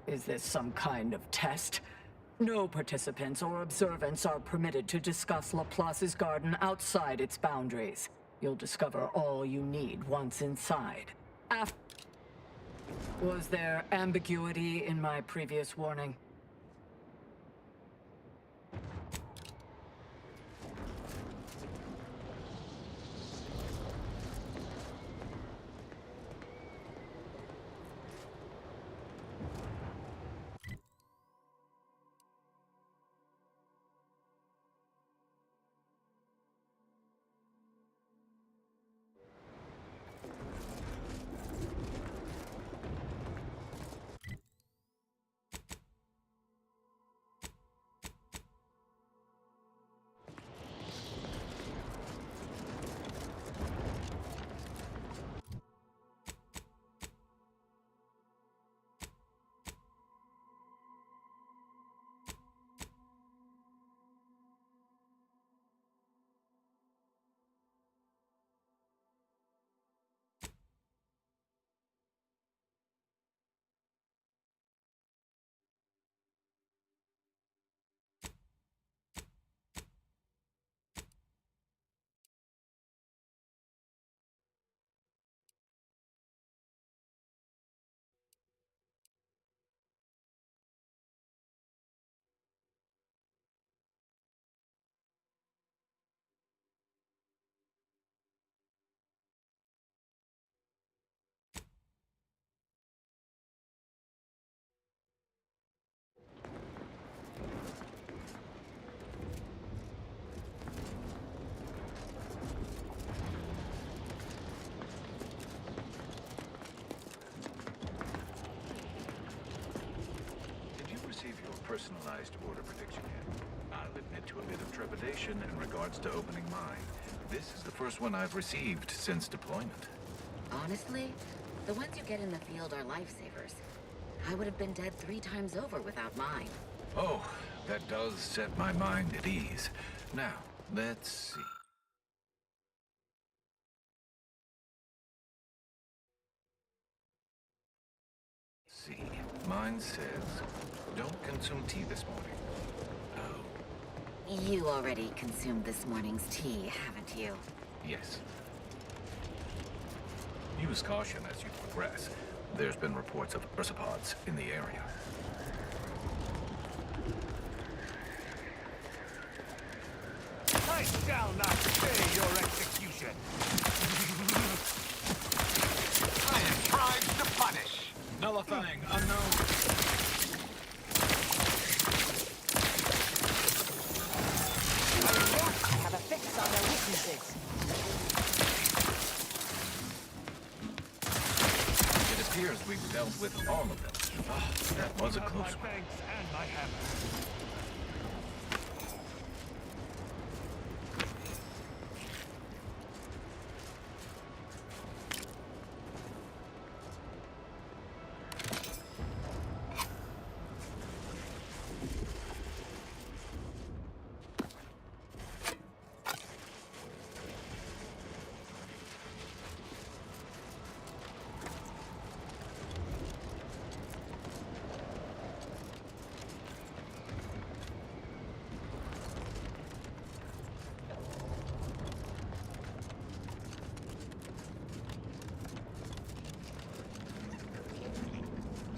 Is this some kind of test? No participants or observants are permitted to discuss Laplace's garden outside its boundaries. You'll discover all you need once inside. Was there ambiguity in my previous warning? Personalized order prediction yet. I'll admit to a bit of trepidation in regards to opening mine. This is the first one I've received since deployment. Honestly, the ones you get in the field are lifesavers. I would have been dead 3 times over without mine. Oh, that does set my mind at ease. Now, let's see. Mine says, don't consume tea this morning. Oh. You already consumed this morning's tea, haven't you? Yes. Use caution as you progress. There's been reports of ursopods in the area. I shall not stay your execution. I am bribed to punish. Nullifying unknown. I have a fix on their weaknesses. It appears we've dealt with all of them. Ah, that was a close one. My thanks and my hammer.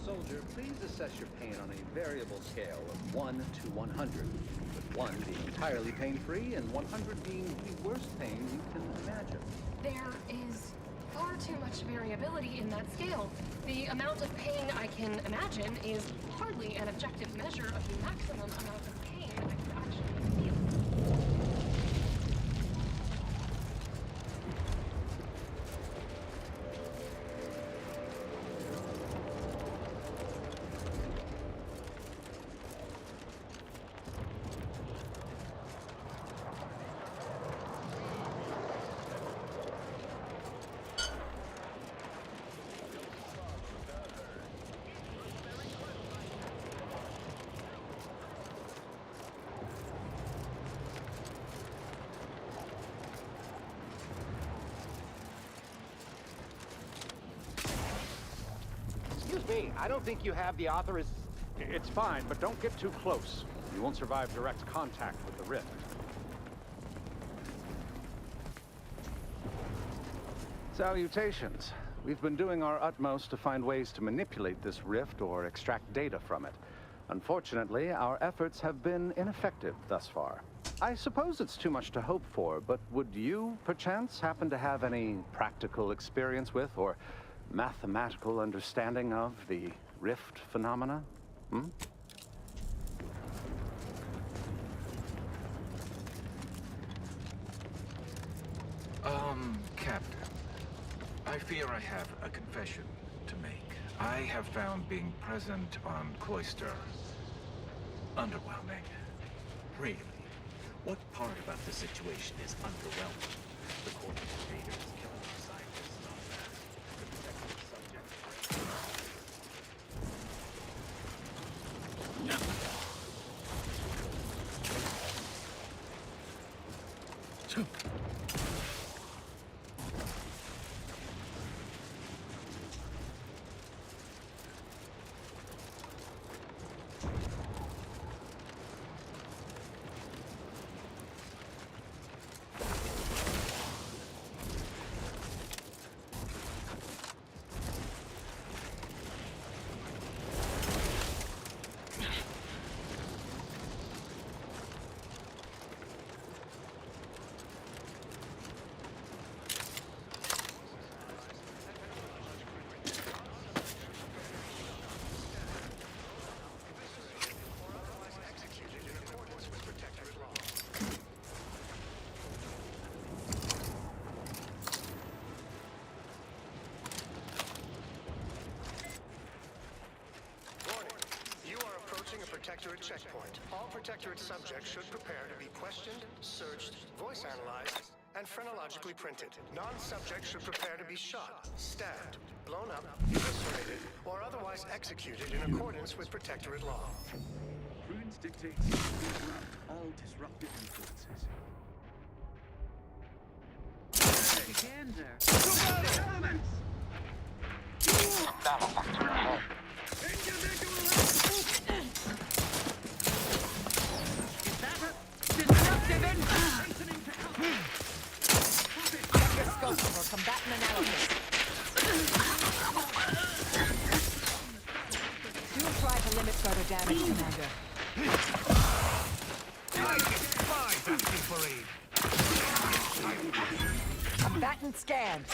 Soldier, please assess your pain on a variable scale of 1 to 100, with 1 being entirely pain-free and 100 being the worst pain you can imagine. There is far too much variability in that scale. The amount of pain I can imagine is hardly an objective measure of the maximum amount of pain I could actually feel. Excuse me, I don't think you have the authorization. It's fine, but don't get too close. You won't survive direct contact with the rift. Salutations. We've been doing our utmost to find ways to manipulate this rift or extract data from it. Unfortunately, our efforts have been ineffective thus far. I suppose it's too much to hope for, but would you, perchance, happen to have any practical experience with or mathematical understanding of the rift phenomena? Captain, I fear I have a confession to make. I have found being present on Cloister underwhelming. Really? What part about the situation is underwhelming? The Corpus Invader is killing our scientists en masse. The protected subject. Protectorate checkpoint. All Protectorate subjects should prepare to be questioned, searched, voice analyzed, and phrenologically printed. Non-subjects should prepare to be shot, stabbed, blown up, eviscerated, or otherwise executed in accordance with Protectorate law. Prudence dictates disrupt all disruptive influences. Gander. Battle factor ahead. For combatant analysis. Do try to limit further damage, Commander. Combatant scanned.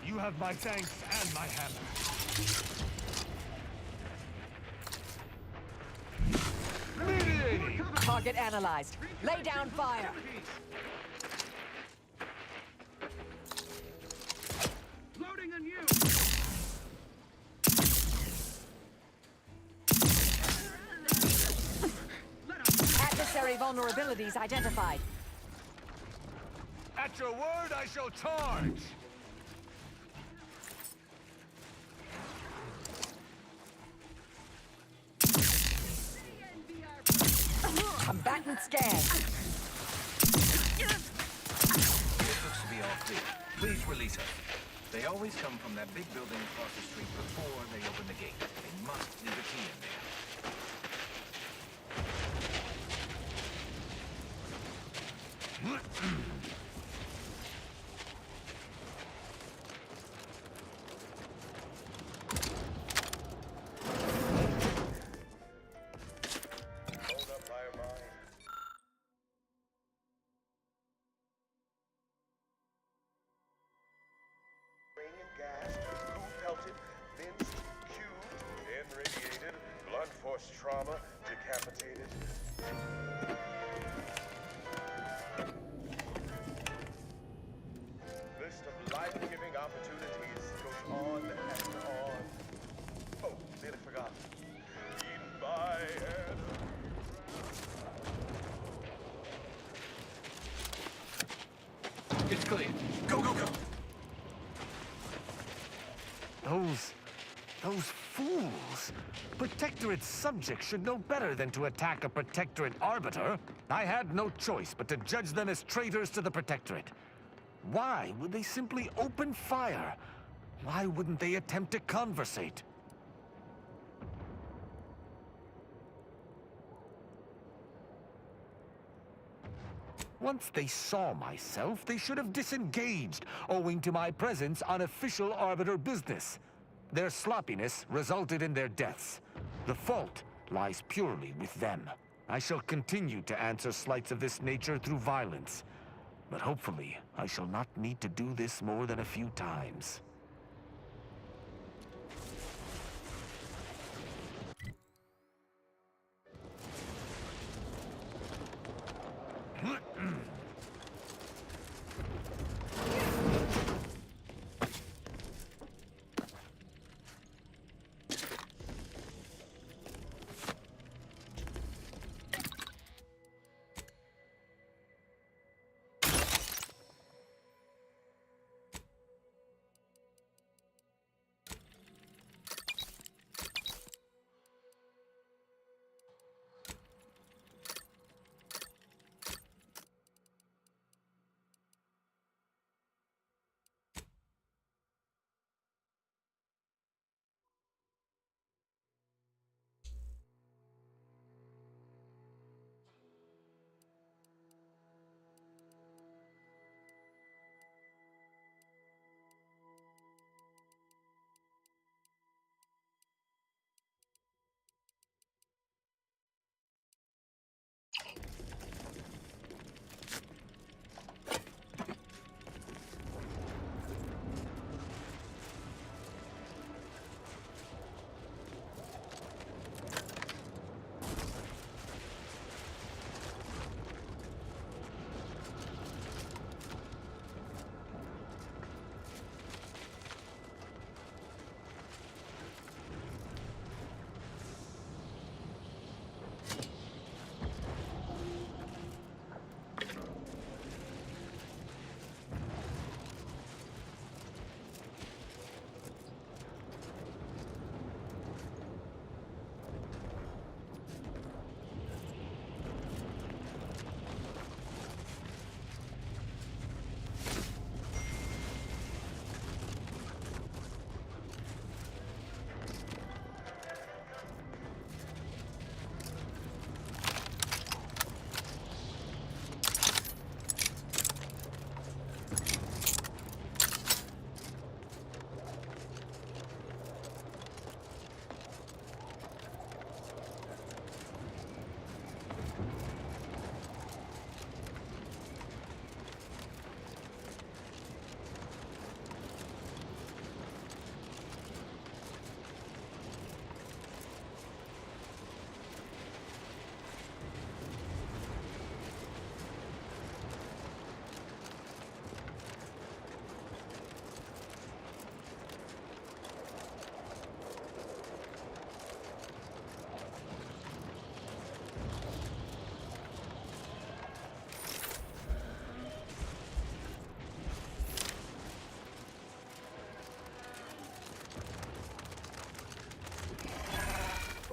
You have my thanks and my hammer. Target analyzed. Lay down fire. Loading on you. Adversary vulnerabilities identified. At your word, I shall charge. Combatant scan. It looks to be all clear. Please release us. They always come from that big building across the street before they open the gate. They must leave a key in there. force trauma, decapitated. List of life-giving opportunities goes on and on. Oh, nearly forgot. Eaten by an... It's clear. Go, go, go! Those fools! Protectorate subjects should know better than to attack a Protectorate arbiter. I had no choice but to judge them as traitors to the Protectorate. Why would they simply open fire? Why wouldn't they attempt to conversate? Once they saw myself, they should have disengaged, owing to my presence on official arbiter business. Their sloppiness resulted in their deaths. The fault lies purely with them. I shall continue to answer slights of this nature through violence. But hopefully, I shall not need to do this more than a few times.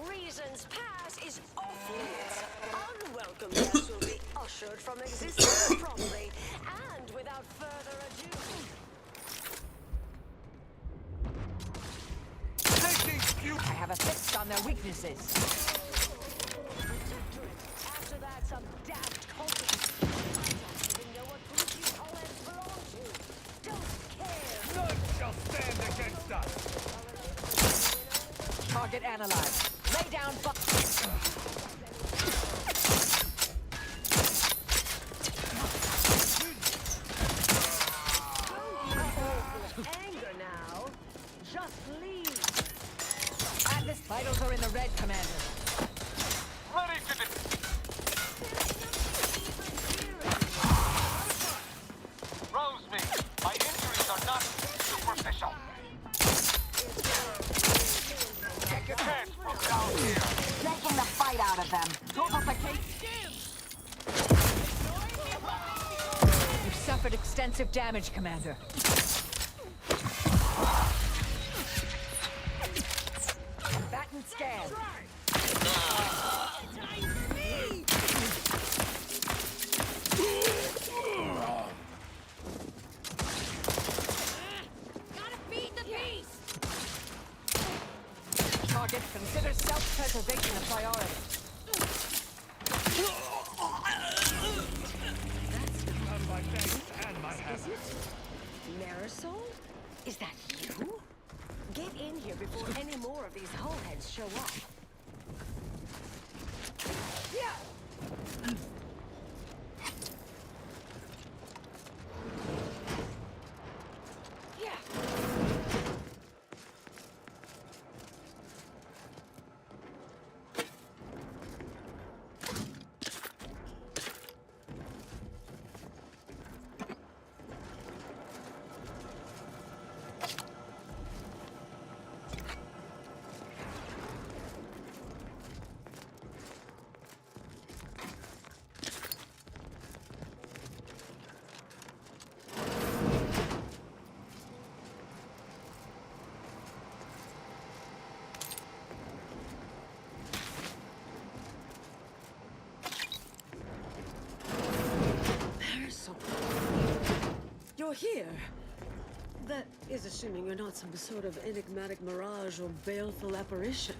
Reason's pass is off limits. Unwelcome guests will be ushered from existence promptly and without further ado. I have a fix on their weaknesses. After that, some daft cultist. I don't even know what group you Hollands belong to. Don't care. None shall stand against us! Target analyzed. Lay down Anger now. Just leave. Vitals are in the red, Commander. Ready to Rose me. My injuries are not superficial. Take your chance from down here. Taking the fight out of them. You've suffered extensive damage, Commander. Bat and scan. Gotta feed the beast! Target, consider self-preservation a priority. You have my thanks and my hammer. Marisol? Is that you? Get in here before any more of these hullheads show up. You're here. That is assuming you're not some sort of enigmatic mirage or baleful apparition.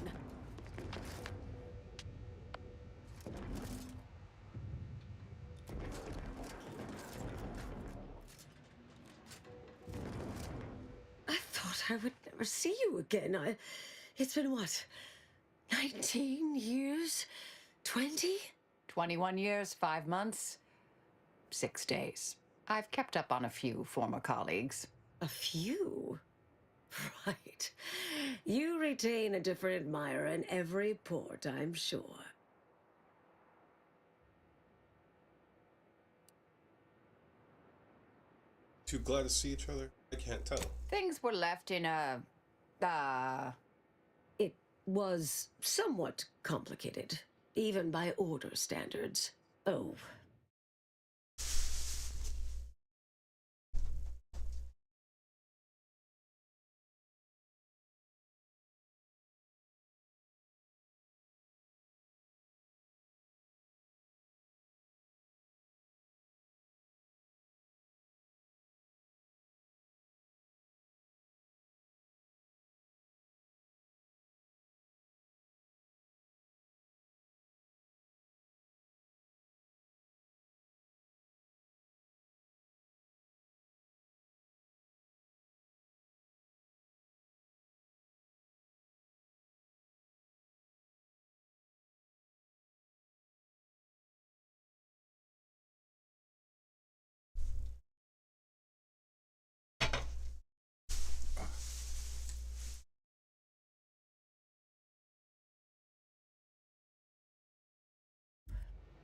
I thought I would never see you again. It's been what? 19 years? 20? 21 years, 5 months, 6 days. I've kept up on a few former colleagues. A few? Right. You retain a different admirer in every port, I'm sure. Too glad to see each other? I can't tell. Things were left in a... It was somewhat complicated, even by order standards. Oh.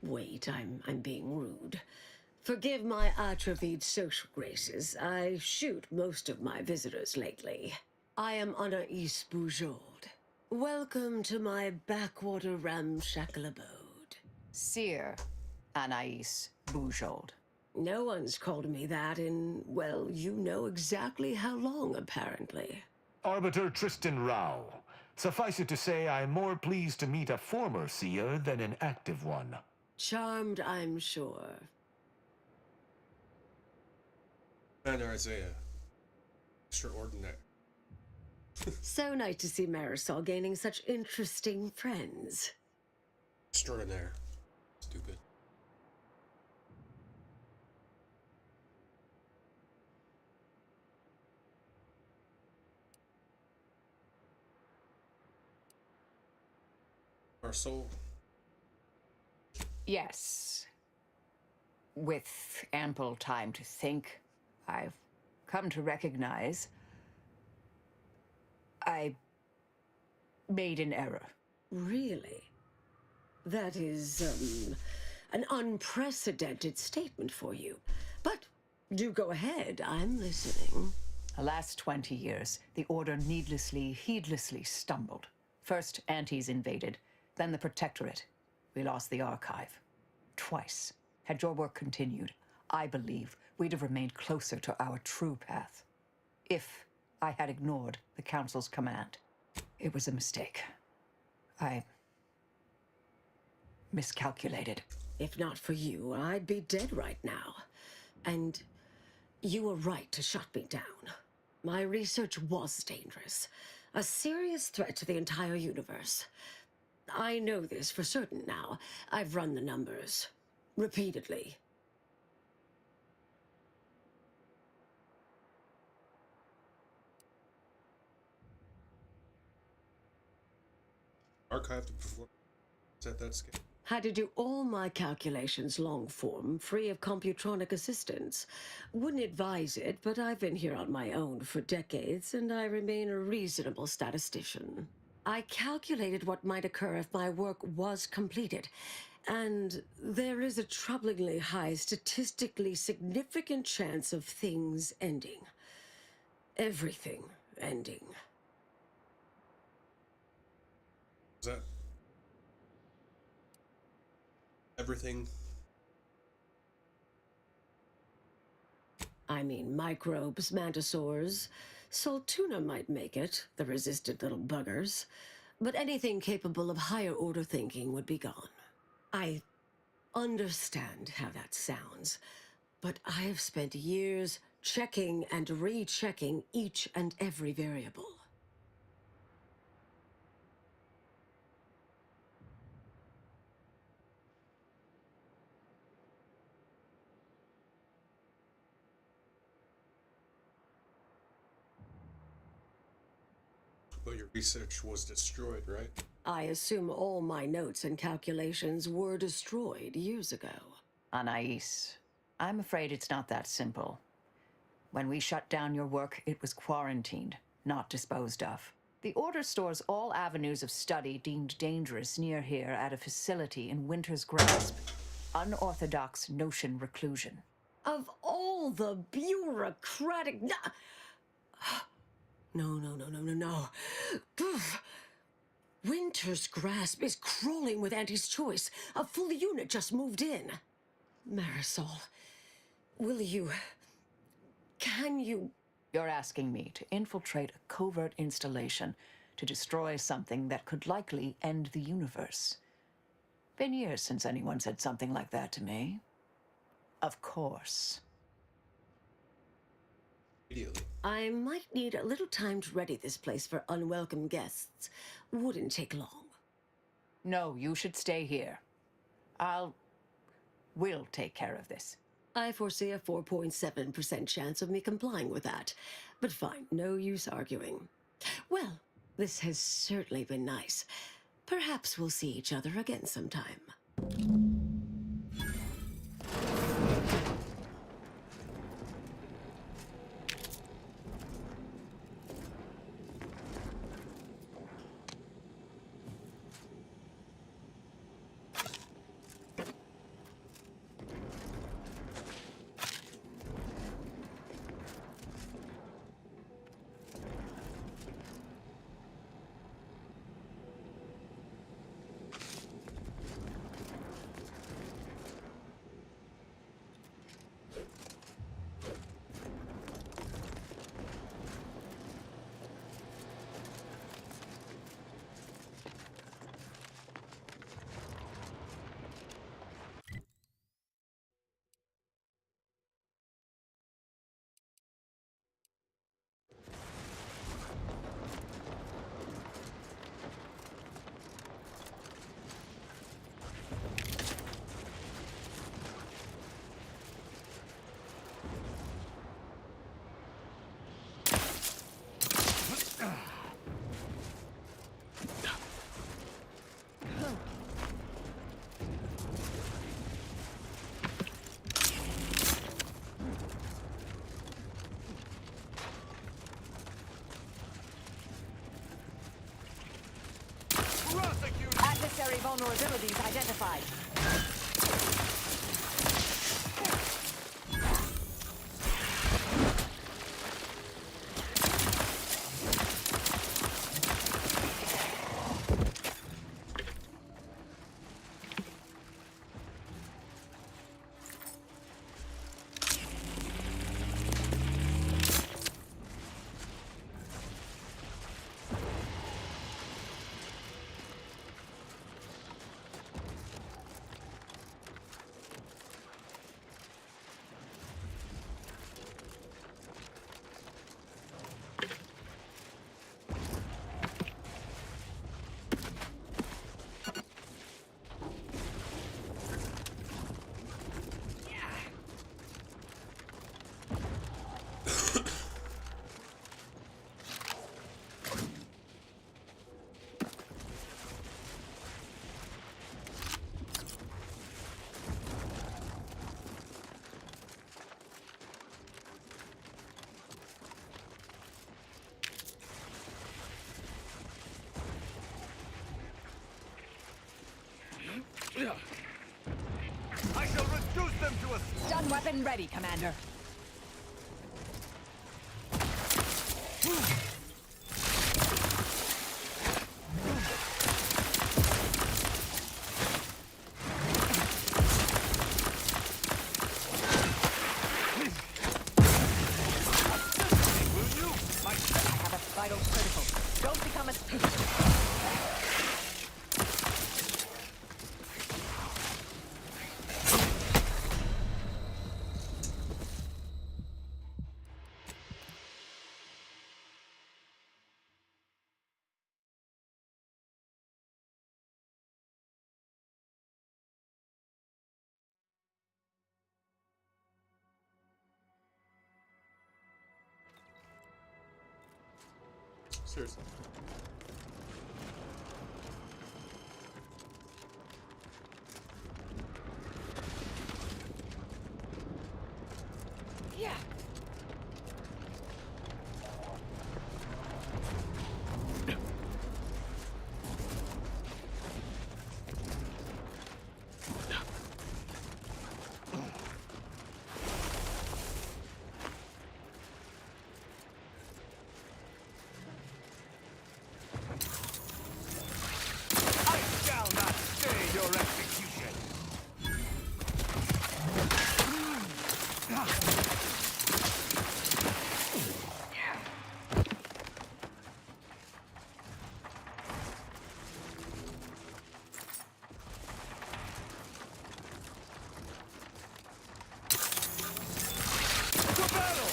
Wait, I'm being rude. Forgive my atrophied social graces. I shoot most of my visitors lately. I am Anais Bujold. Welcome to my backwater ramshackle abode. Seer Anais Bujold. No one's called me that in, well, you know exactly how long, apparently. Arbiter Tristan Rao. Suffice it to say, I'm more pleased to meet a former seer than an active one. Charmed, I'm sure. Commander Isaiah. Extraordinary. So nice to see Marisol gaining such interesting friends. Extraordinaire. Stupid. Our soul. Yes. With ample time to think, I've come to recognize I made an error. Really? That is, an unprecedented statement for you. But do go ahead, I'm listening. The last 20 years, the Order needlessly, heedlessly stumbled. First, Antes invaded, then the Protectorate. We lost the Archive. Twice. Had your work continued, I believe we'd have remained closer to our true path. If I had ignored the Council's command. It was a mistake. I miscalculated. If not for you, I'd be dead right now. And you were right to shut me down. My research was dangerous. A serious threat to the entire universe. I know this for certain now. I've run the numbers. Repeatedly. Archive to perform at that scale. Had to do all my calculations long form, free of computronic assistance. Wouldn't advise it, but I've been here on my own for decades, and I remain a reasonable statistician. I calculated what might occur if my work was completed, and there is a troublingly high, statistically significant chance of things ending. Everything ending. Is that everything? I mean, microbes, mantisaurs. Saltuna might make it, the resistant little buggers. But anything capable of higher order thinking would be gone. I understand how that sounds, but I have spent years checking and rechecking each and every variable. But your research was destroyed, right? I assume all my notes and calculations were destroyed years ago. Anais, I'm afraid it's not that simple. When we shut down your work, it was quarantined, not disposed of. The Order stores all avenues of study deemed dangerous near here at a facility in Winter's Grasp. Unorthodox notion reclusion. Of all the bureaucratic... No. Winter's Grasp is crawling with Anti's choice. A full unit just moved in. Marisol, will you... Can you... You're asking me to infiltrate a covert installation to destroy something that could likely end the universe. Been years since anyone said something like that to me. Of course. Immediately. I might need a little time to ready this place for unwelcome guests. Wouldn't take long. No, you should stay here. We'll take care of this. I foresee a 4.7% chance of me complying with that. But fine, no use arguing. Well, this has certainly been nice. Perhaps we'll see each other again sometime. Adversary vulnerabilities identified. I shall reduce them to a... Stun weapon ready, Commander. Will you? I have a vital critical. Don't become a... Seriously. Yeah. I shall not stay your execution. To battle!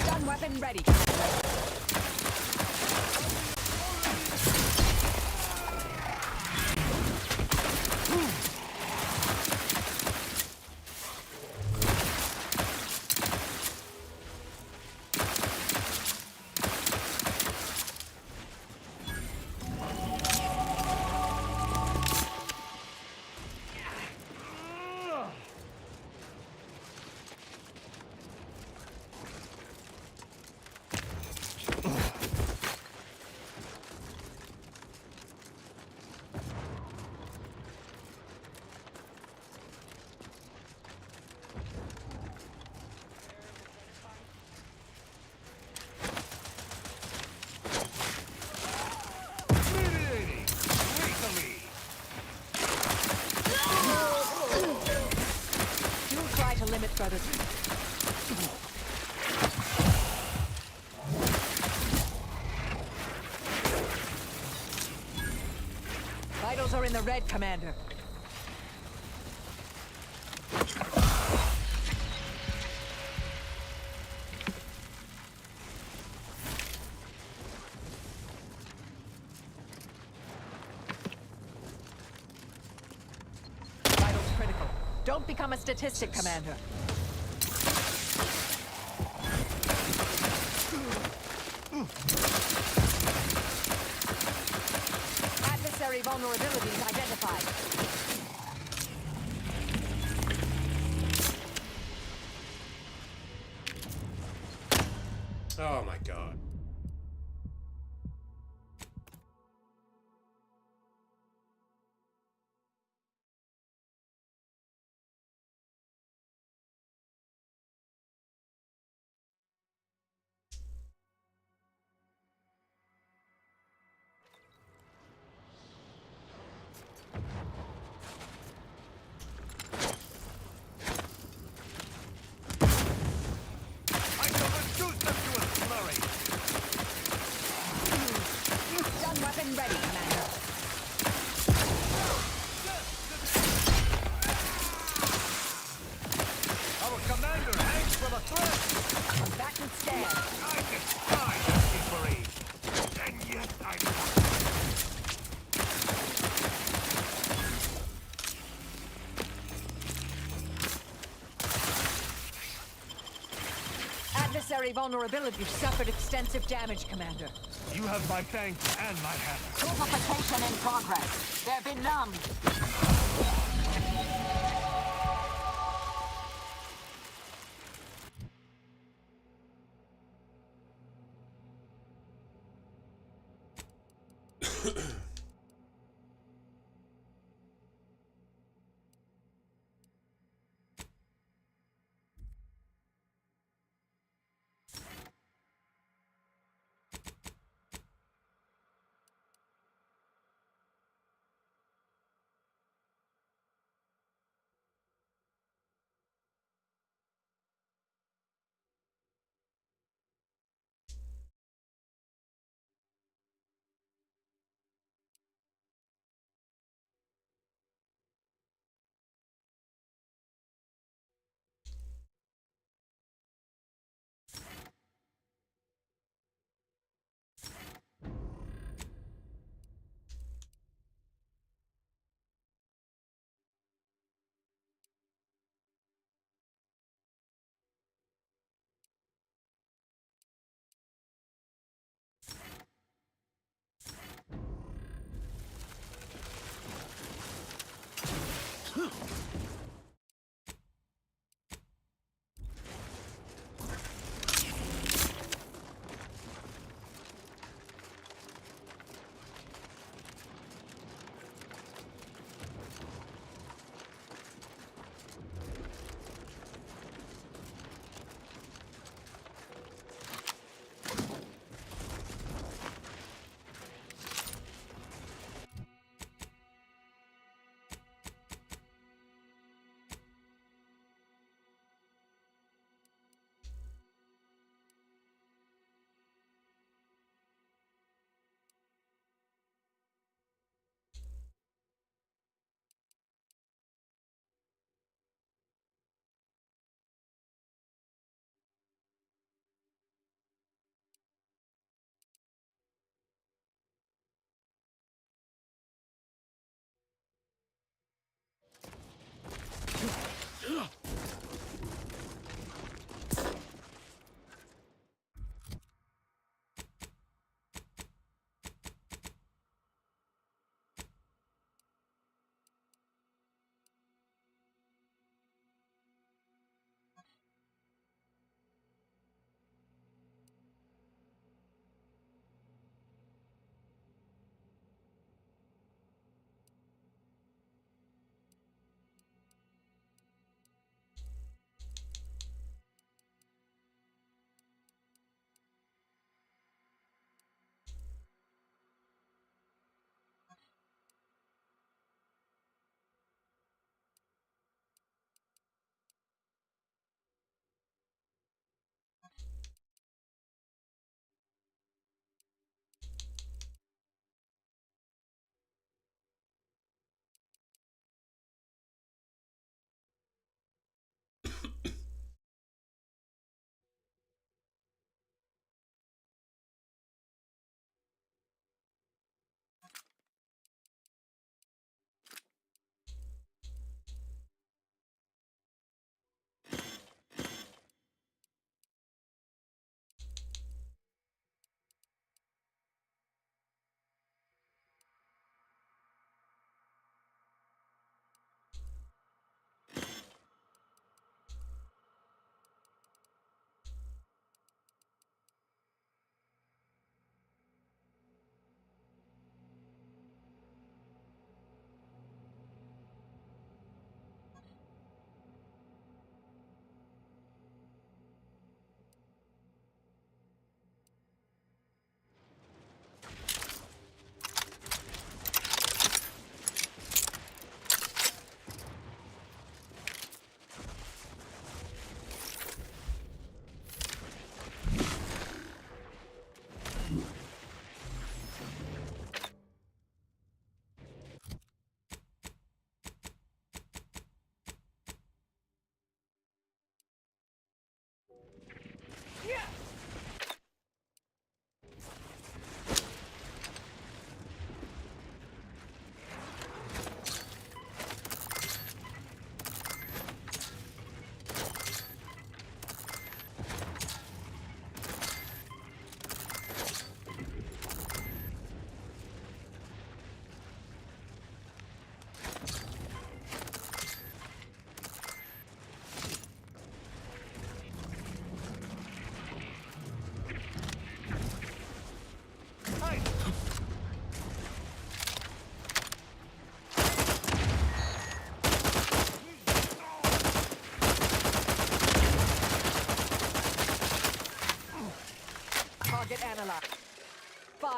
Stun weapon ready. Mediating! Lethally! Do try to limit further. Vitals are in the red, Commander. Vitals critical. Don't become a statistic, Commander. Adversary vulnerabilities identified. Oh my god. Back and stand. I despise empty parades, and yet I Adversary vulnerability suffered extensive damage, Commander. You have my thanks and my hammer. Purification in progress. They're benumbed.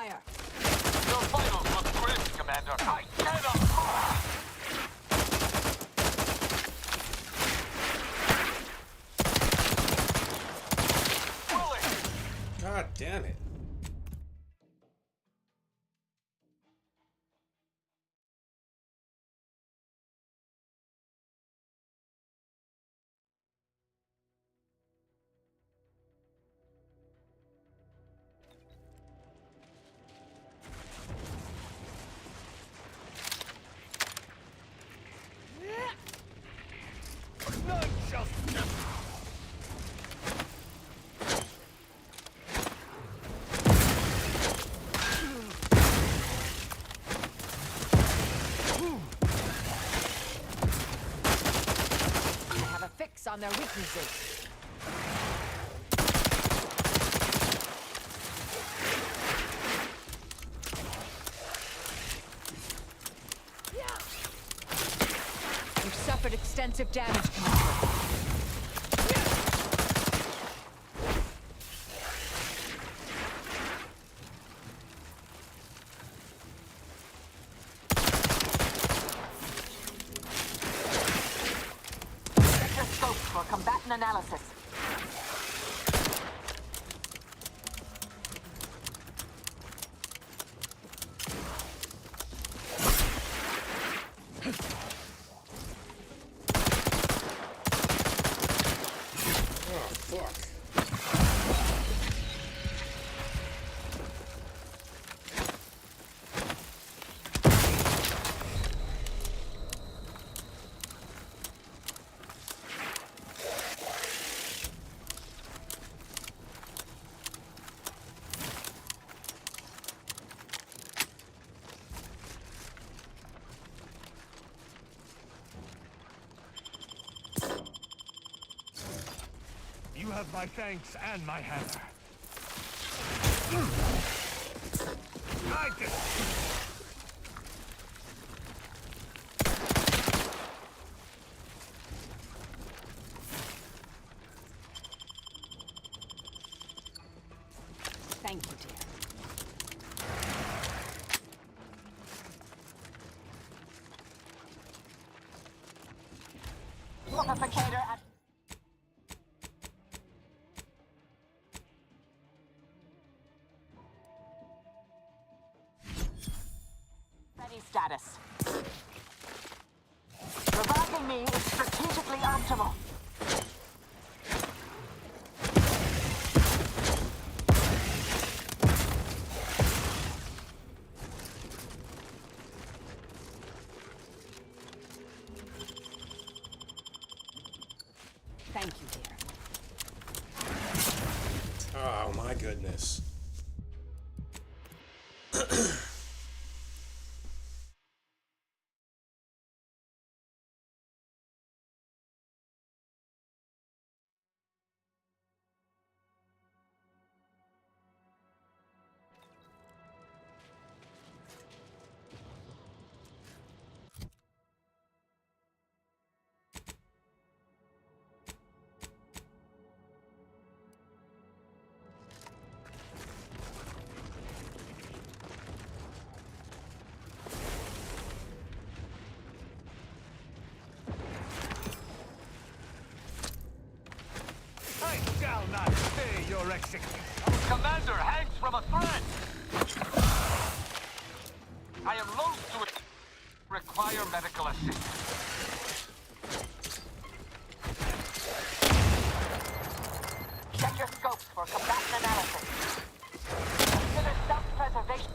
fire. Your vitals look grim, Commander. I cannot... God damn it. None shall... On their weaknesses. You've suffered extensive damage, Commander. Combatant analysis. Oh, fuck. You have my thanks and my hammer. I did. Thank you, dear. Amplificator at... Ready status. Reviving me is strategically optimal. Thank you, dear. Oh my goodness. I shall not stay your execution. Commander hangs from a thread. I am loath to require medical assistance. Check your scopes for combatant analysis. Consider self-preservation.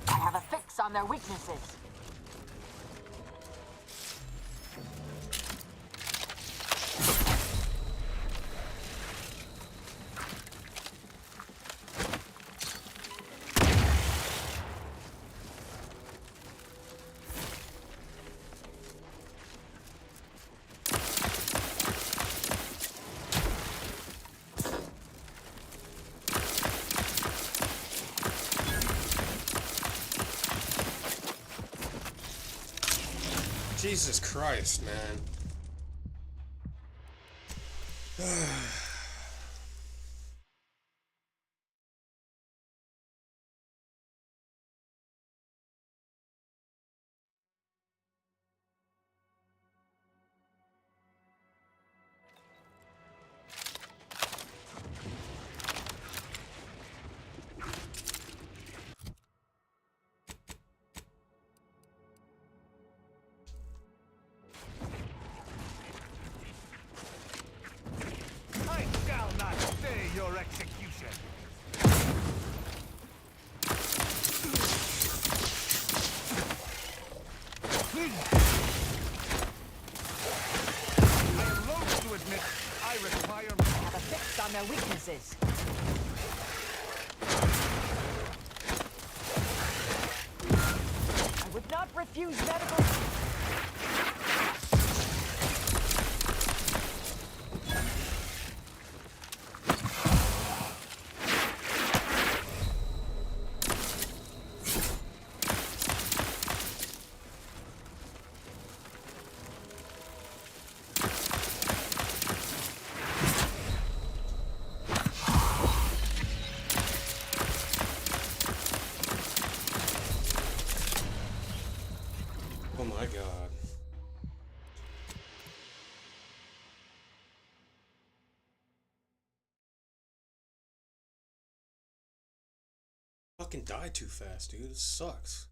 I have a fix on their weaknesses. Jesus Christ, man. I shall not stay your execution. I am loath to admit I require... Have a fix on their weaknesses. I would not refuse medical... Oh my god. Fucking die too fast, dude. It sucks.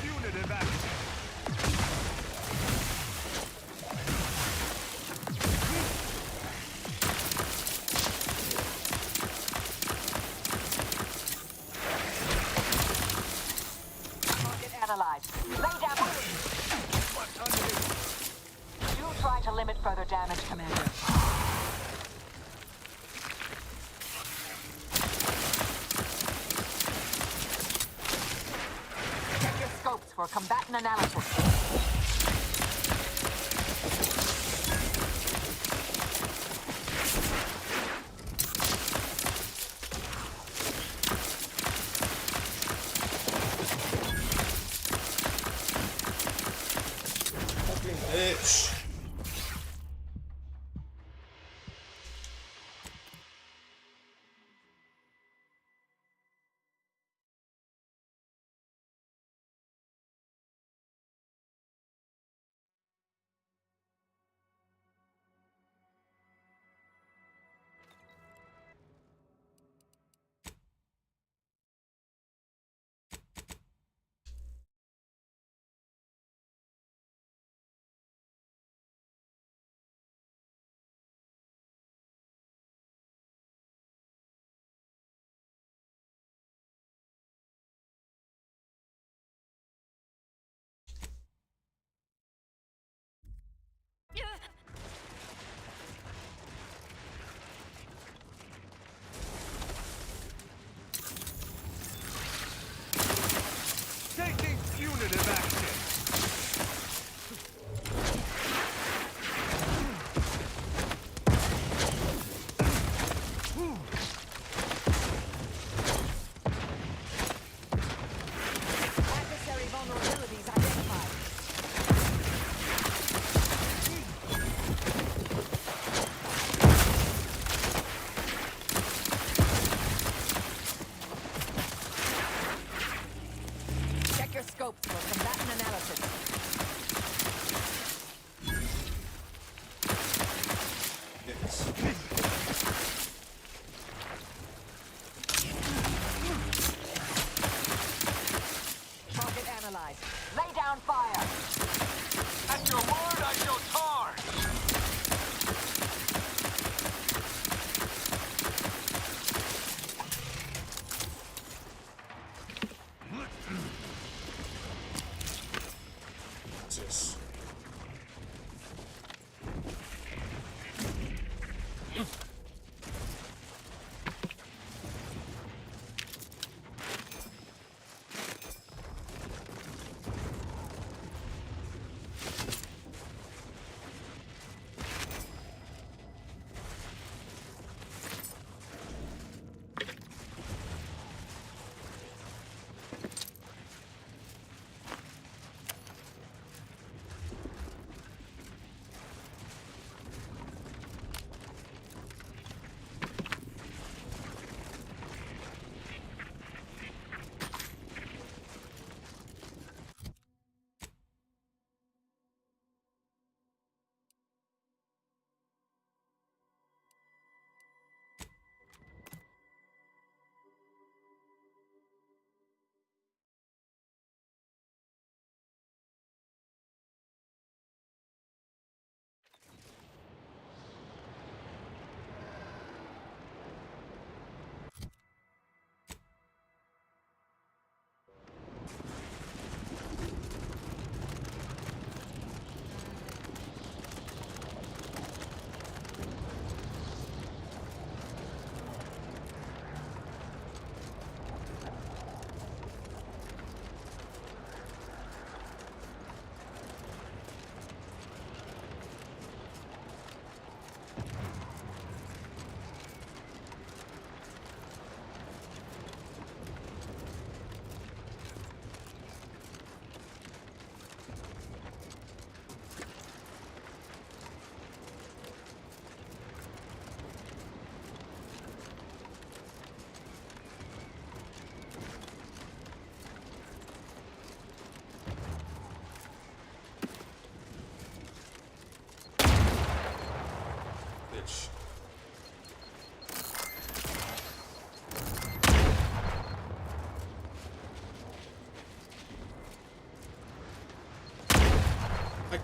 Punitive action. Target analyzed. Lay down. What's underneath? Do try to limit further damage, Commander. Check your scopes for combatant analysis. Fucking bitch.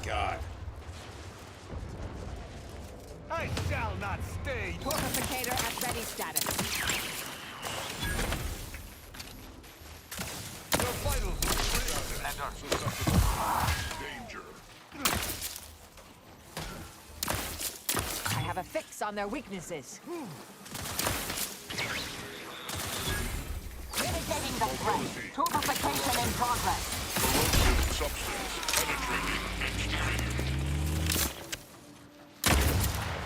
god. I shall not stay. Torpificator at ready status. Your vitals Danger. I have a fix on their weaknesses. Mitigating the threat. Torpification in progress. Corrosive substance penetrating exterior.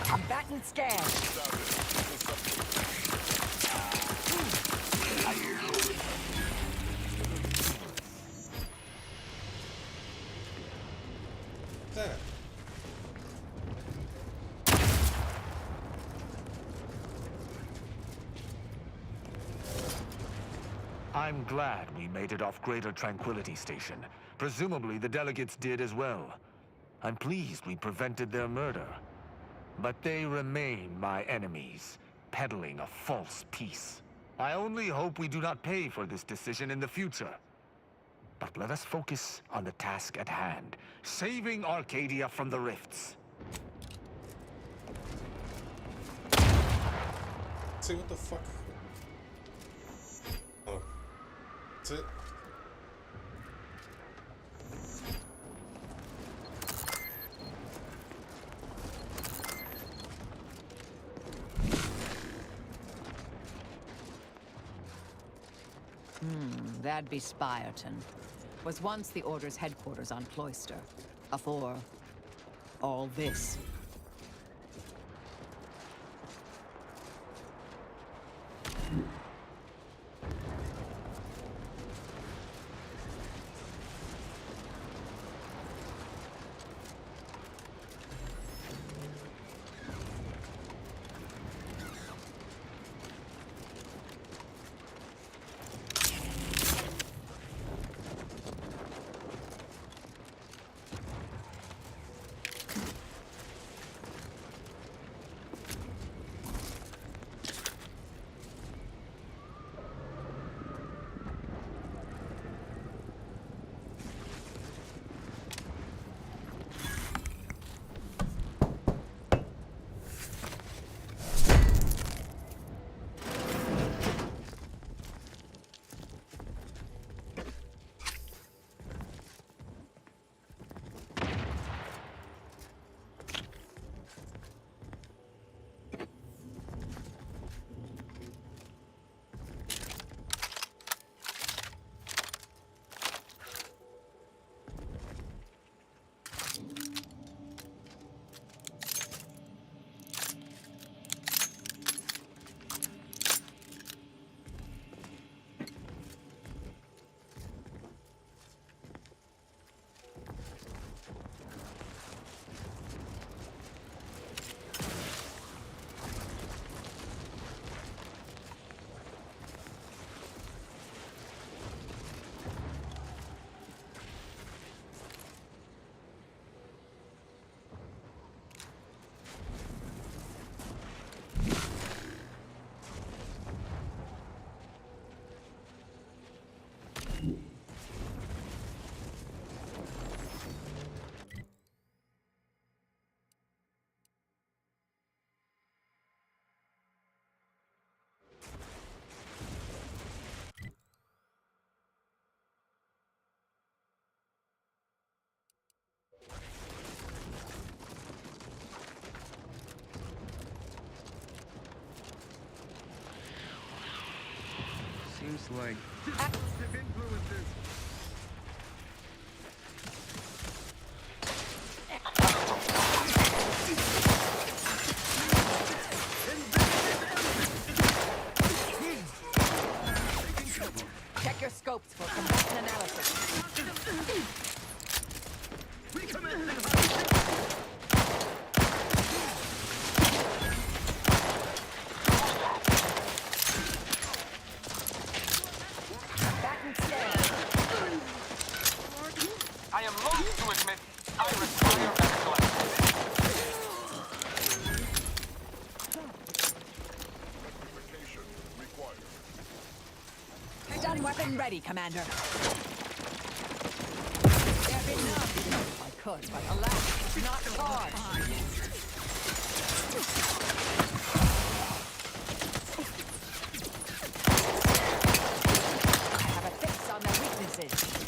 Combatant scan. There. I'm glad we made it off Greater Tranquility Station. Presumably the delegates did as well. I'm pleased we prevented their murder. But they remain my enemies, peddling a false peace. I only hope we do not pay for this decision in the future. But let us focus on the task at hand, saving Arcadia from the rifts. See what the fuck? Oh. That's it? That'd be Spyerton. Was once the Order's headquarters on Cloister. Afore all this. Seems like destructive influences. Check your scopes for combatant analysis. I am loath to admit I require medical assistance. Rectification required. Stun weapon ready, Commander. There be none. could, but alas, it's not charged. I have a fix on their weaknesses.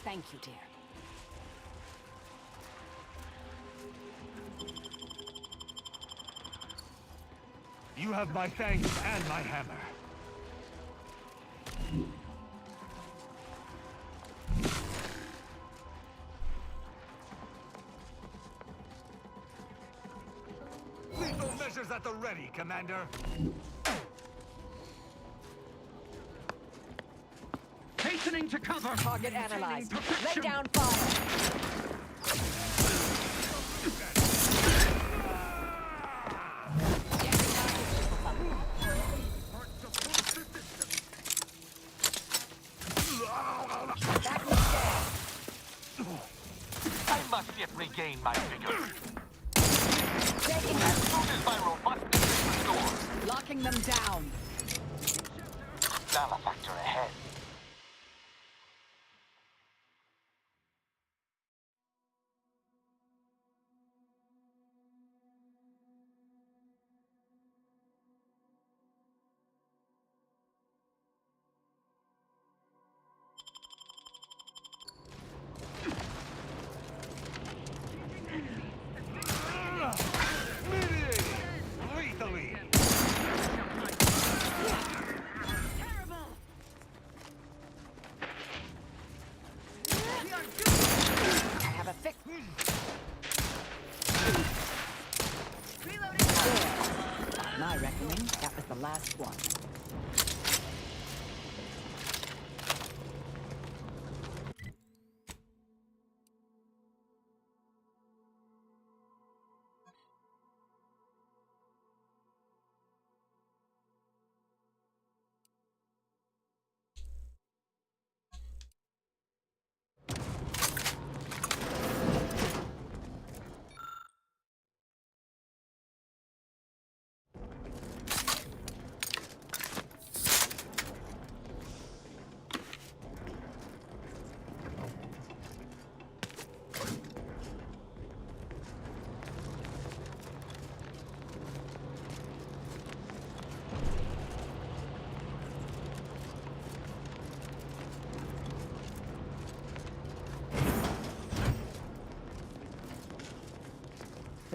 Thank you, dear. You have my thanks and my hammer. Lethal measures at the ready, Commander. Hastening to cover. Target analyzed. Lay down fire. I must yet regain my vigor. Taking As soon as my robustness is restored. Locking them down. Malefactor ahead. Lethally. I have a fix. By my reckoning, that was the last one.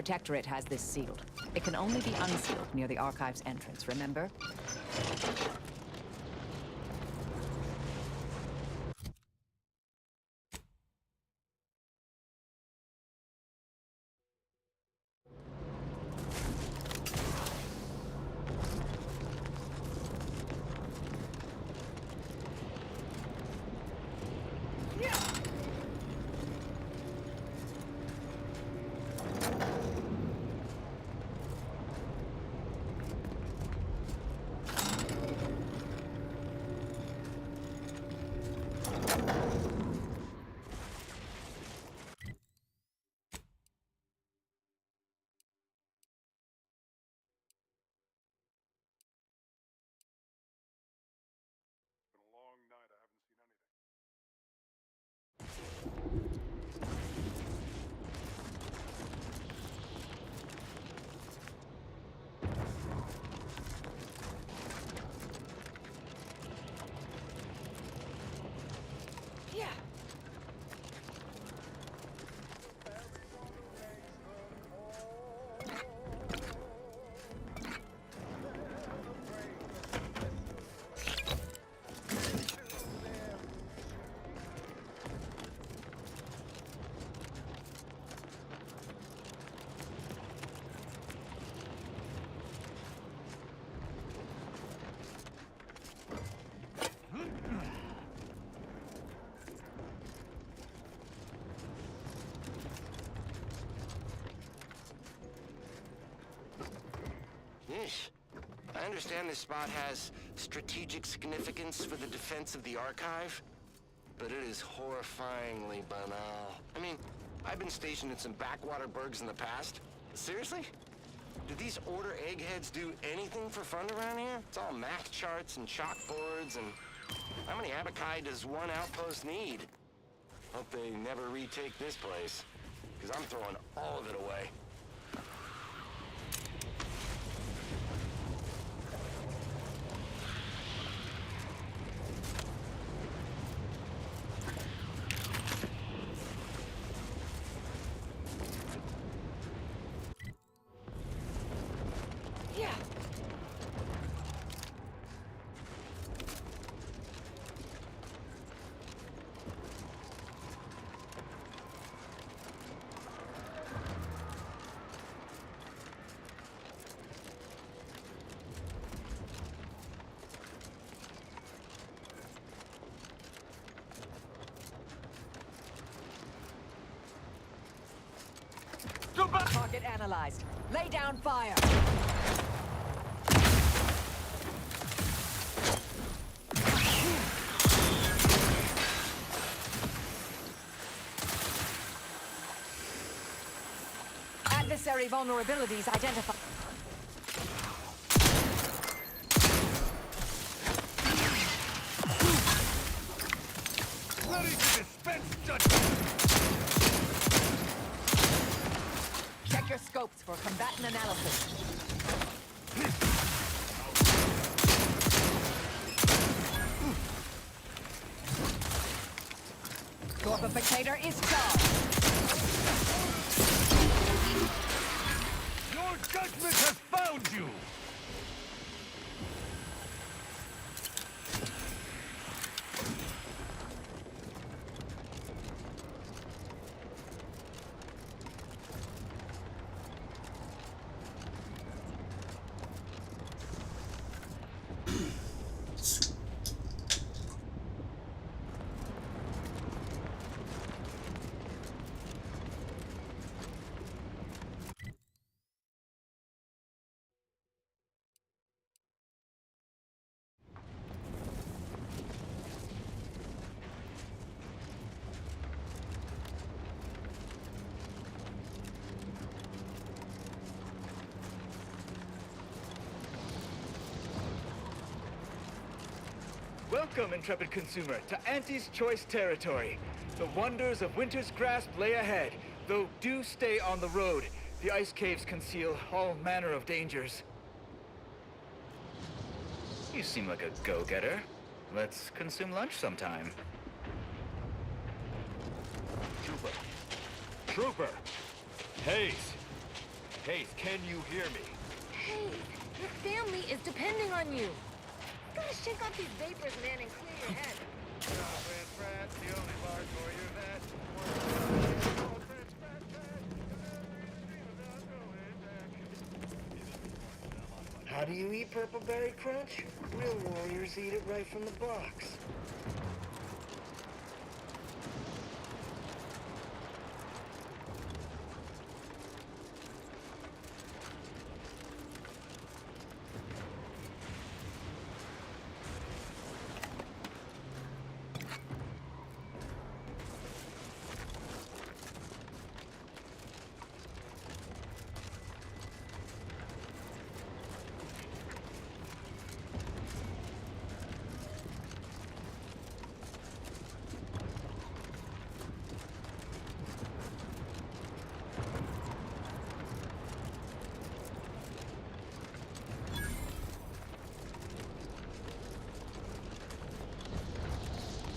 Protectorate has this sealed. It can only be unsealed near the Archive's entrance, remember? Yeesh. I understand this spot has strategic significance for the defense of the Archive, but it is horrifyingly banal. I mean, I've been stationed in some backwater burgs in the past. Seriously? Do these Order eggheads do anything for fun around here? It's all math charts and chalkboards, and how many abakai does one outpost need? Hope they never retake this place, because I'm throwing all of it away. Target analyzed. Lay down fire. Adversary vulnerabilities identified. Ready to dispense judgment! Check your scopes for combatant analysis. Torpificator is charged. Your judgment has found you! Welcome, intrepid consumer, to Auntie's Choice territory. The wonders of winter's grasp lay ahead, though do stay on the road. The ice caves conceal all manner of dangers. You seem like a go-getter. Let's consume lunch sometime. Trooper. Hayes. Hayes, can you hear me? Hey, your family is depending on you. You gotta shake off these vapors, man, and clear your head. How do you eat Purple Berry Crunch? Real warriors eat it right from the box.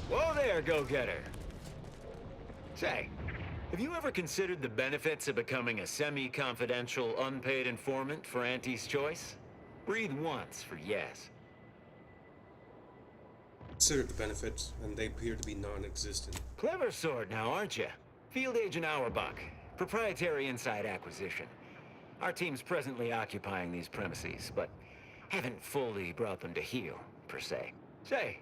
Whoa there, go-getter. Say, have you ever considered the benefits of becoming a semi-confidential, unpaid informant for Auntie's Choice? Breathe once for yes. Considered the benefits, and they appear to be non-existent. Clever sort now, aren't you? Field Agent Auerbach, proprietary inside acquisition. Our team's presently occupying these premises, but haven't fully brought them to heel, per se. Say,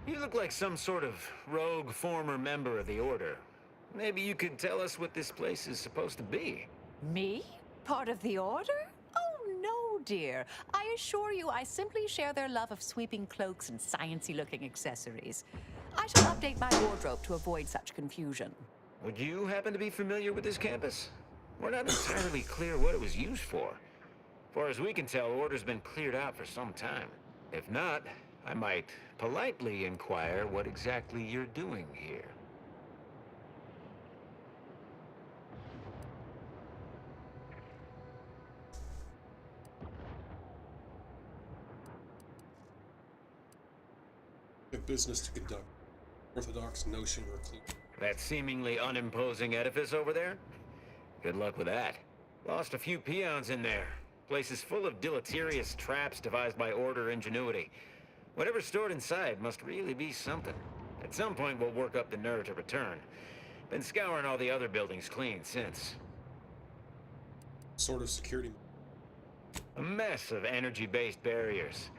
you look like some sort of rogue former member of the Order. Maybe you could tell us what this place is supposed to be. Me? Part of the Order? Oh, no, dear. I assure you I simply share their love of sweeping cloaks and sciencey-looking accessories. I shall update my wardrobe to avoid such confusion. Would you happen to be familiar with this campus? We're not entirely clear what it was used for. As far as we can tell, Order's been cleared out for some time. If not, I might politely inquire what exactly you're doing here. We have business to conduct. Orthodox notion recluse. That seemingly unimposing edifice over there? Good luck with that. Lost a few peons in there. Place is full of deleterious traps devised by Order ingenuity. Whatever's stored inside must really be something. At some point, we'll work up the nerve to return. Been scouring all the other buildings clean since. Sort of security. A mess of energy-based barriers.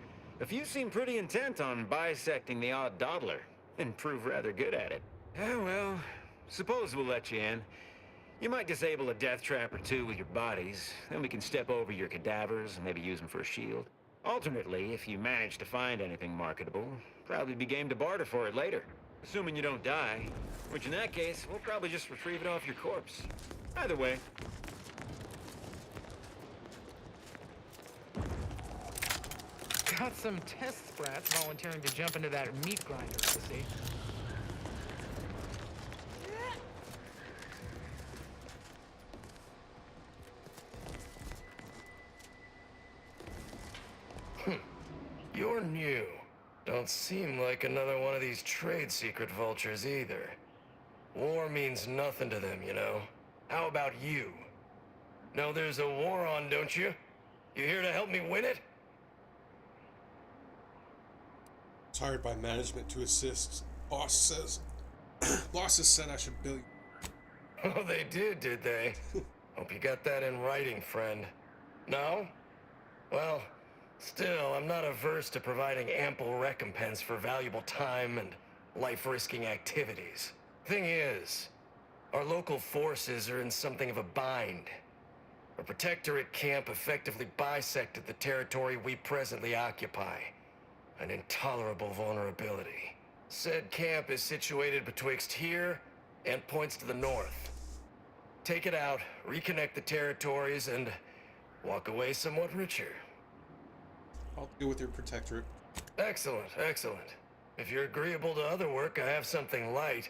A few seem pretty intent on bisecting the odd dawdler, and prove rather good at it. Oh, well, suppose we'll let you in. You might disable a death trap or two with your bodies, then we can step over your cadavers and maybe use them for a shield. Alternately, if you manage to find anything marketable, probably be game to barter for it later. Assuming you don't die, which in that case, we'll probably just retrieve it off your corpse. Either way. Got some test sprats volunteering to jump into that meat grinder, I see. You're new. Don't seem like another one of these trade secret vultures either. War means nothing to them, you know. How about you? Know there's a war on, don't you? You here to help me win it? It's hired by management to assist. Bosses said I should bill you. Oh, they did they? Hope you got that in writing, friend. No? Well, still, I'm not averse to providing ample recompense for valuable time and life-risking activities. Thing is, our local forces are in something of a bind. A Protectorate camp effectively bisected the territory we presently occupy. An intolerable vulnerability. Said camp is situated betwixt here and points to the north. Take it out, reconnect the territories, and walk away somewhat richer. I'll deal with your Protectorate. Excellent, excellent. If you're agreeable to other work, I have something light.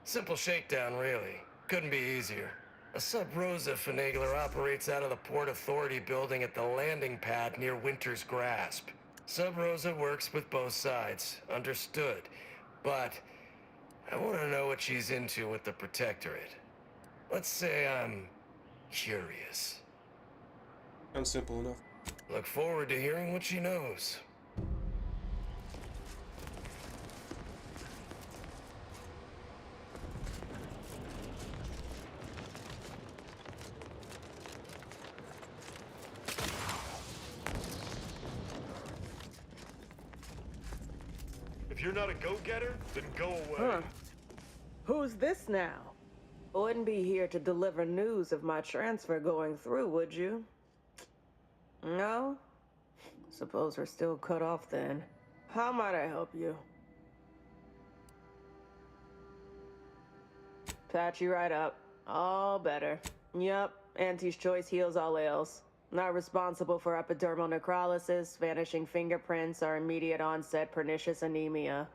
Simple shakedown, really. Couldn't be easier. A Sub-Rosa finagler operates out of the Port Authority building at the landing pad near Winter's Grasp. Sub-Rosa works with both sides, understood. But I want to know what she's into with the Protectorate. Let's say I'm curious. Sounds simple enough. Look forward to hearing what she knows. If you're not a go-getter, then go away. Huh. Who's this now? Wouldn't be here to deliver news of my transfer going through, would you? No? Suppose we're still cut off then. How might I help you? Patch you right up. All better. Yup, Auntie's choice heals all ails. Not responsible for epidermal necrolysis, vanishing fingerprints, or immediate onset pernicious anemia.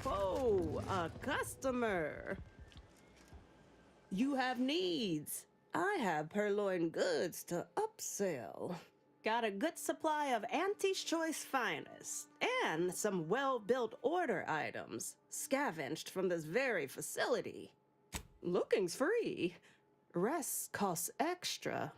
Oh, a customer. You have needs. I have purloined goods to upsell. Got a good supply of Auntie's Choice finest and some well-built order items scavenged from this very facility. Looking's free. Rest costs extra.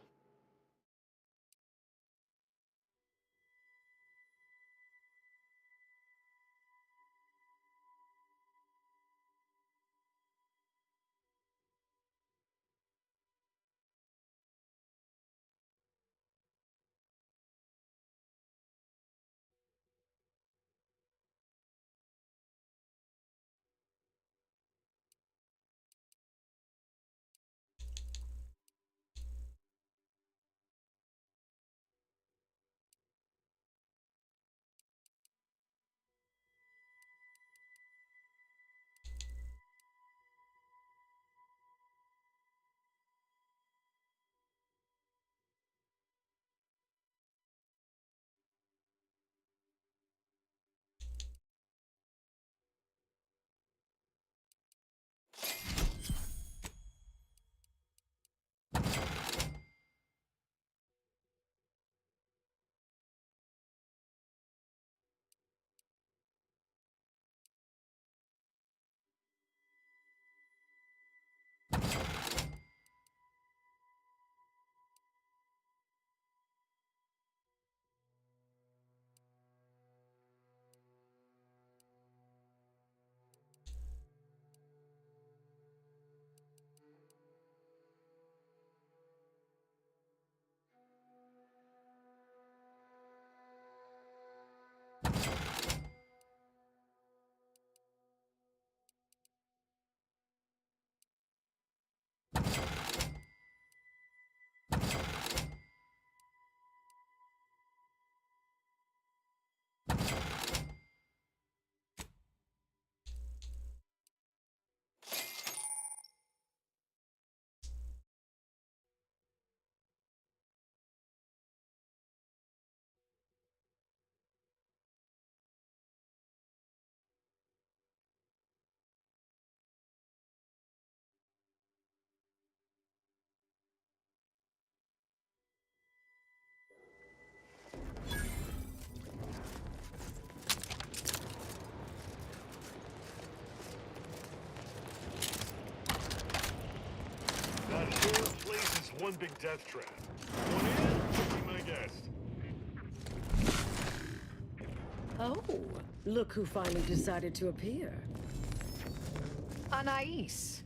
one big death trap. One in, be my guest. Oh, look who finally decided to appear. Anais,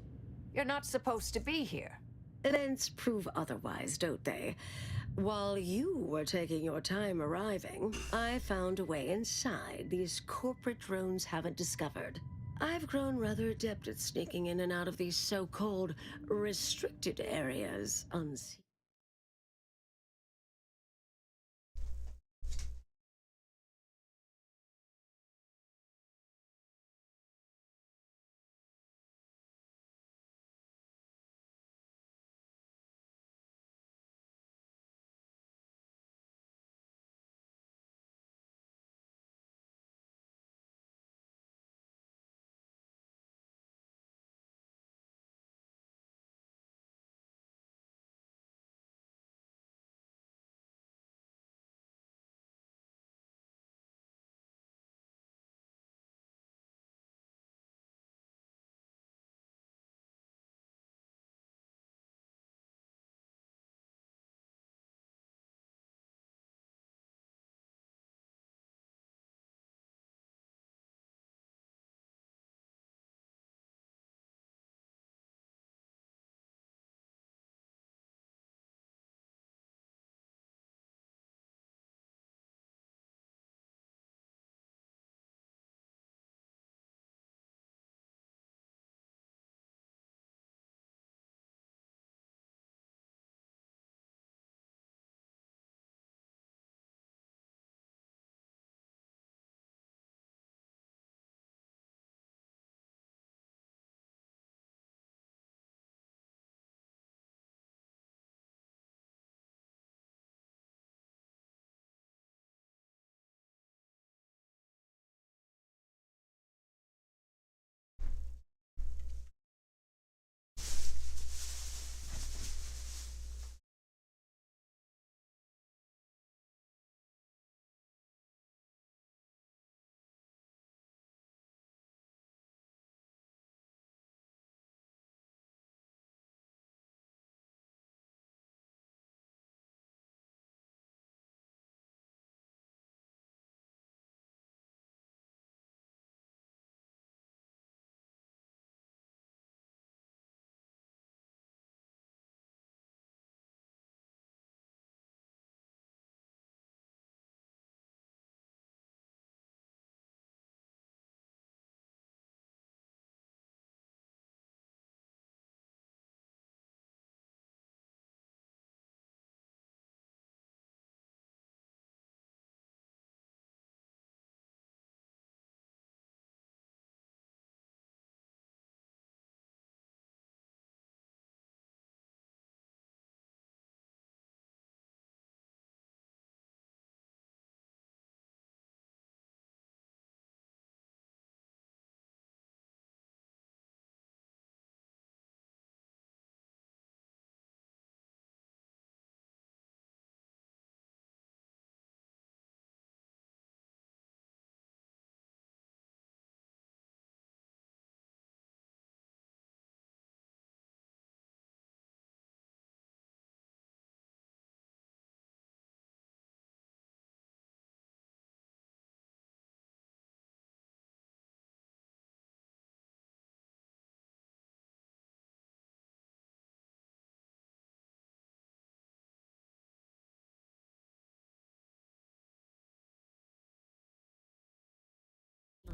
you're not supposed to be here. Events prove otherwise, don't they? While you were taking your time arriving, I found a way inside these corporate drones haven't discovered. I've grown rather adept at sneaking in and out of these so-called restricted areas unseen.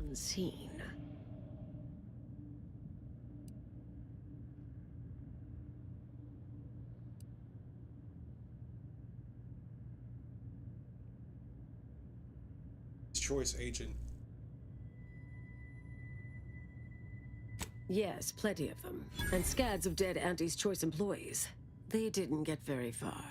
Unseen. Choice agent. Yes, plenty of them. And scads of dead Auntie's Choice employees. They didn't get very far.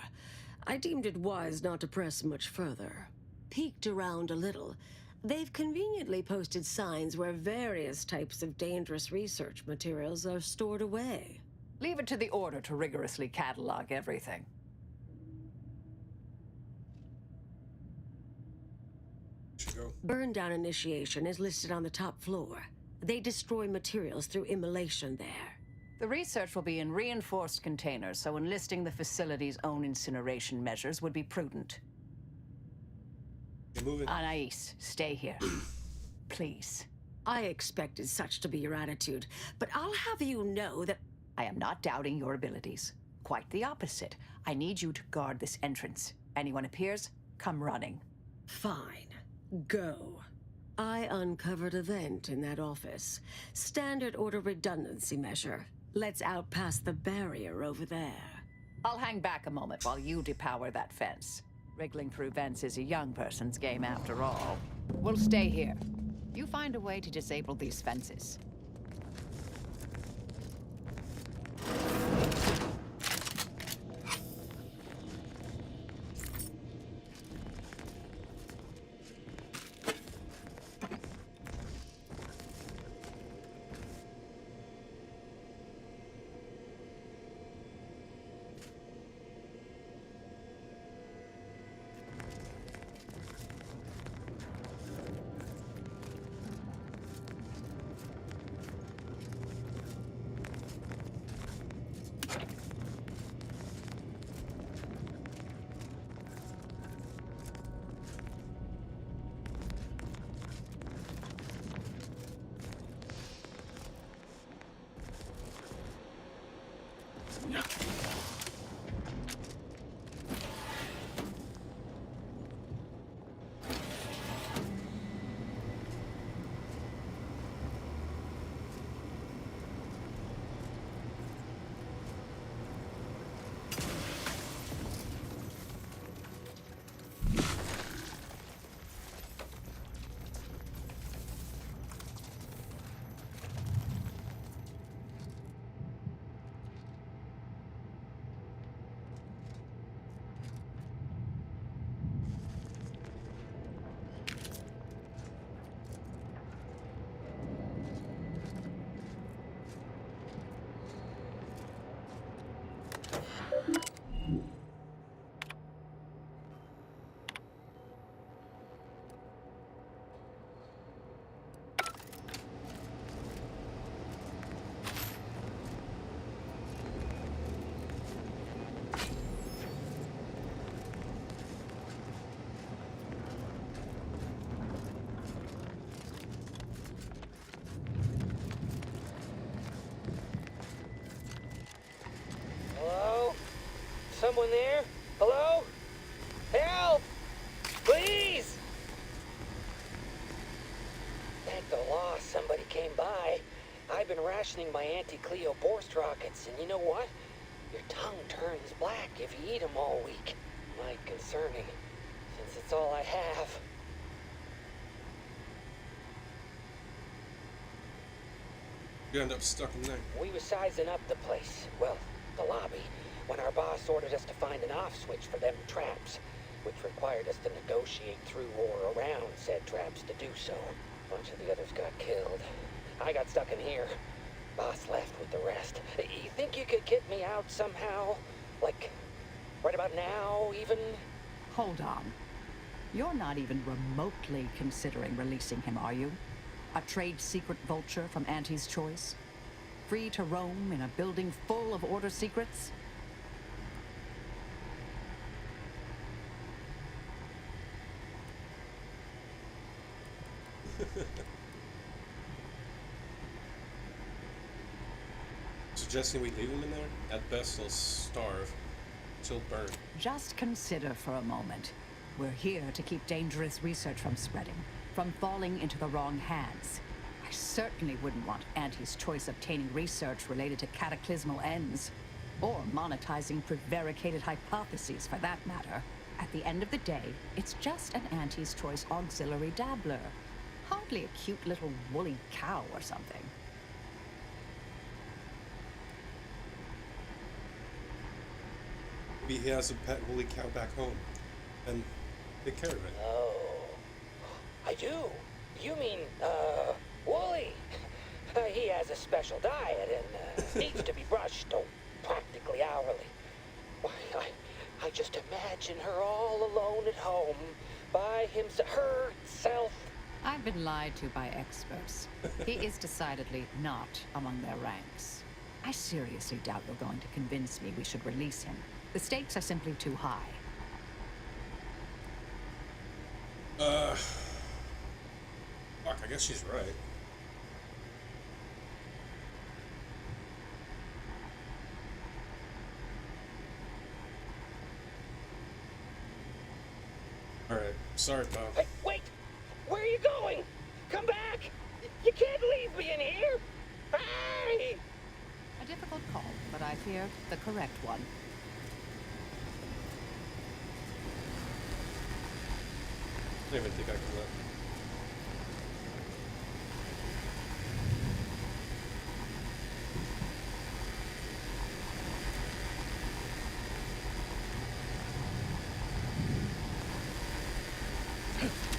I deemed it wise not to press much further. Peeked around a little. They've conveniently posted signs where various types of dangerous research materials are stored away. Leave it to the Order to rigorously catalog everything. Burn down initiation is listed on the top floor. They destroy materials through immolation there. The research will be in reinforced containers, so enlisting the facility's own incineration measures would be prudent. You're moving. Anais, stay here. Please. I expected such to be your attitude, but I'll have you know that I am not doubting your abilities. Quite the opposite. I need you to guard this entrance. Anyone appears, come running. Fine. Go. I uncovered a vent in that office. Standard order redundancy measure. Let's outpass the barrier over there. I'll hang back a moment while you depower that fence. Wriggling through vents is a young person's game after all. We'll stay here. You find a way to disable these fences. Someone there? Hello? Help! Please! Thank the law somebody came by. I've been rationing my anti-Cleo Borst rockets, and you know what? Your tongue turns black if you eat them all week. Might concerning, since it's all I have. You end up stuck in there. We were sizing up the place. Well, the lobby. When our boss ordered us to find an off switch for them traps, which required us to negotiate through or around said traps to do so. A bunch of the others got killed. I got stuck in here. Boss left with the rest. You think you could get me out somehow? Like, right about now, even? Hold on. You're not even remotely considering releasing him, are you? A trade secret vulture from Auntie's choice? Free to roam in a building full of order secrets? Suggesting we leave him in there? At best, he'll starve. He'll burn. Just consider for a moment. We're here to keep dangerous research from spreading, from falling into the wrong hands. I certainly wouldn't want Auntie's choice obtaining research related to cataclysmal ends, or monetizing prevaricated hypotheses for that matter. At the end of the day, it's just an Auntie's choice auxiliary dabbler. Hardly a cute little woolly cow or something. Maybe he has a pet woolly cow back home, and take care of it. Oh, I do. You mean, Wooly? He has a special diet and needs to be brushed, practically hourly. Why, I just imagine her all alone at home, by herself. I've been lied to by experts. He is decidedly not among their ranks. I seriously doubt you're going to convince me we should release him. The stakes are simply too high. Fuck, I guess she's right. Alright, sorry, pal. Hey, wait! Where are you going? Come back! You can't leave me in here! Hey! A difficult call, but I fear the correct one. I don't even think I can let.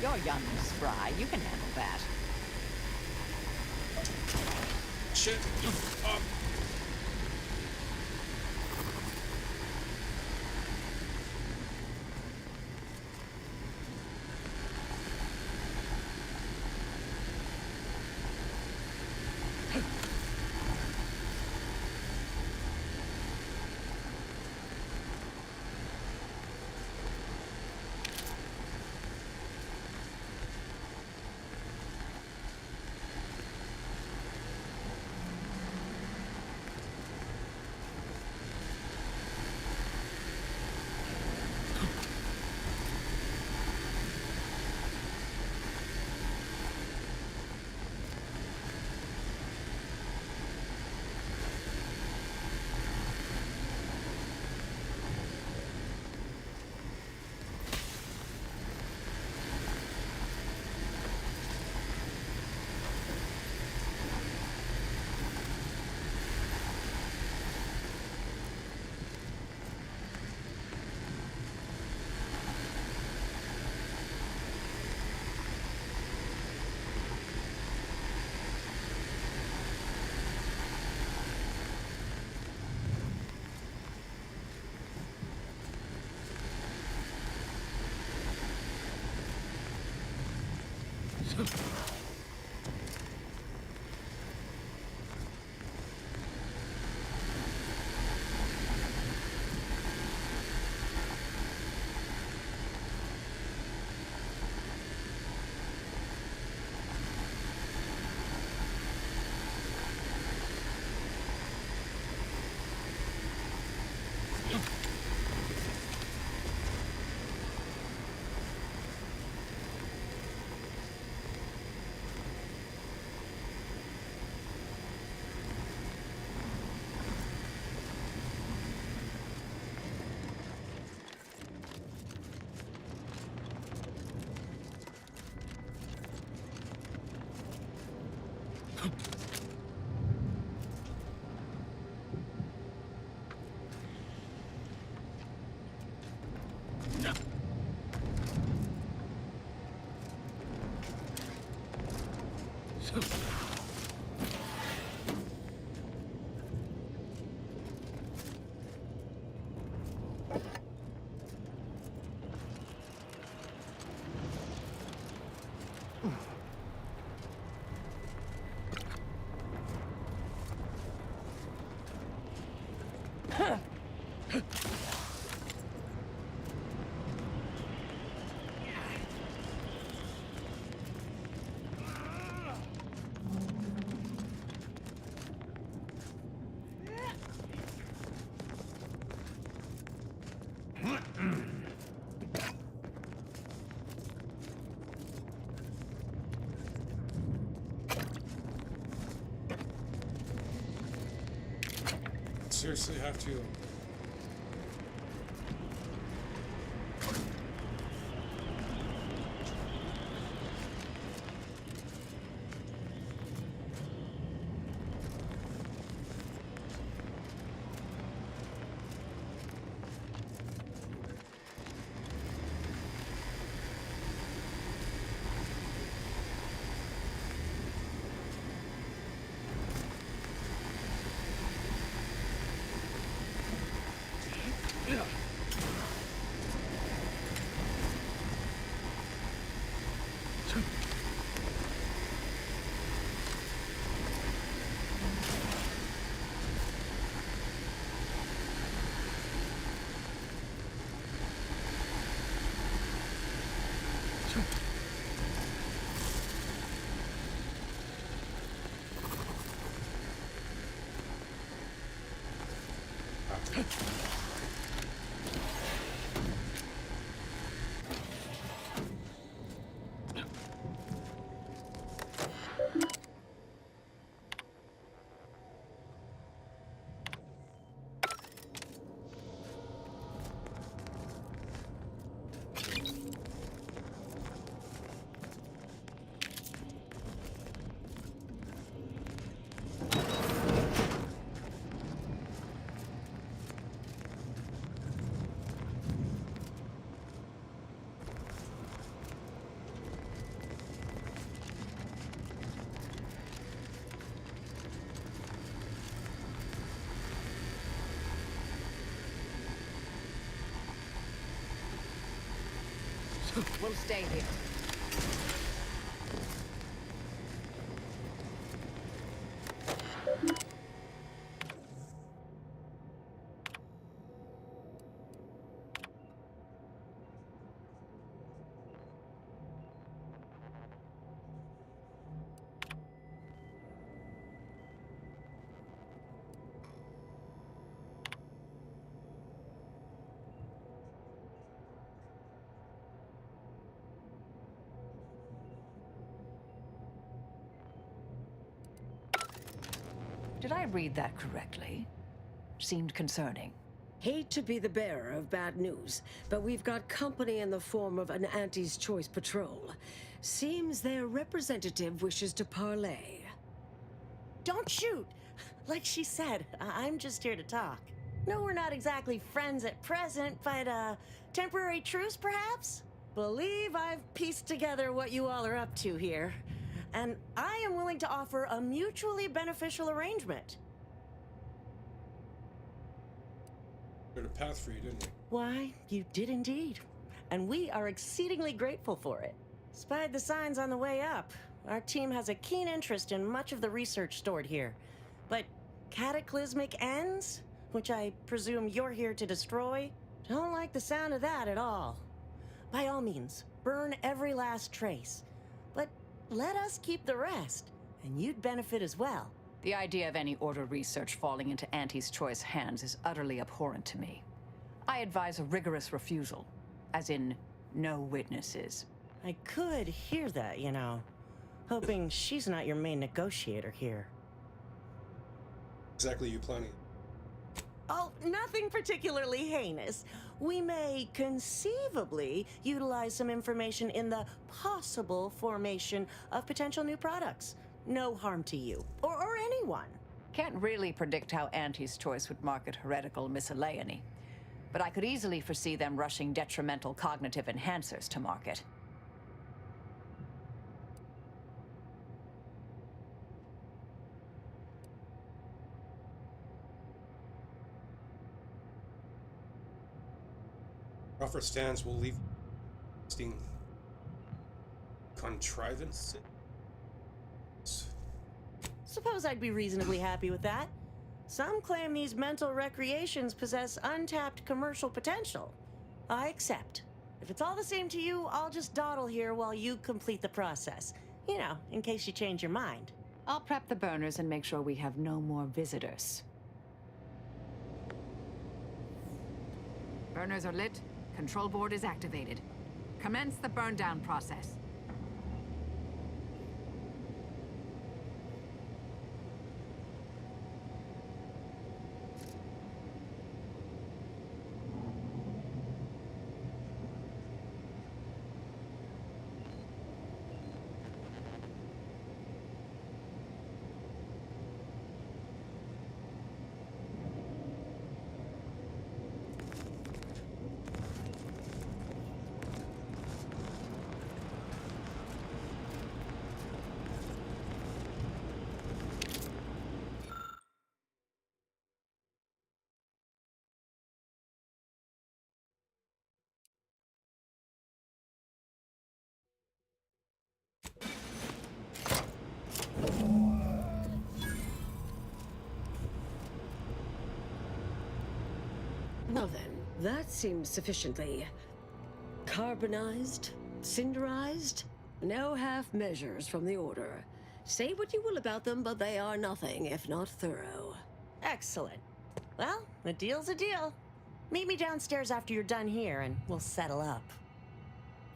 You're young and spry. You can handle that. Shit. Oh. Seriously have to. We'll stay here. Did I read that correctly? Seemed concerning. Hate to be the bearer of bad news, but we've got company in the form of an Auntie's Choice patrol. Seems their representative wishes to parley. Don't shoot! Like she said, I'm just here to talk. No, we're not exactly friends at present, but, temporary truce, perhaps? Believe I've pieced together what you all are up to here. And I am willing to offer a mutually beneficial arrangement. Got a path for you, didn't we? Why, you did indeed. And we are exceedingly grateful for it. Spied the signs on the way up. Our team has a keen interest in much of the research stored here. But cataclysmic ends, which I presume you're here to destroy, don't like the sound of that at all. By all means, burn every last trace. But let us keep the rest, and you'd benefit as well. The idea of any Order research falling into Auntie's Choice hands is utterly abhorrent to me. I advise a rigorous refusal, as in, no witnesses. I could hear that, you know. Hoping she's not your main negotiator here. Exactly you planning? Oh, nothing particularly heinous. We may conceivably utilize some information in the possible formation of potential new products. No harm to you, or anyone. Can't really predict how Auntie's Choice would market heretical miscellany, but I could easily foresee them rushing detrimental cognitive enhancers to market. Offer stands will leave contrivance. Suppose I'd be reasonably happy with that. Some claim these mental recreations possess untapped commercial potential. I accept. If it's all the same to you, I'll just dawdle here while you complete the process. You know, in case you change your mind. I'll prep the burners and make sure we have no more visitors. Burners are lit. Control board is activated. Commence the burn down process. Well then, that seems sufficiently carbonized. Cinderized? No half measures from the Order. Say what you will about them, but they are nothing if not thorough. Excellent. Well, a deal's a deal. Meet me downstairs after you're done here, and we'll settle up.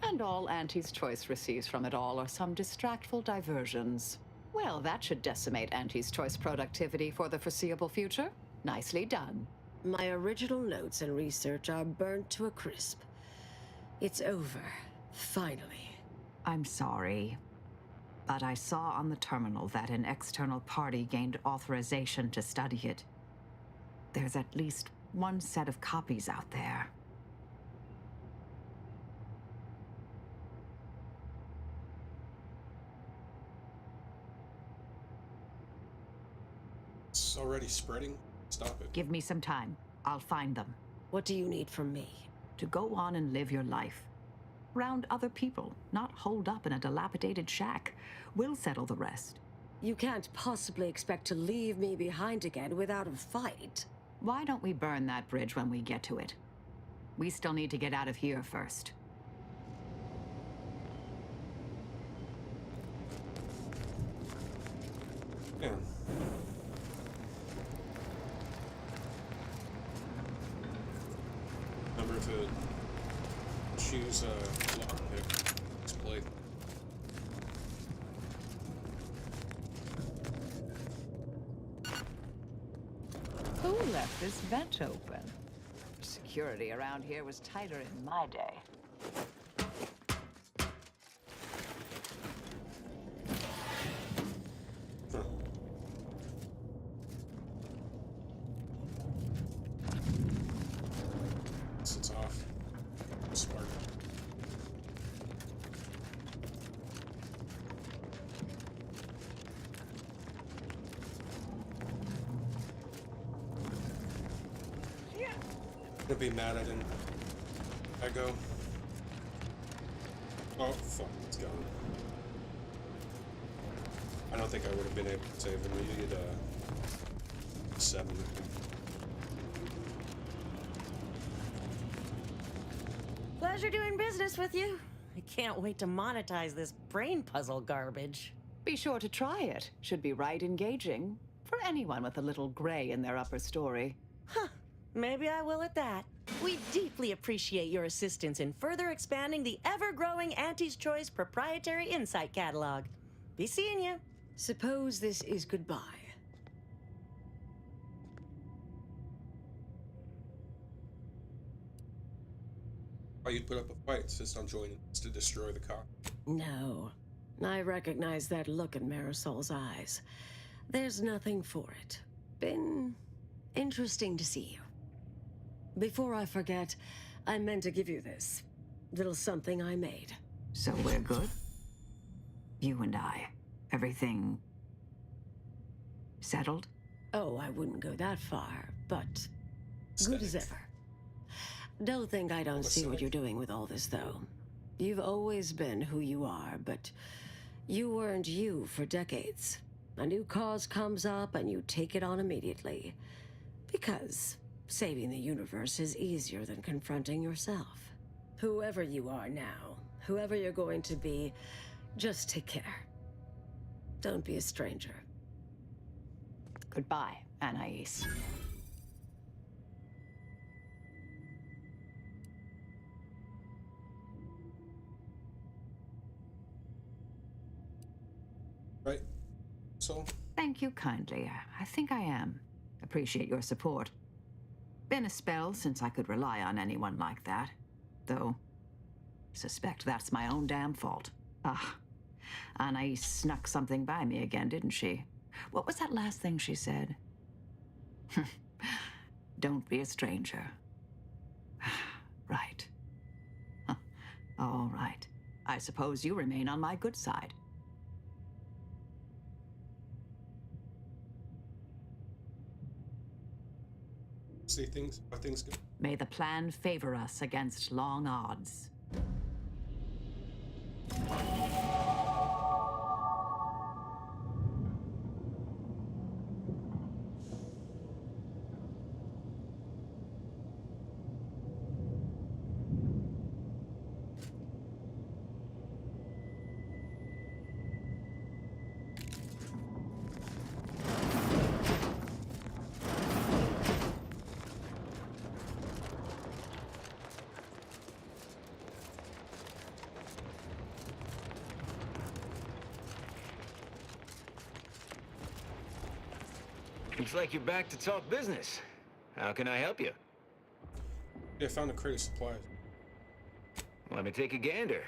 And all Auntie's Choice receives from it all are some distractful diversions. Well, that should decimate Auntie's Choice productivity for the foreseeable future. Nicely done. My original notes and research are burnt to a crisp. It's over. Finally. I'm sorry, but I saw on the terminal that an external party gained authorization to study it. There's at least one set of copies out there. It's already spreading. Stop it. Give me some time. I'll find them. What do you need from me? To go on and live your life. Round other people, not holed up in a dilapidated shack. We'll settle the rest. You can't possibly expect to leave me behind again without a fight. Why don't we burn that bridge when we get to it? We still need to get out of here first. Yeah. Remember to choose a lockpick. Let's play. Who left this vent open? Security around here was tighter in my day. It's off. Smart. I'd be mad I didn't. I go. Oh fuck, it's gone. I don't think I would have been able to save him. We needed 7. Pleasure doing business with you. I can't wait to monetize this brain puzzle garbage. Be sure to try it. Should be right engaging. For anyone with a little gray in their upper story. Huh. Maybe I will at that. We deeply appreciate your assistance in further expanding the ever-growing Auntie's Choice proprietary insight catalog. Be seeing you. Suppose this is goodbye. Oh, you'd put up a fight, insist on joining us to destroy the car. No. I recognize that look in Marisol's eyes. There's nothing for it. Been interesting to see you. Before I forget, I meant to give you this. Little something I made. So we're good? You and I. Everything settled? Oh, I wouldn't go that far, but good as ever. Don't think I don't see what you're doing with all this, though. You've always been who you are, but you weren't you for decades. A new cause comes up and you take it on immediately. Because saving the universe is easier than confronting yourself. Whoever you are now, whoever you're going to be, just take care. Don't be a stranger. Goodbye, Anais. Right? So? Thank you kindly. I think I am. Appreciate your support. Been a spell since I could rely on anyone like that. Though, suspect that's my own damn fault. Ah, Anais snuck something by me again, didn't she? What was that last thing she said? Don't be a stranger. Right. Huh. All right. I suppose you remain on my good side. See things, are things good? May the plan favor us against long odds. Looks like you're back to talk business. How can I help you? Yeah, I found a crate of supplies. Let me take a gander.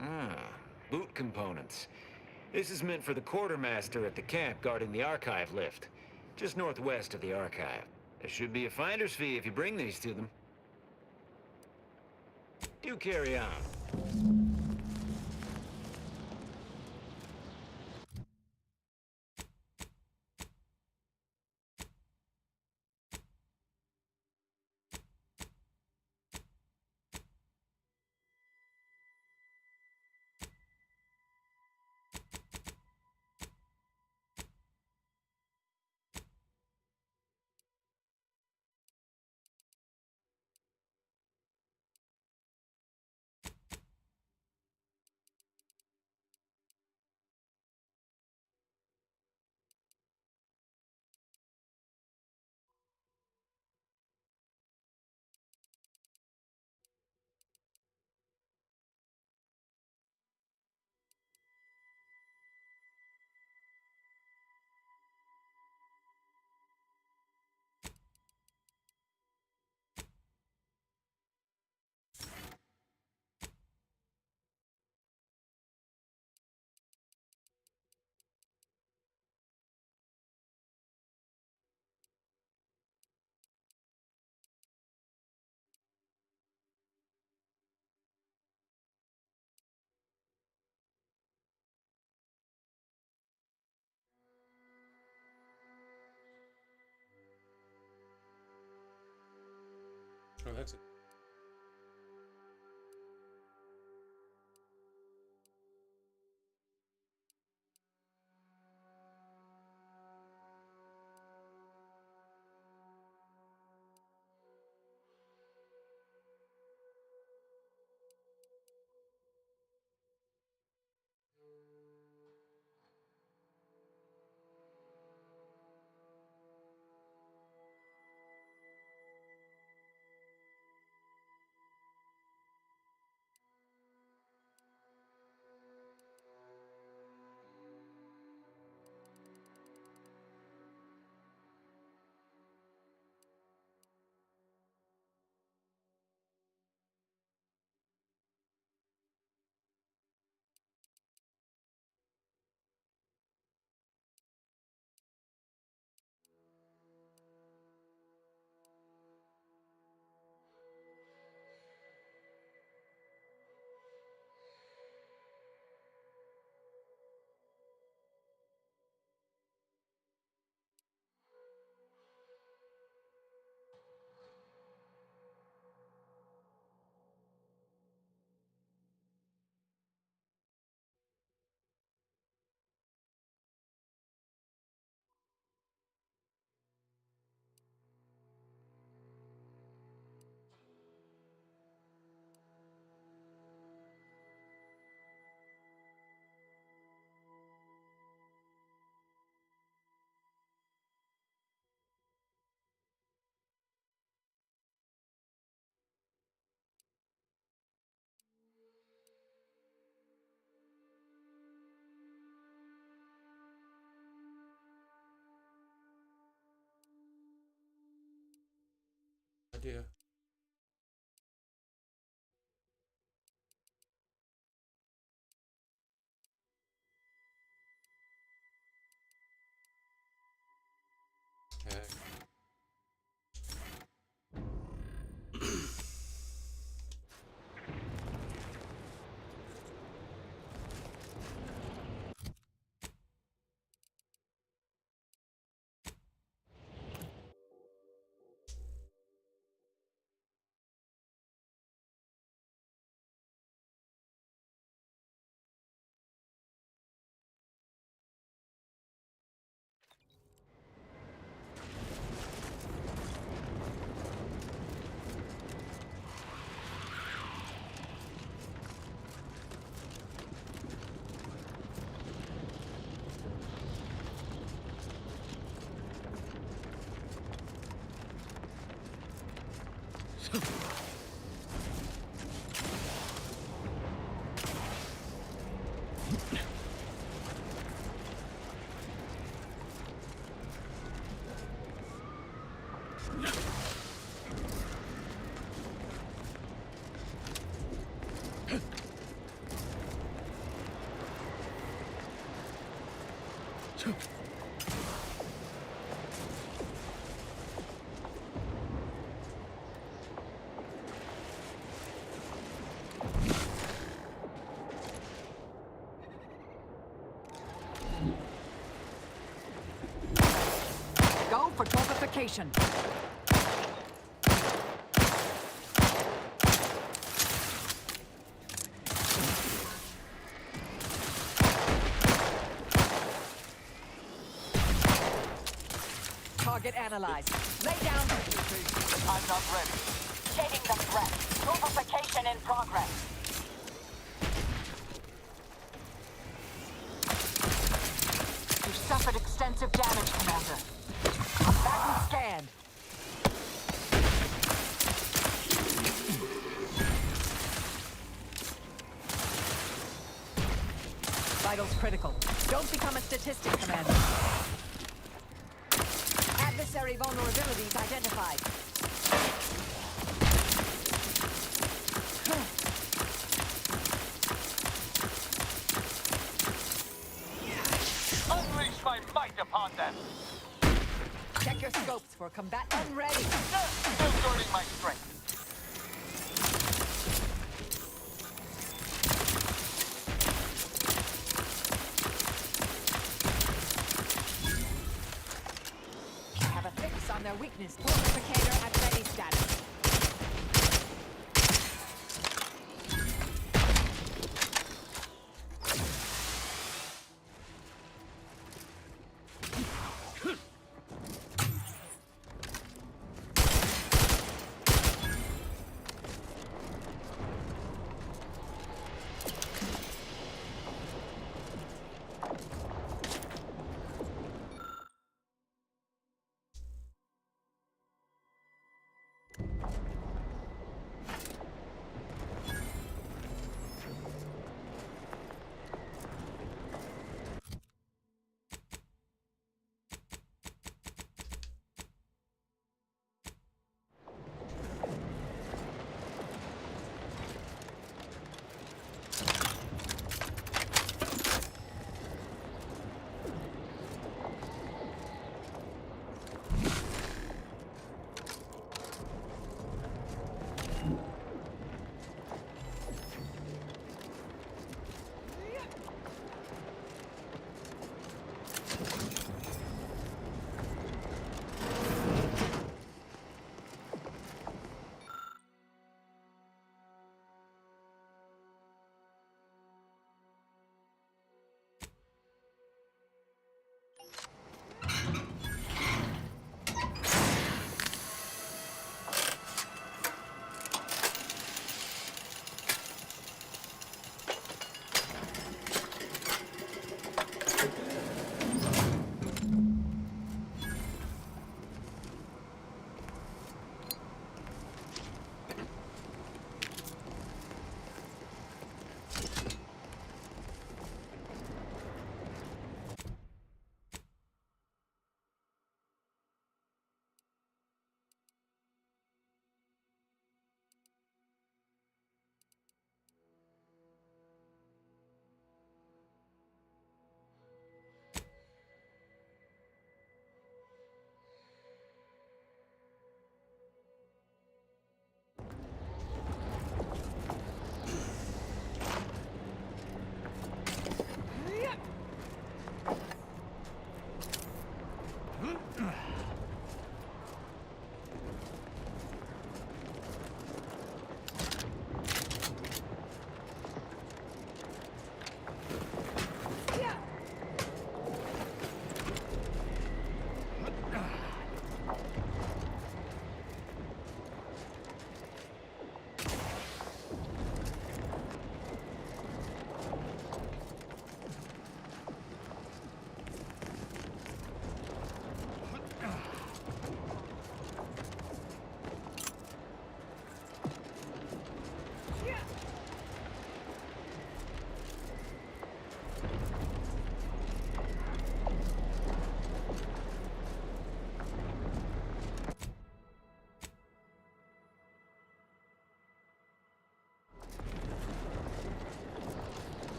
Ah, boot components. This is meant for the quartermaster at the camp guarding the archive lift, just northwest of the archive. There should be a finder's fee if you bring these to them. Do carry on. Oh, that's it. Idea. Okay. Go for torpification. Target analyzed. Lay down. I'm not ready. Taking the threat. Torpification in progress. You suffered extensive damage, Commander. Battle scanned. Vitals critical. Don't become a statistic, Commander. Adversary vulnerabilities identified. Unleash my might upon them! Check your scopes for combat unready. Still guarding my strength. Have a fix on their weakness. Torpificator at ready status.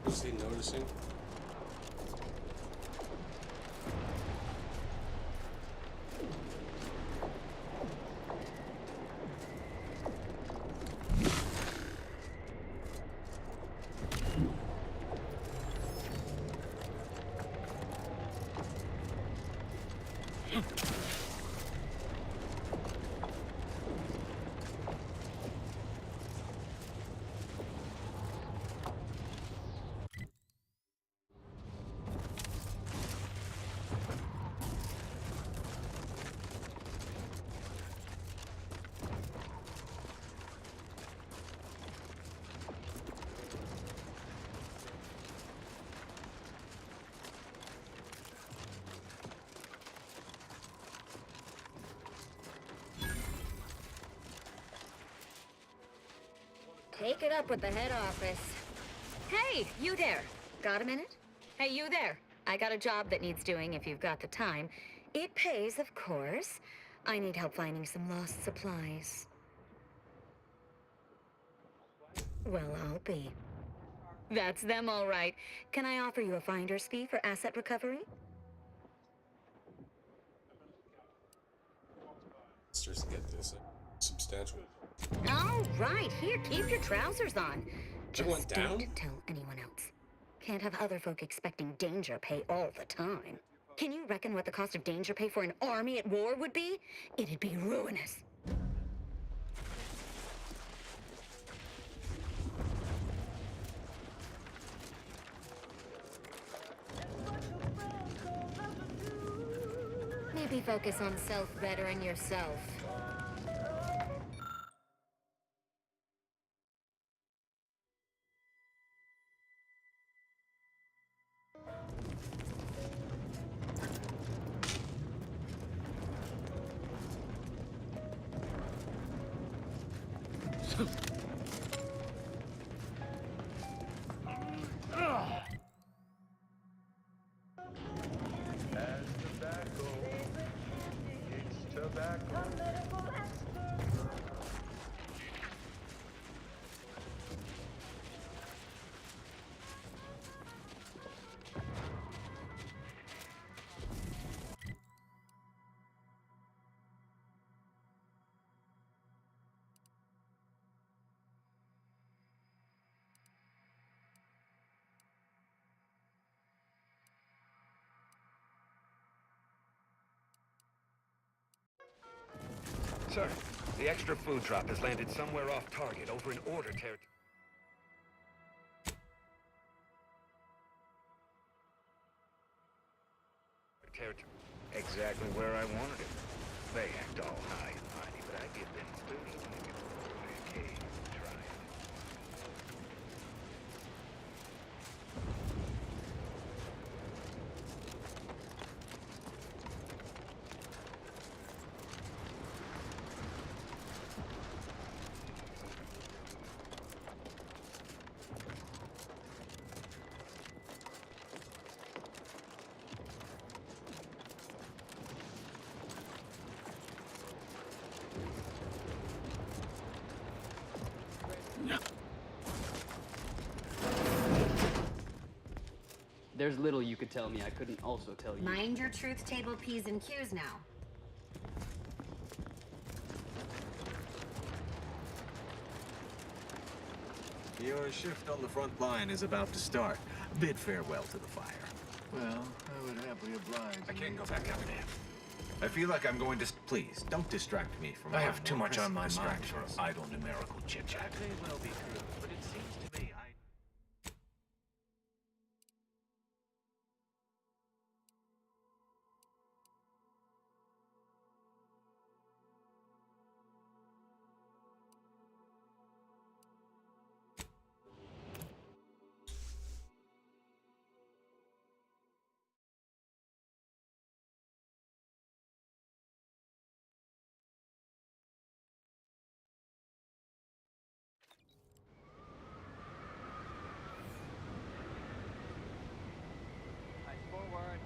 Was he noticing? Take it up with the head office. Hey, you there. Got a minute? Hey, you there. I got a job that needs doing if you've got the time. It pays, of course. I need help finding some lost supplies. Well, I'll be. That's them, all right. Can I offer you a finder's fee for asset recovery? Let's just get this substantial. All right, here, keep your trousers on. It went Just down? don't tell anyone else. Can't have other folk expecting danger pay all the time. Can you reckon what the cost of danger pay for an army at war would be? It'd be ruinous. Maybe focus on self-bettering yourself. As tobacco, it's tobacco. Sir, the extra food drop has landed somewhere off target over in order territory. Exactly where I wanted it. They act all high and mighty, but I give them 30 million for a cave to try it. There's little you could tell me I couldn't also tell you. Mind your truth table P's and Q's now. Your shift on the front line is about to start. Bid farewell to the fire. Well, I would happily oblige. I can't go back out there. I feel like I'm going to... Please, don't distract me from... I have too much on my mind distractions. for idle numerical chit-chat. That may well be true, but it seems to me Forward.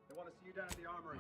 They want to see you down at the armory.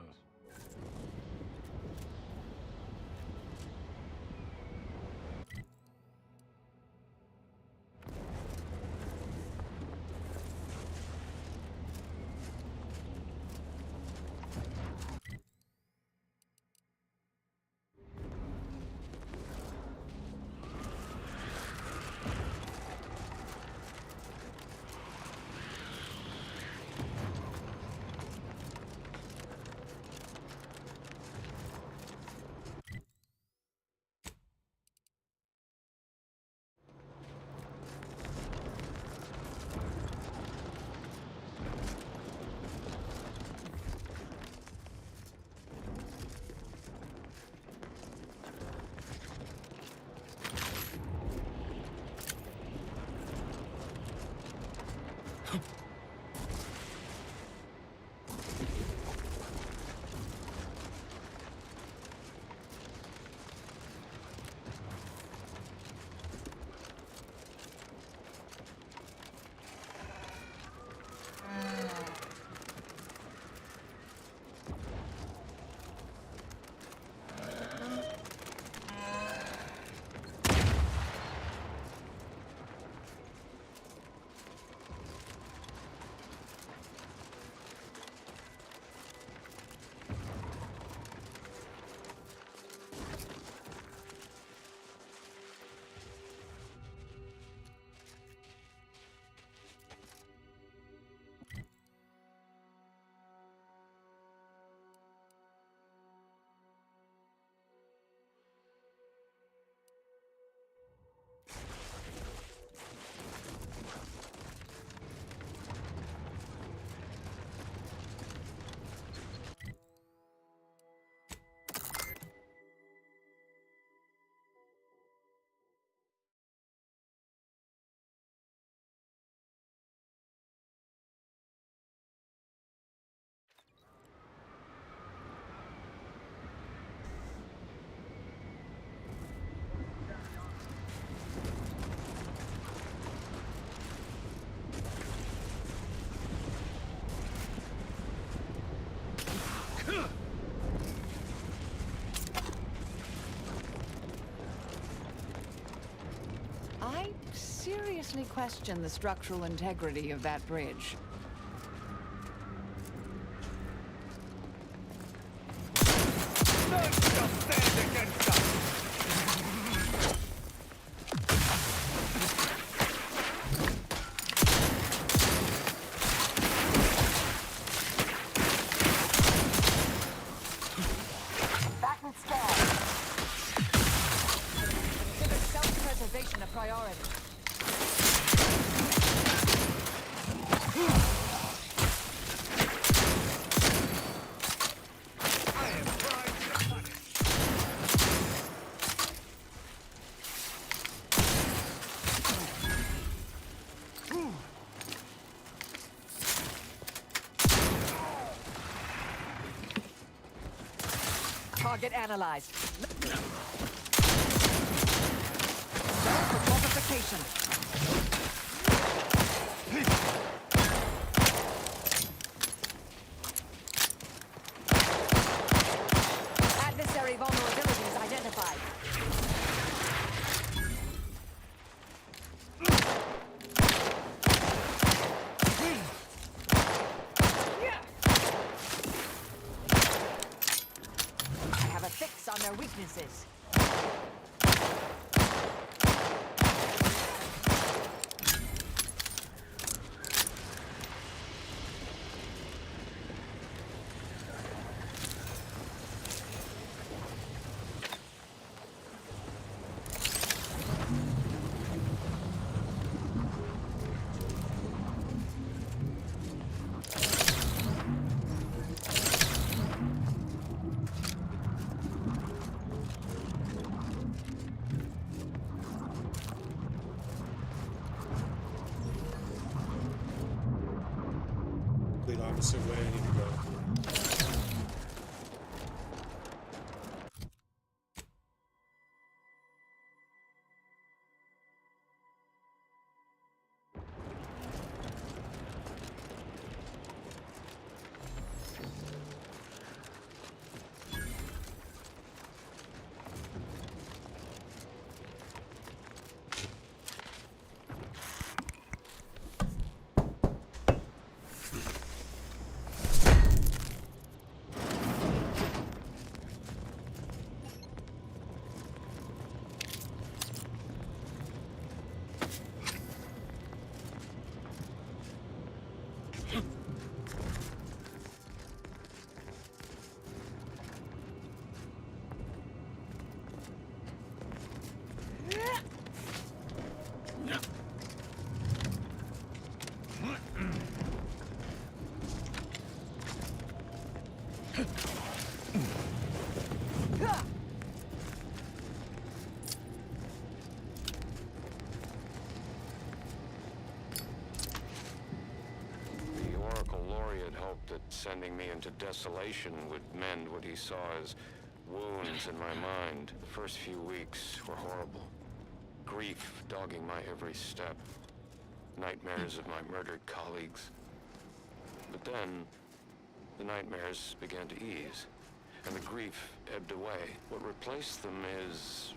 I seriously question the structural integrity of that bridge. None shall stand against us! Back and stab. Consider self-preservation a priority. Target analyzed. Self-fortification. Adversary vulnerabilities identified. I have a fix on their weaknesses. Complete opposite way I need to go. hoped that sending me into desolation would mend what he saw as wounds in my mind. The first few weeks were horrible. Grief dogging my every step. Nightmares of my murdered colleagues. But then, the nightmares began to ease, and the grief ebbed away. What replaced them is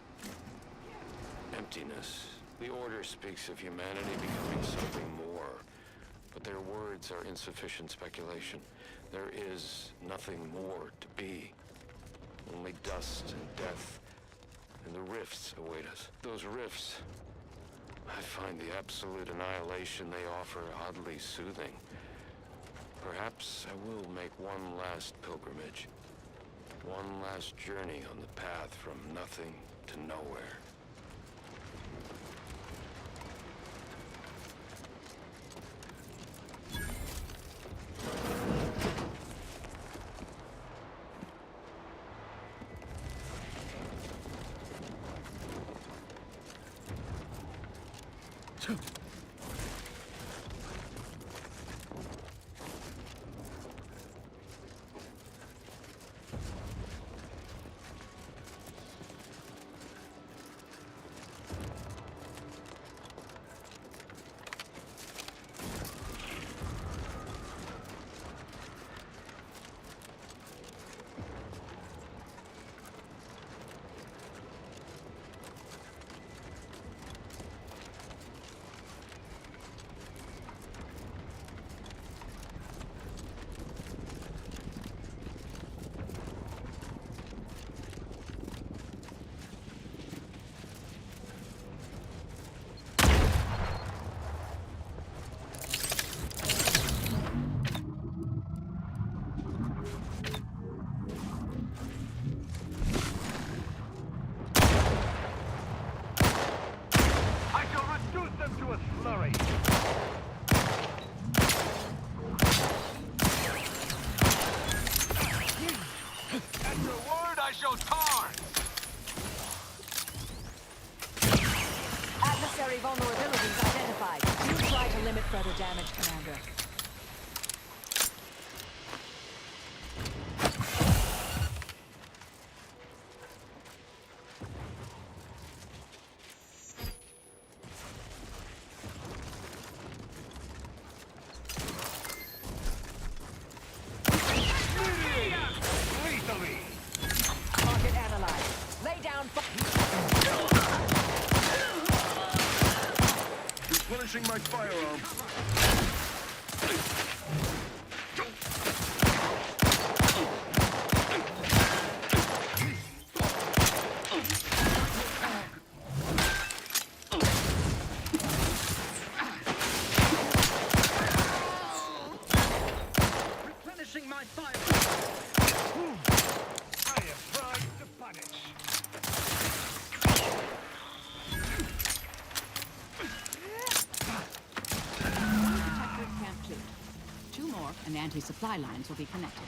emptiness. The Order speaks of humanity becoming something more, but their words are insufficient speculation. There is nothing more to be. Only dust and death, and the rifts await us. Those rifts, I find the absolute annihilation they offer oddly soothing. Perhaps I will make one last pilgrimage. One last journey on the path from nothing to nowhere. Adversary vulnerabilities identified. You try to limit further damage, Commander. Target analyzed. Lay down. Replenishing my firearm. Replenishing my fire. I am primed to punish. Detector can't clear. 2 more, and anti-supply lines will be connected.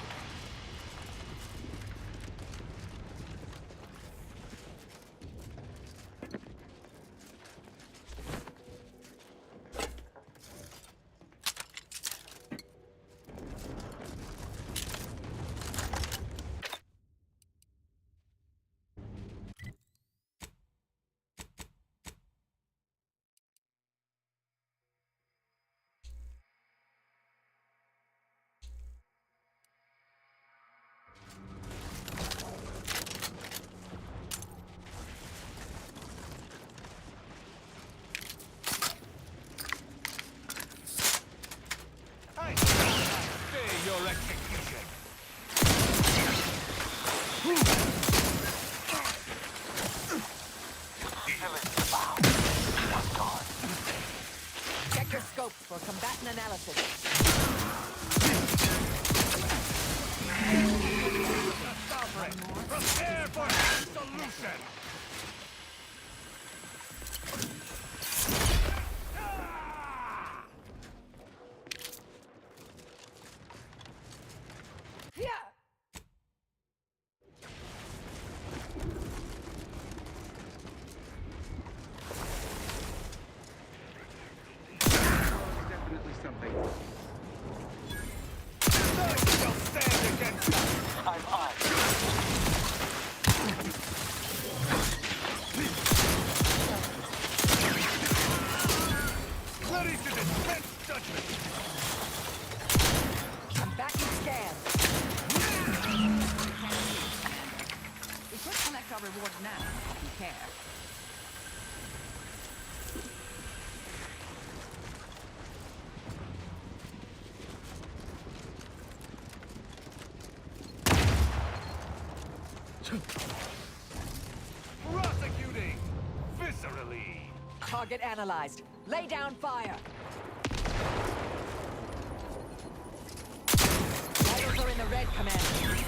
Your execution. Check your scopes for combatant analysis. Prepare for absolution. Definitely something. Prosecuting! Viscerally! Target analyzed. Lay down fire. Vitals are in the red, Commander.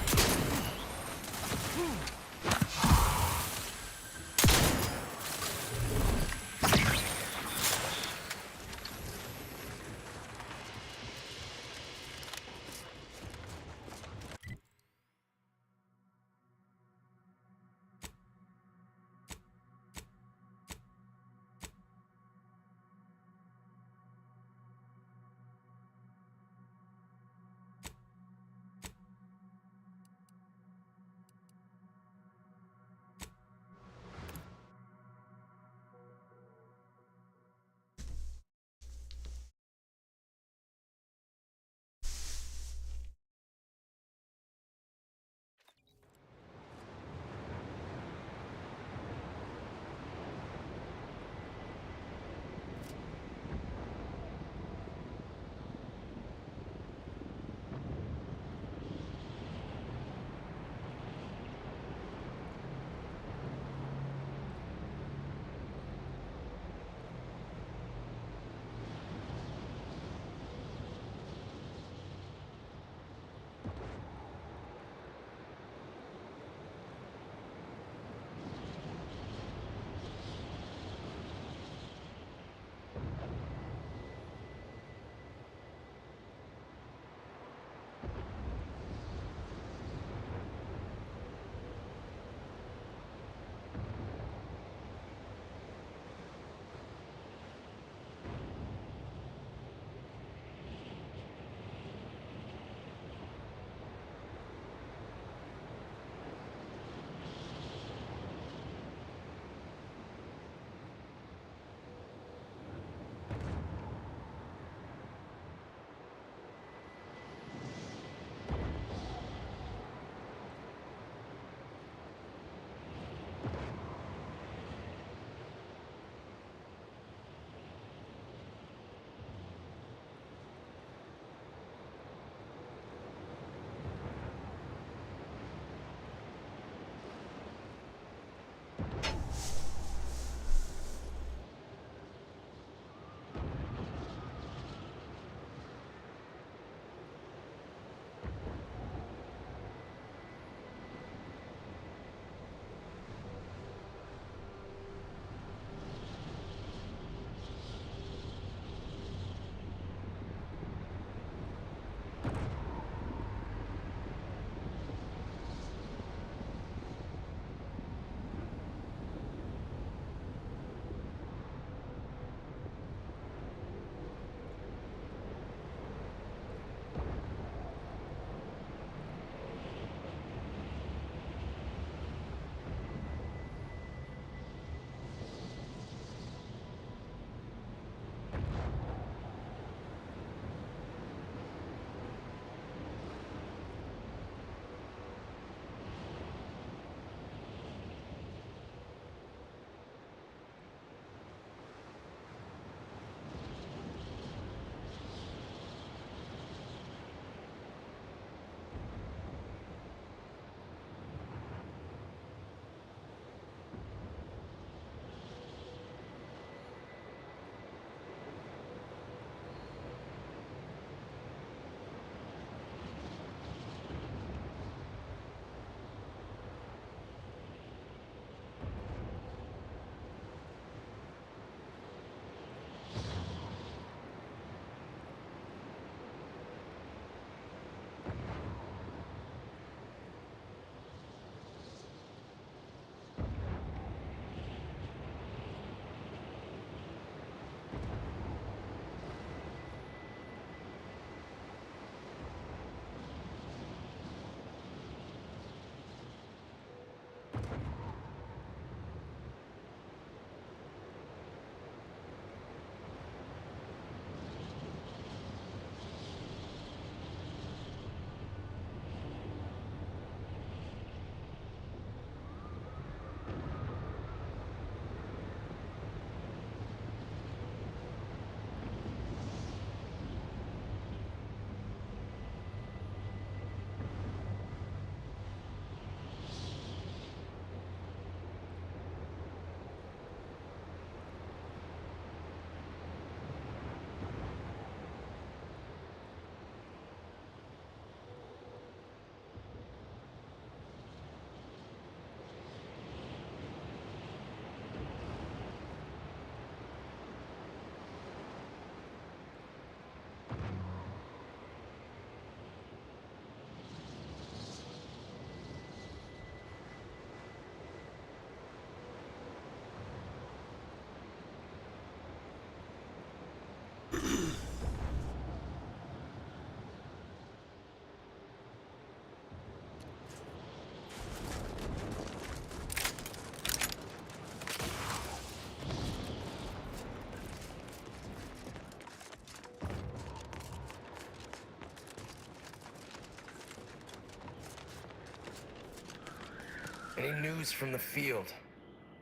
Any news from the field?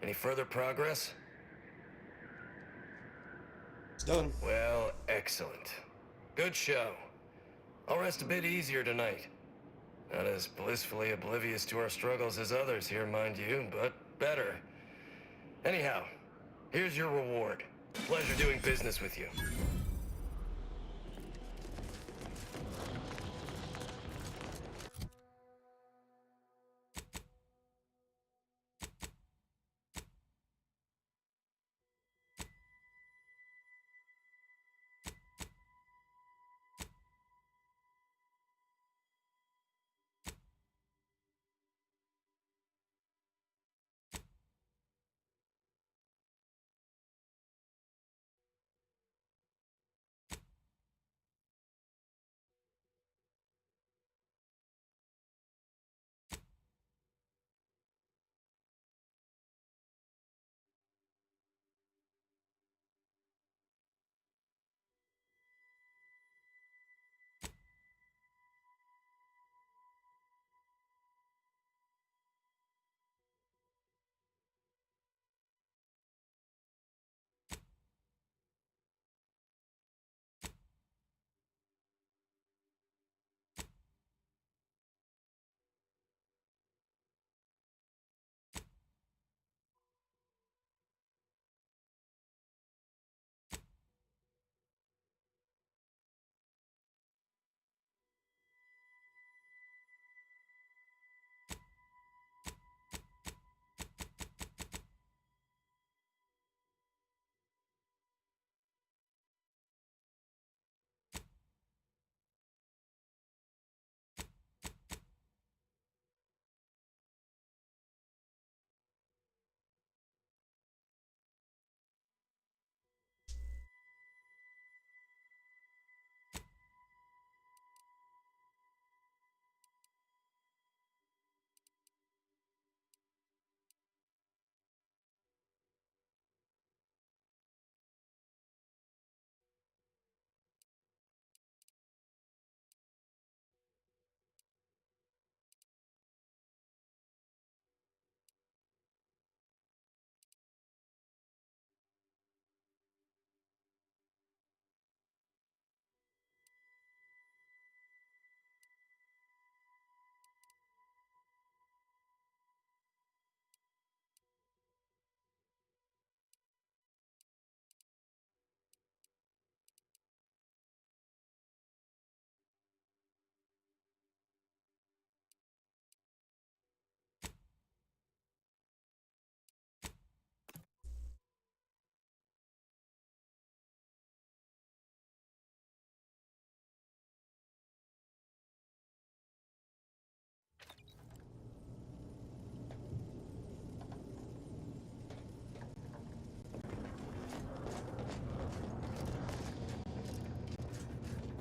Any further progress? It's done. Well, excellent. Good show. I'll rest a bit easier tonight. Not as blissfully oblivious to our struggles as others here, mind you, but better. Anyhow, here's your reward. Pleasure doing business with you.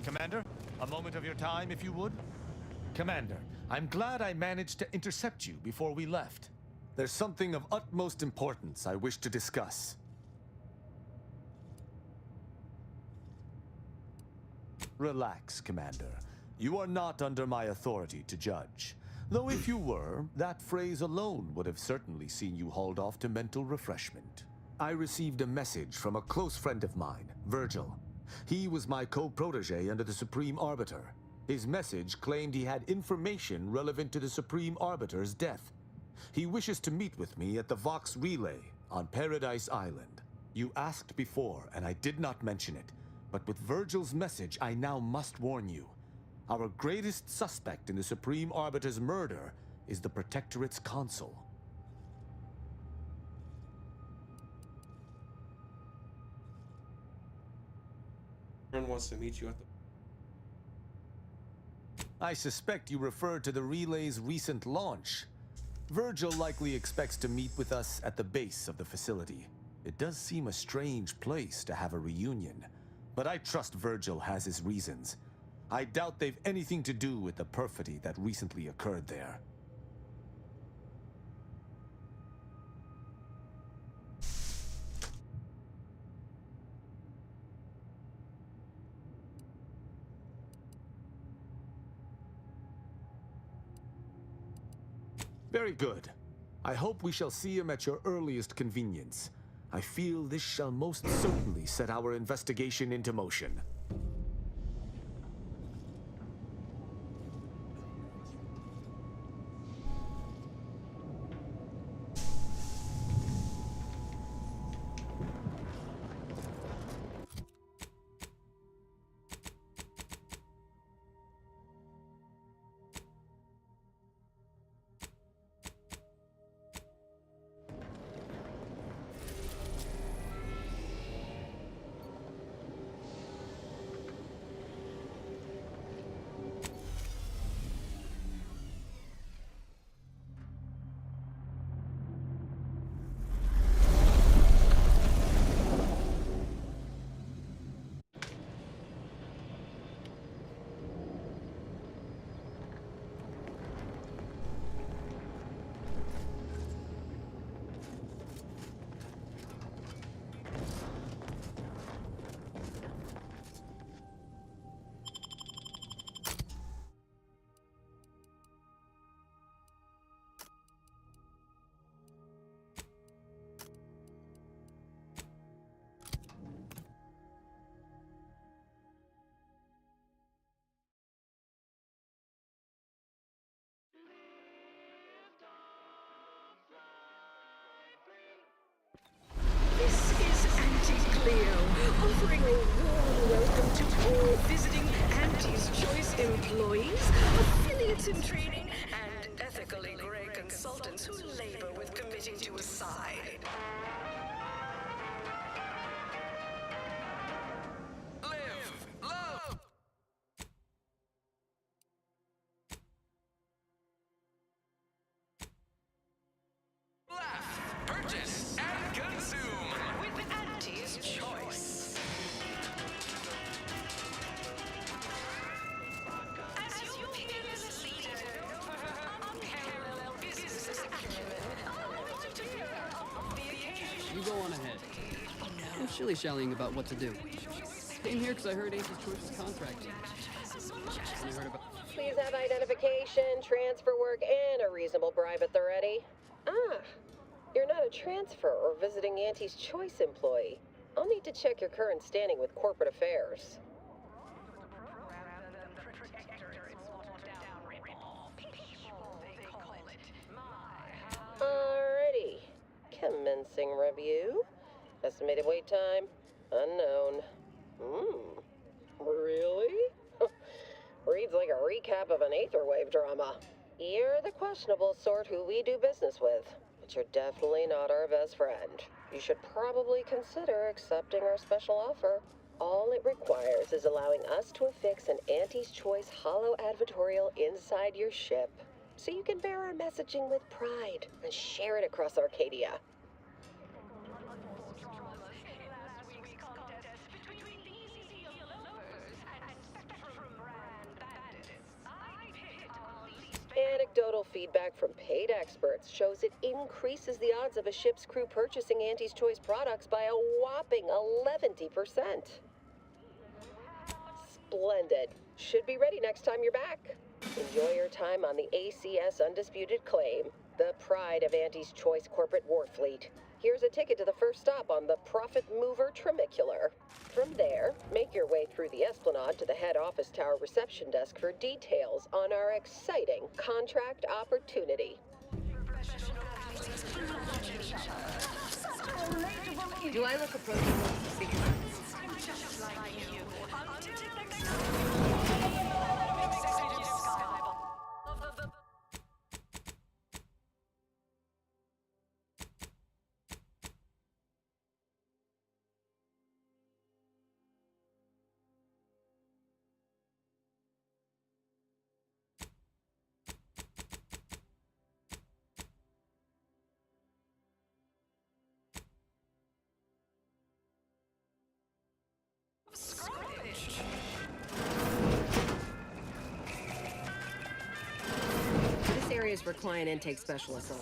Commander, a moment of your time, if you would. Commander, I'm glad I managed to intercept you before we left. There's something of utmost importance I wish to discuss. Relax, Commander. You are not under my authority to judge. Though if you were, that phrase alone would have certainly seen you hauled off to mental refreshment. I received a message from a close friend of mine, Virgil. He was my co-protege under the Supreme Arbiter. His message claimed he had information relevant to the Supreme Arbiter's death. He wishes to meet with me at the Vox Relay on Paradise Island. You asked before, and I did not mention it, but with Virgil's message, I now must warn you. Our greatest suspect in the Supreme Arbiter's murder is the Protectorate's consul. Everyone wants to meet you at the... I suspect you referred to the relay's recent launch. Virgil likely expects to meet with us at the base of the facility. It does seem a strange place to have a reunion, but I trust Virgil has his reasons. I doubt they've anything to do with the perfidy that recently occurred there. Very good. I hope we shall see him at your earliest convenience. I feel this shall most certainly set our investigation into motion. This is Auntie Cleo, offering a warm welcome to all visiting Auntie's Choice employees, affiliates in training, and ethically gray consultants who labor with committing to a side. Live, love, laugh, purchase, and consume With Auntie's Choice. As your peerless leader, unparalleled business acumen, You go on ahead. I'm shilly-shallying about what to do. Came here because I heard Ace's Choice is contracting. And I heard about... Please have identification, transfer work, and a reasonable bribe at the ready. Ah, you're not a transfer or visiting Auntie's Choice employee. I'll need to check your current standing with corporate affairs. Alrighty. Commencing review. Estimated wait time, unknown. Really? Reads like a recap of an Aetherwave drama. You're the questionable sort who we do business with, but you're definitely not our best friend. You should probably consider accepting our special offer. All it requires is allowing us to affix an Auntie's Choice hollow advertorial inside your ship, so you can bear our messaging with pride and share it across Arcadia. Anecdotal feedback from paid experts shows it increases the odds of a ship's crew purchasing Auntie's Choice products by a whopping 11%. Splendid. Should be ready next time you're back. Enjoy your time on the ACS Undisputed Claim, the pride of Auntie's Choice corporate war fleet. Here's a ticket to the first stop on the Profit Mover Trimicular. From there, make your way through the Esplanade to the head office tower reception desk for details on our exciting contract opportunity. Do I look approachable? This area is where client intake specialists are.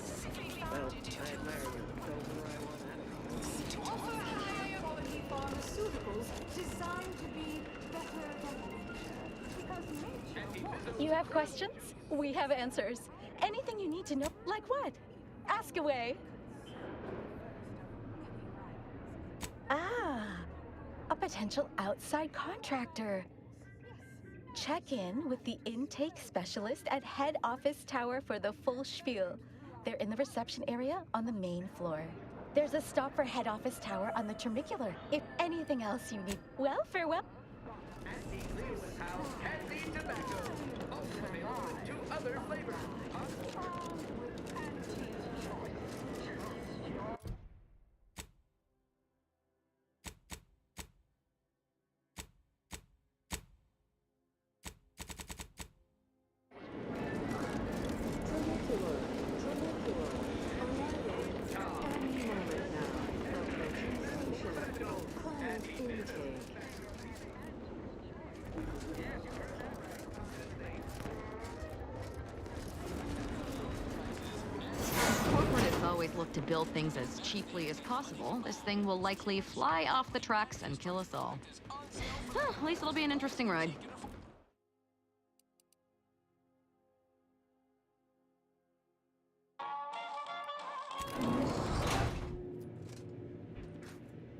Well, I admire you. Go where I want out. To offer higher quality pharmaceuticals designed to be better than nature. Because nature... You have questions? We have answers. Anything you need to know. Like what? Ask away. Ah, a potential outside contractor. Check in with the intake specialist at head office tower for the full spiel. They're in the reception area on the main floor. There's a stop for head office tower on the Termicular. If anything else you need, well, farewell. Candy tobacco. Also available in 2 other flavors. Corporates always look to build things as cheaply as possible. This thing will likely fly off the tracks and kill us all. Well, at least it'll be an interesting ride.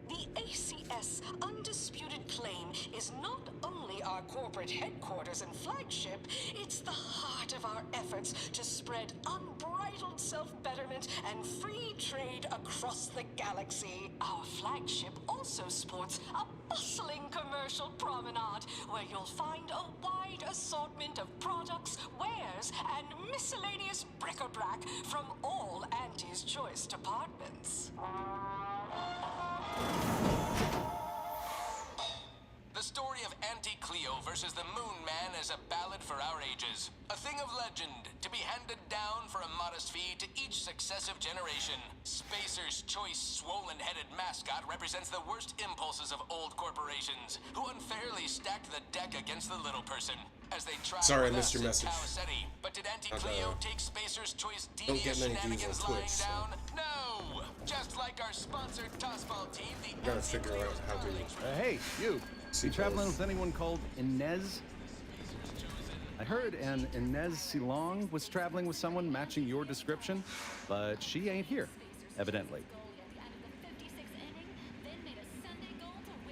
The ACS Undisputed Claim is not only our corporate headquarters and flagship, it's the heart of our efforts to spread unbridled self-betterment and free trade across the galaxy. Our flagship also sports a bustling commercial promenade where you'll find a wide assortment of products, wares, and miscellaneous bric-a-brac from all Auntie's Choice departments. The story of Auntie Cleo versus the Moon Man is a ballad for our ages. A thing of legend, to be handed down for a modest fee to each successive generation. Spacer's Choice swollen-headed mascot represents the worst impulses of old corporations, who unfairly stacked the deck against the little person. As they tried Sorry, I with missed us your at message. Tau Ceti. But did Auntie Cleo take Spacer's Choice Don't devious get many views shenanigans on lying Twitch, so down? No! Just like our sponsored tossball team, the gotta figure out how to. Hey, you. You traveling with anyone called Inez? I heard an Inez Silong was traveling with someone matching your description, but she ain't here, evidently.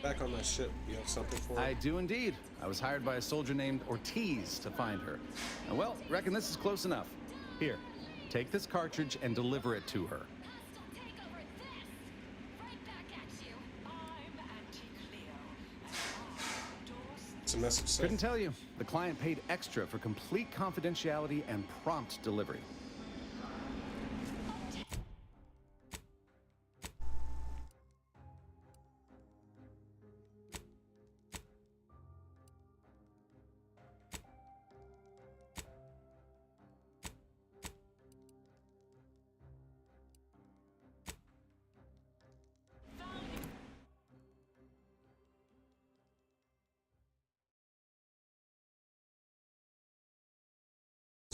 Back on my ship, you have something for me? I do indeed. I was hired by a soldier named Ortiz to find her. Well, reckon this is close enough. Here, take this cartridge and deliver it to her. It's a message set. Couldn't tell you. The client paid extra for complete confidentiality and prompt delivery.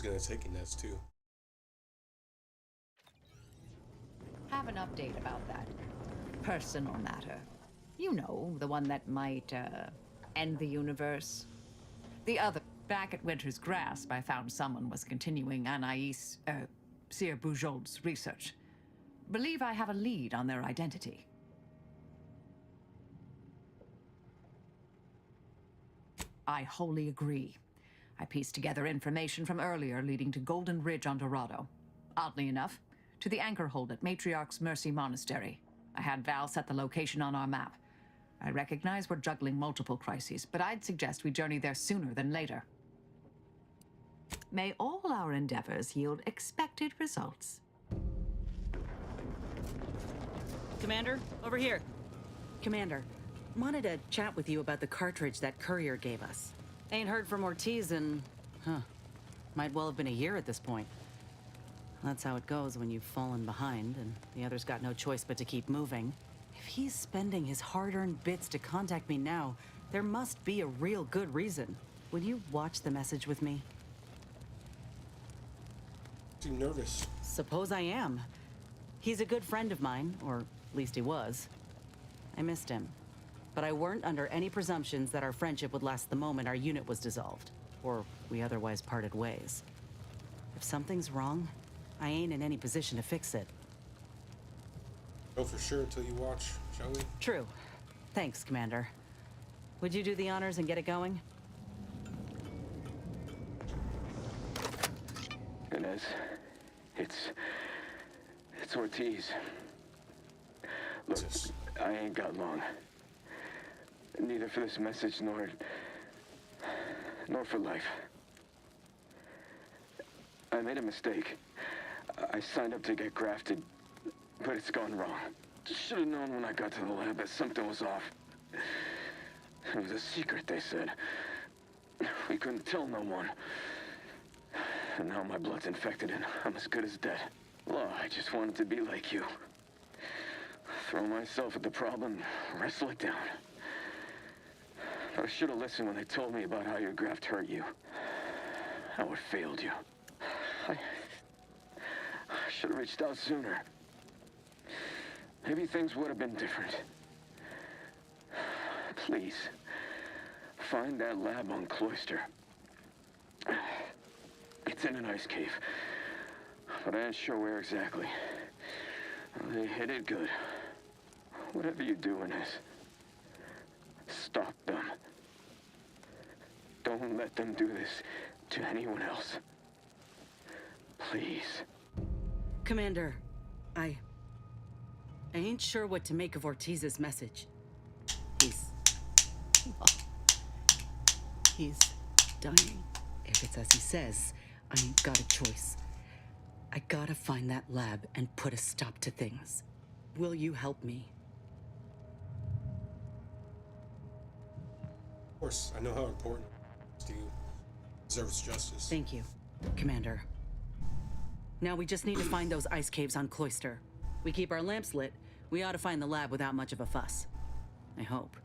Gonna take Inez too. Have an update about that personal matter. You know, the one that might, end the universe. The other. Back at Winter's Grasp, I found someone was continuing Anais, Sir Bujold's research. Believe I have a lead on their identity. I wholly agree. I pieced together information from earlier leading to Golden Ridge on Dorado. Oddly enough, to the anchor hold at Matriarch's Mercy Monastery. I had Val set the location on our map. I recognize we're juggling multiple crises, but I'd suggest we journey there sooner than later. May all our endeavors yield expected results. Commander, over here. Commander, wanted to chat with you about the cartridge that courier gave us. Ain't heard from Ortiz in, might well have been a year at this point. That's how it goes when you've fallen behind and the other's got no choice but to keep moving. If he's spending his hard-earned bits to contact me now, there must be a real good reason. Will you watch the message with me? Too nervous. Suppose I am. He's a good friend of mine, or at least he was. I missed him. But I weren't under any presumptions that our friendship would last the moment our unit was dissolved, or we otherwise parted ways. If something's wrong, I ain't in any position to fix it. Know for sure until you watch, shall we? True. Thanks, Commander. Would you do the honors and get it going? Inez, it's Ortiz. Look, I ain't got long. Neither for this message nor for life. I made a mistake. I signed up to get grafted, but it's gone wrong. Should have known when I got to the lab that something was off. It was a secret, they said. We couldn't tell no one. And now my blood's infected and I'm as good as dead. Well, I just wanted to be like you. Throw myself at the problem, wrestle it down. I should have listened when they told me about how your graft hurt you. How it failed you. I should have reached out sooner. Maybe things would have been different. Please, find that lab on Cloister. It's in an ice cave, but I ain't sure where exactly. They hit it good. Whatever you do, Inez, stop them. Don't let them do this to anyone else. Please. Commander, I ain't sure what to make of Ortiz's message. He's dying. If it's as he says, I ain't got a choice. I gotta find that lab and put a stop to things. Will you help me? Of course, I know how important it is to you. Deserves justice. Thank you, Commander. Now we just need to find those ice caves on Cloister. We keep our lamps lit, we ought to find the lab without much of a fuss. I hope.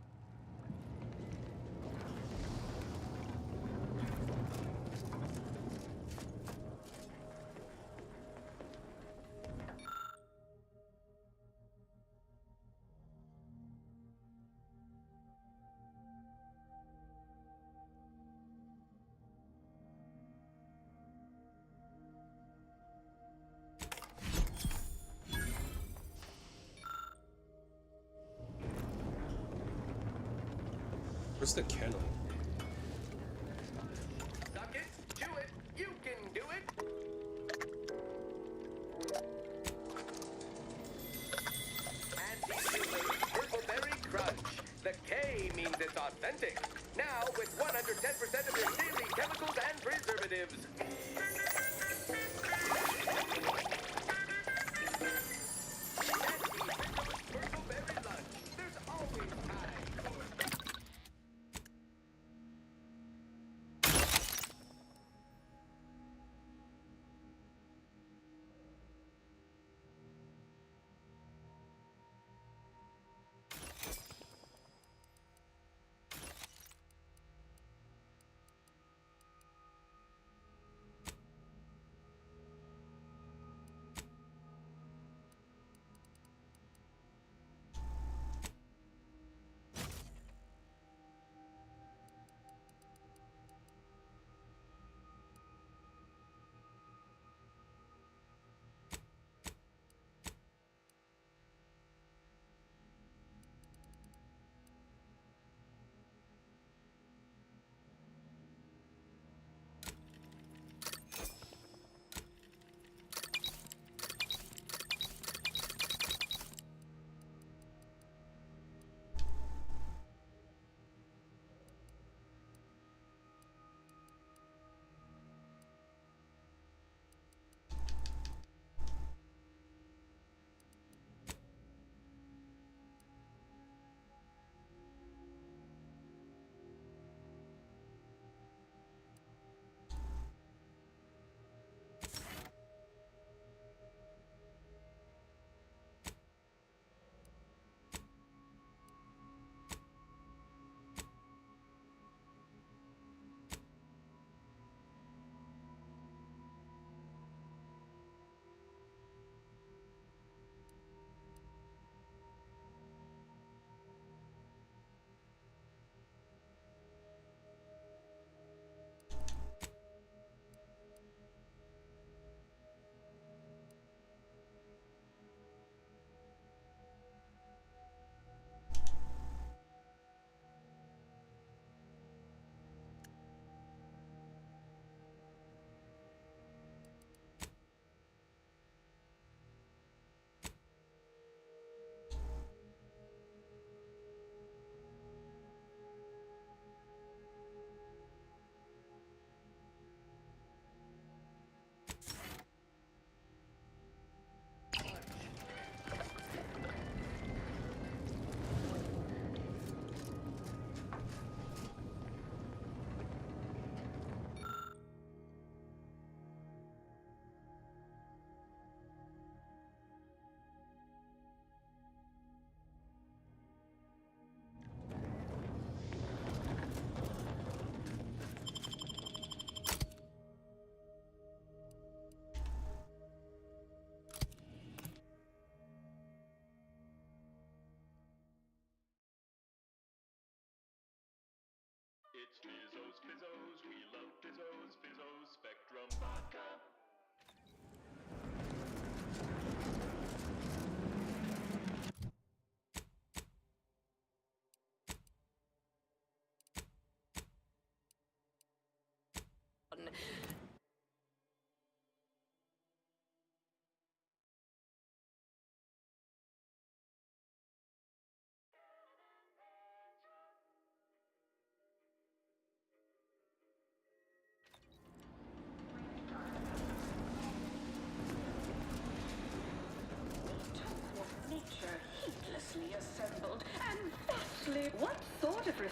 Where's the kennel? Suck it, chew it, you can do it. Purpleberry Crunch. The K means it's authentic. Now with 110% of your daily chemicals and preservatives. Purpleberry Lunch. There's always time.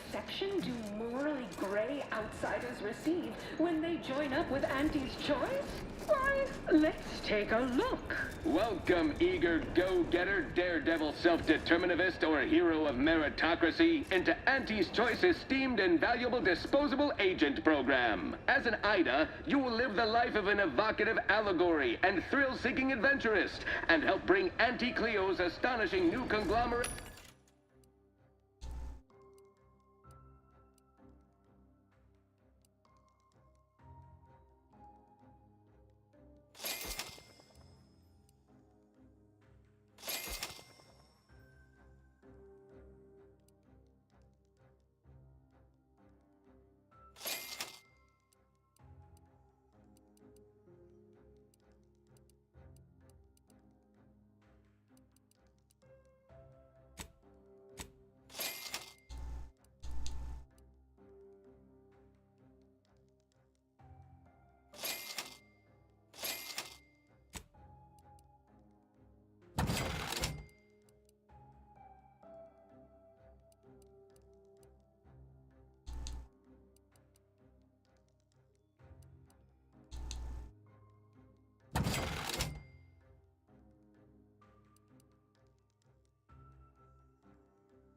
reception do morally gray outsiders receive when they join up with Auntie's Choice? Why, let's take a look. Welcome, eager go-getter, daredevil self-determinativist, or hero of meritocracy, into Auntie's Choice esteemed and valuable disposable agent program. As an Ida, you will live the life of an evocative allegory and thrill-seeking adventurist, and help bring Auntie Cleo's astonishing new conglomerate...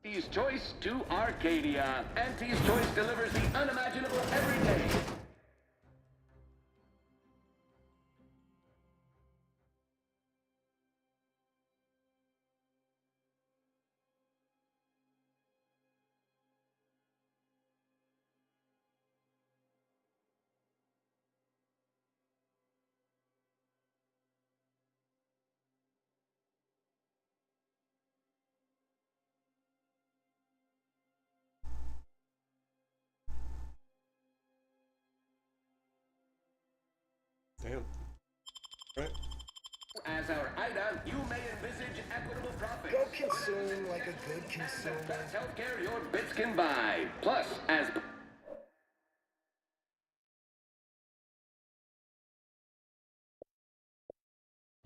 Auntie's Choice to Arcadia. Auntie's Choice delivers the unimaginable every day. Damn. Right. As our Ida, you may envisage equitable profits. Go consume like a good consumer. Best healthcare your bits can buy. Plus, as...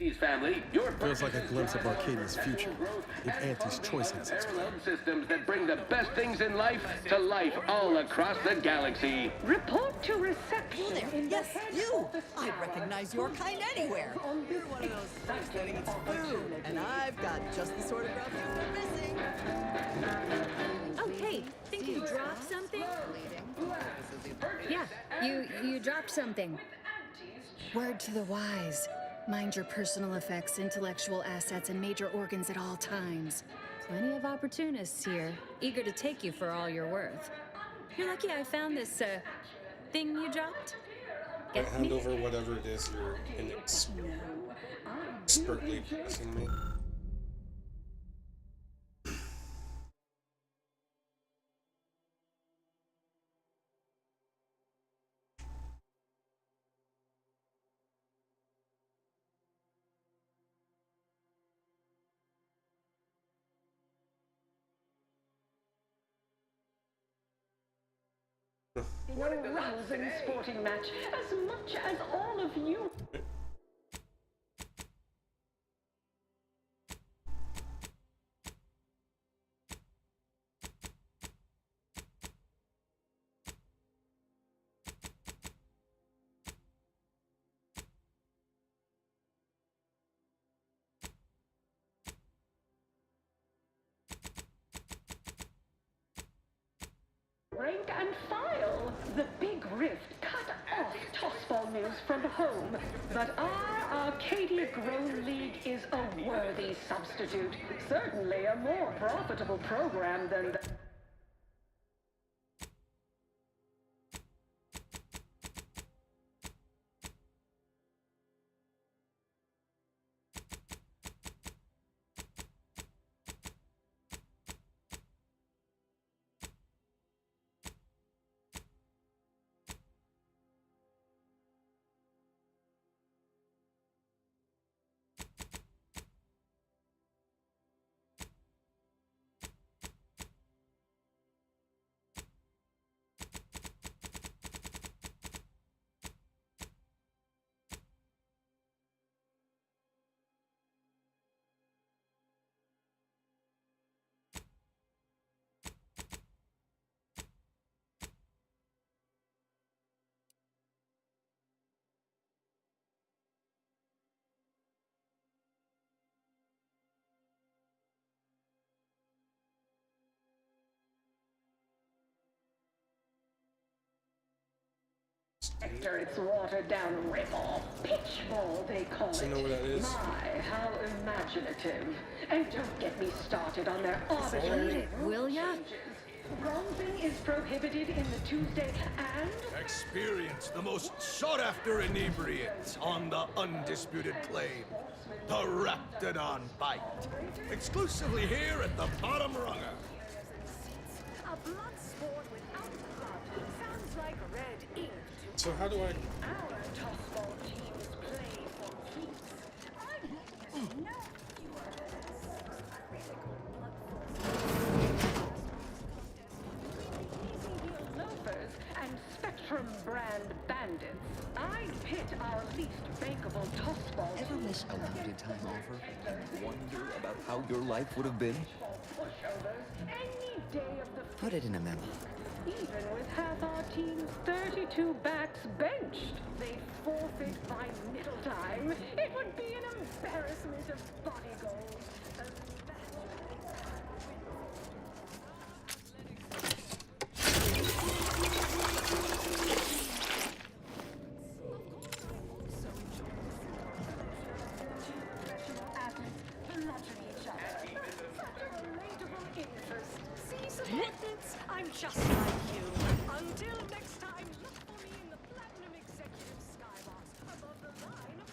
Auntie's family, your feels like a glimpse of Arcadia's future if Auntie's Choice has its way. Systems that bring the best things in life to life all across the galaxy. Report to reception. You there. Yes, you. I recognize your kind anywhere. You're one of those folks that eats food, and I've got just the sort of grub you've been missing. Oh, hey, think you dropped something? Yeah, you dropped something. Word to the wise. Mind your personal effects, intellectual assets, and major organs at all times. Plenty of opportunists here, eager to take you for all you're worth. You're lucky I found this, thing you dropped. Right, hand over whatever it is you're expertly passing me. In a rousing sporting match, as much as all of you. Rank and file. The big rift cut off tossball news from home. But our Arcadia Grown League is a worthy substitute. Certainly a more profitable program than the... Hector, it's watered down ribble. Pitchball, they call it. I know what that is. My, how imaginative. And don't get me started on their arbitrary will ya? Bronzing is prohibited in the Tuesday and... Experience the most sought-after inebriant on the undisputed claim. The Raptidon Bite. Exclusively here at the Bottom Runger. A blood sport without blood sounds like red ink to... So how do I... Our tossball teams play for keeps. I know you are loafers and Spectrum brand bandits. I'd pit our least bankable tossball. Ever miss a limited time offer and wonder about how your life would have been? Pushovers any day of the... Put it in a memo. Even with half our team's 32 backs benched, they'd forfeit by middle time. It would be an embarrassment of body goals. I'm just like you. Until next time, look for me in the Platinum Executive Skybox above the line of...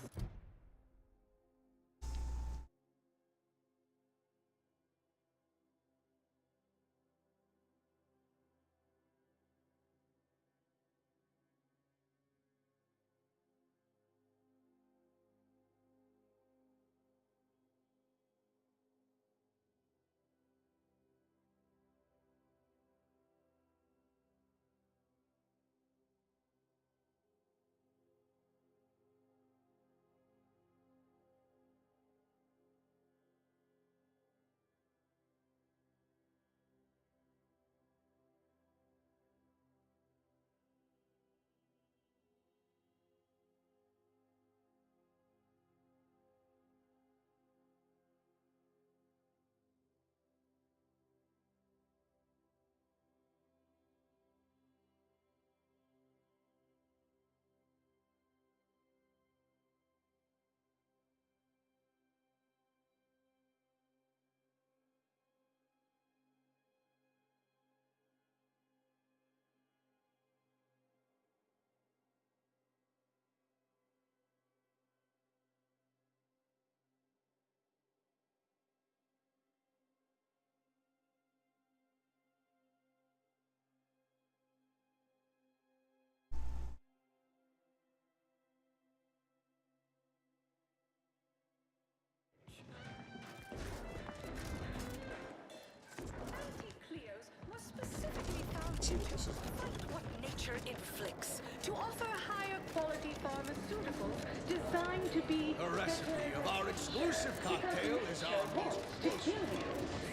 What nature inflicts to offer higher quality pharmaceuticals designed to be... The recipe of our exclusive cocktail is our most... to kill you.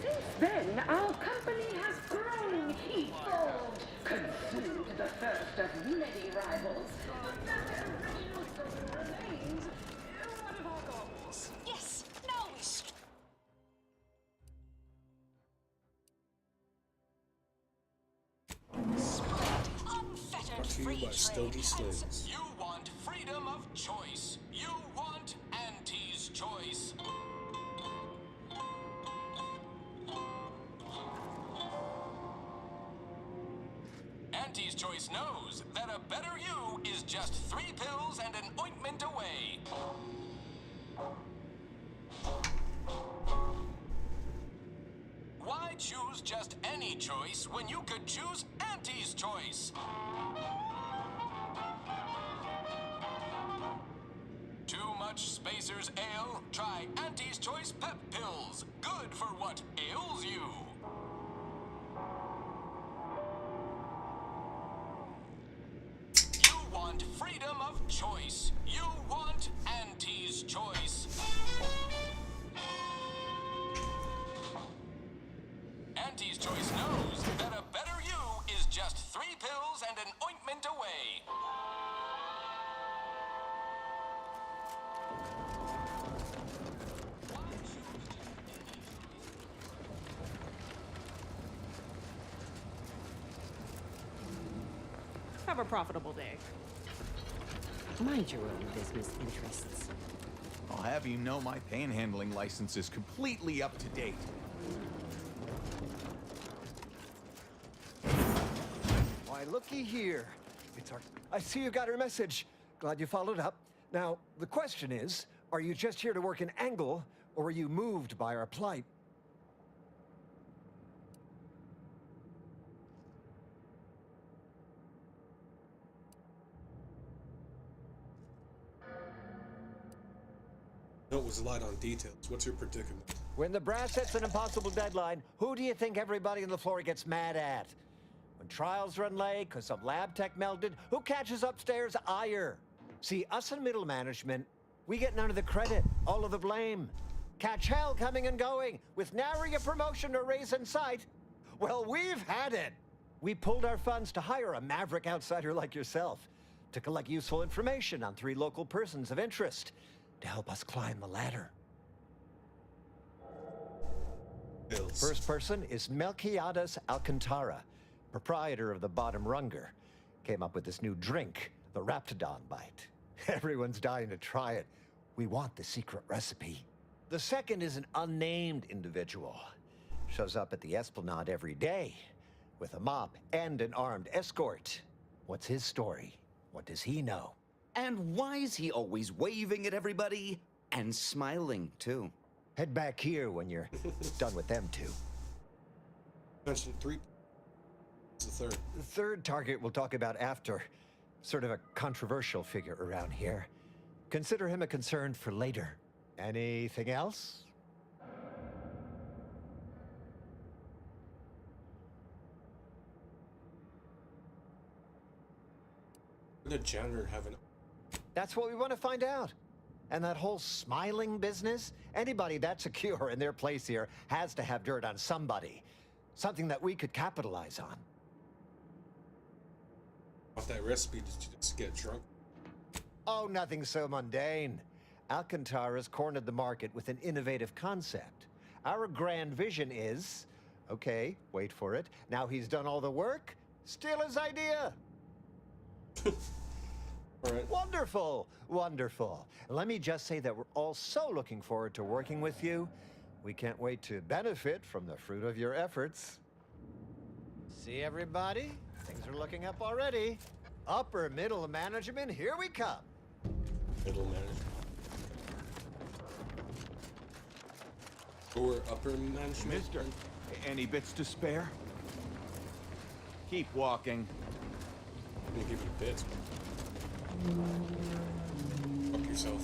Since then, our company has grown, evolved, consumed the first of many rivals. But that original story remains one of our goals. Yes, now we... Brought to you by Stogie Slings. You want freedom of choice. You want Auntie's choice. Auntie's choice knows that a better you is just 3 pills and an ointment away. Why choose just any choice when you could choose Auntie's choice? Too much Spacer's Ale? Try Auntie's Choice Pep Pills. Good for what ails you. You want freedom of choice. You want Auntie's Choice. Auntie's Choice knows that a better you is just 3 pills and an ointment away. Have a profitable day. Mind your own business interests. I'll have you know my panhandling license is completely up to date. Why, looky here. It's our... I see you got her message. Glad you followed up. Now, the question is, are you just here to work an angle, or were you moved by our plight? Note was light on details. What's your predicament? When the brass sets an impossible deadline, who do you think everybody on the floor gets mad at? When trials run late because some lab tech melted, who catches upstairs ire? See, us in middle management, we get none of the credit, all of the blame. Catch hell coming and going, with nary a promotion or raise in sight. Well, we've had it. We pulled our funds to hire a maverick outsider like yourself, to collect useful information on 3 local persons of interest, to help us climb the ladder. Bills. First person is Melquiades Alcantara, proprietor of the Bottom Runger. Came up with this new drink, the Raptidon Bite. Everyone's dying to try it. We want the secret recipe. The second is an unnamed individual. Shows up at the Esplanade every day, with a mop and an armed escort. What's his story? What does he know? And why is he always waving at everybody? And smiling, too. Head back here when you're done with them two. Mentioned 3. What's the third? The third target we'll talk about after. Sort of a controversial figure around here. Consider him a concern for later. Anything else? Would a janitor have an... That's what we want to find out. And that whole smiling business, anybody that's secure in their place here has to have dirt on somebody. Something that we could capitalize on. Want that recipe to just get drunk? Oh, nothing so mundane. Alcantara's cornered the market with an innovative concept. Our grand vision is... Okay, wait for it. Now he's done all the work, steal his idea. All right. Wonderful, wonderful. Let me just say that we're all so looking forward to working with you. We can't wait to benefit from the fruit of your efforts. See, everybody? Things are looking up already. Upper middle management, here we come. Middle management. Or upper management? Mister, any bits to spare? Keep walking. I'm gonna give you bits. Fuck yourself.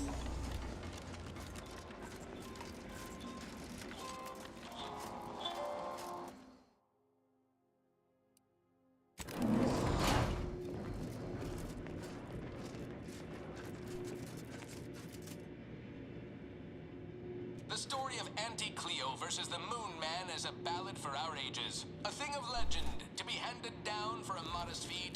The story of Auntie Cleo versus the Moon Man is a ballad for our ages. A thing of legend, to be handed down for a modest fee.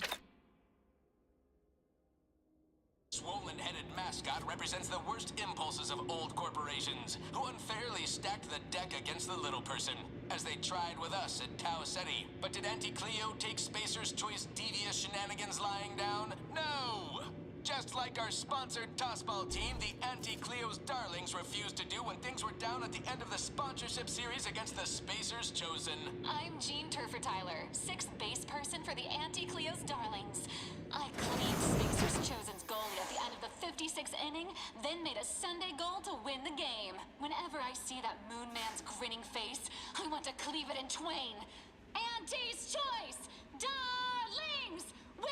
Swollen-headed mascot represents the worst impulses of old corporations, who unfairly stacked the deck against the little person, as they tried with us at Tau Ceti. But did Auntie Cleo take Spacer's Choice devious shenanigans lying down? No! Just like our sponsored tossball team, the Auntie Cleo's Darlings refused to do when things were down at the end of the sponsorship series against the Spacer's Chosen. I'm Jean Turfer-Tyler, 6th base person for the Auntie Cleo's Darlings. I cleaned Spacer's Chosen's goalie at the end of the 56th inning, then made a Sunday goal to win the game. Whenever I see that Moon Man's grinning face, I want to cleave it in twain. Auntie's Choice! Darlings! We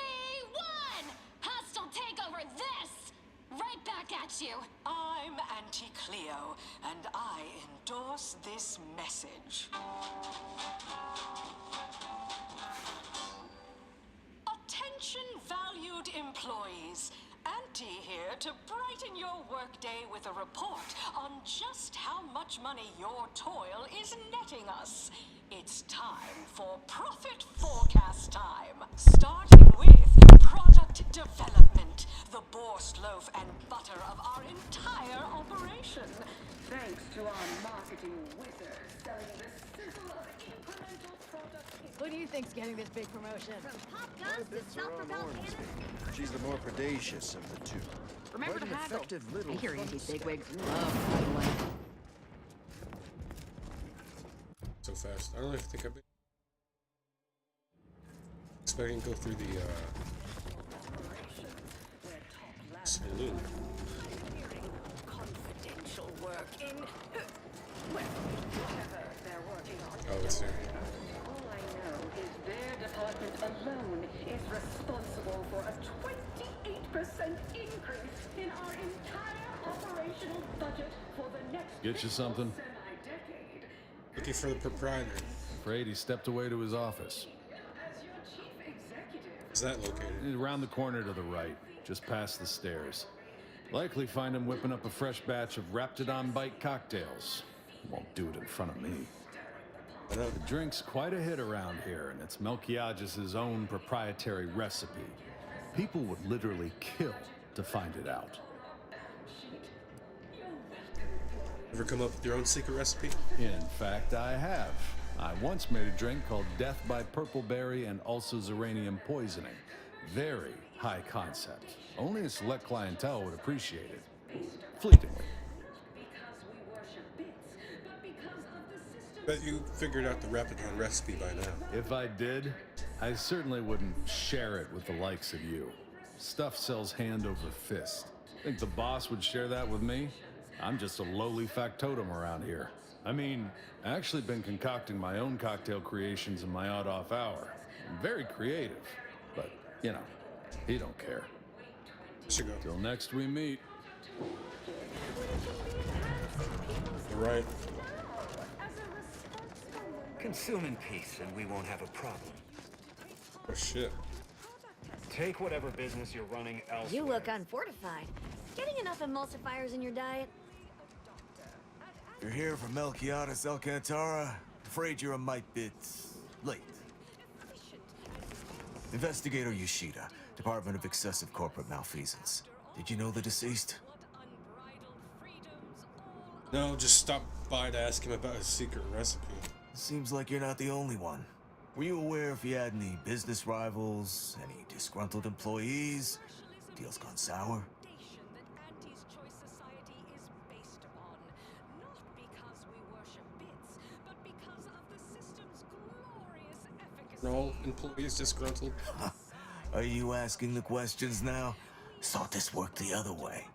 won! Hostile takeover this! Right back at you! I'm Auntie Cleo, and I endorse this message. Attention, valued employees. Auntie here to brighten your workday with a report on just how much money your toil is netting us. It's time for profit forecast time. Starting with product development. The borscht loaf and butter of our entire operation. Thanks to our marketing wizard selling the sizzle of incremental productivity. Who do you think's getting this big promotion? Pop guns to self-propelled cannons. She's the more predacious of the two. Remember Quite to an haggle. effective little I hear front indie step. bigwigs love haggling. So fast. I don't even think I've been expecting to go through the saloon. Confidential work in, well, whatever they're working on. Oh, it's here. All I know is their department alone is responsible for a 28% increase in our entire operational budget for the next Get you something? semi-decade. Looking for the proprietor. Afraid he stepped away to his office. As your chief executive, Is that located? Around the corner to the right, just past the stairs. Likely find him whipping up a fresh batch of Raptidon Bite cocktails. Won't do it in front of me. The drink's quite a hit around here, and it's Melquiades' own proprietary recipe. People would literally kill to find it out. Ever come up with your own secret recipe? In fact, I have. I once made a drink called Death by Purpleberry and also Zeranium Poisoning. Very high concept. Only a select clientele would appreciate it. Fleetingly. Bet you figured out the Rapidon recipe by now. If I did, I certainly wouldn't share it with the likes of you. Stuff sells hand over fist. Think the boss would share that with me? I'm just a lowly factotum around here. I mean, I actually been concocting my own cocktail creations in my odd-off hour. I'm very creative, but, you know, he don't care. Till next we meet. You're right. Consume in peace, and we won't have a problem. Oh shit. Take whatever business you're running elsewhere. You look unfortified. Getting enough emulsifiers in your diet? You're here for Melquiades Alcantara. Afraid you're a mite bit late. Investigator Yoshida, Department of Excessive Corporate Malfeasance. Did you know the deceased? No, just stop by to ask him about his secret recipe. Seems like you're not the only one. Were you aware if he had any business rivals, any disgruntled employees? Deals gone sour? Are all employees disgruntled? Are you asking the questions now? Thought this worked the other way.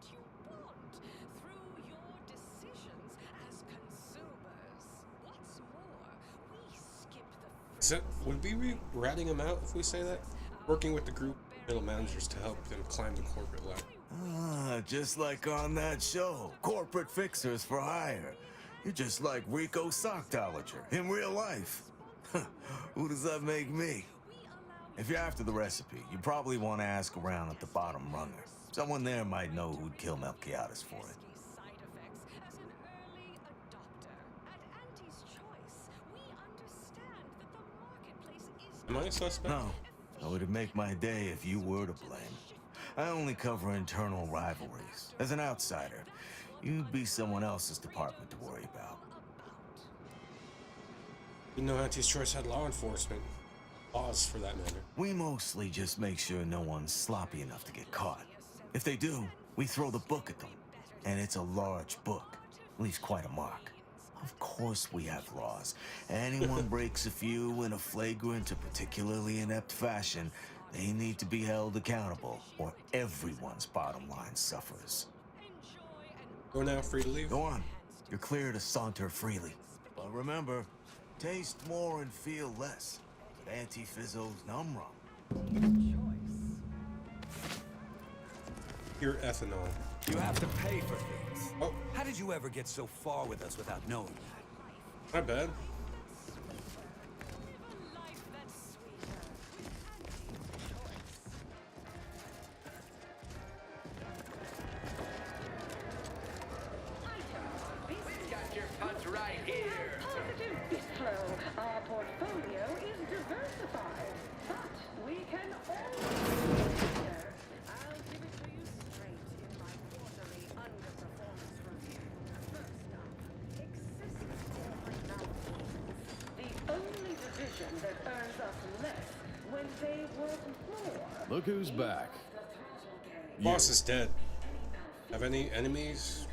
Is that, would we be ratting him out if we say that? Working with the group middle managers to help them climb the corporate ladder. Ah, just like on that show, Corporate Fixers for Hire. You're just like Rico Sockdolager in real life. Who does that make me? If you're after the recipe, you probably want to ask around at the bottom runner. Someone there might know who'd kill Melquiades for it. Am I a suspect? No. It would make my day if you were to blame. I only cover internal rivalries. As an outsider, you'd be someone else's department to worry about. You know Auntie's Choice had law enforcement. Laws, for that matter. We mostly just make sure no one's sloppy enough to get caught. If they do, we throw the book at them. And it's a large book. Leaves quite a mark. Of course we have laws. Anyone breaks a few in a flagrant or particularly inept fashion, they need to be held accountable, or everyone's bottom line suffers. Go now, free to leave? Go on. You're clear to saunter freely. But remember, taste more and feel less. With Anti-Fizzo's Numb Rum. Pure ethanol. You have to pay for things. Oh. How did you ever get so far with us without knowing that? Not bad. Right here. Positive bit flow. Our portfolio is diversified, but we can always do better. I'll give it to you position that earns us less when they work more. Look who's back. Boss is dead. Have any enemies?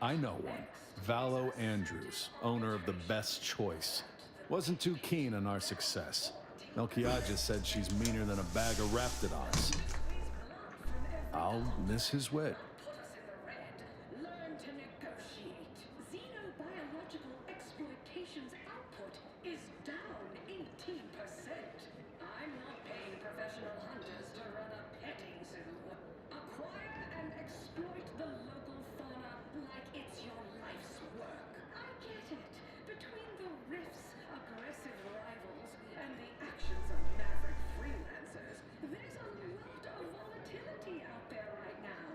I know one. Valo Andrews, owner of the Best Choice. Wasn't too keen on our success. Melchiah said she's meaner than a bag of raptidons. I'll miss his wit. Learn to negotiate. Xenobiological exploitation's output is down 18%. I'm not paying professional hunters to run a petting zoo. Acquire and exploit the local fauna like it's your life's work. I get it. Between the rifts, aggressive rivals, and the actions of maverick freelancers, there's a lot of volatility out there right now.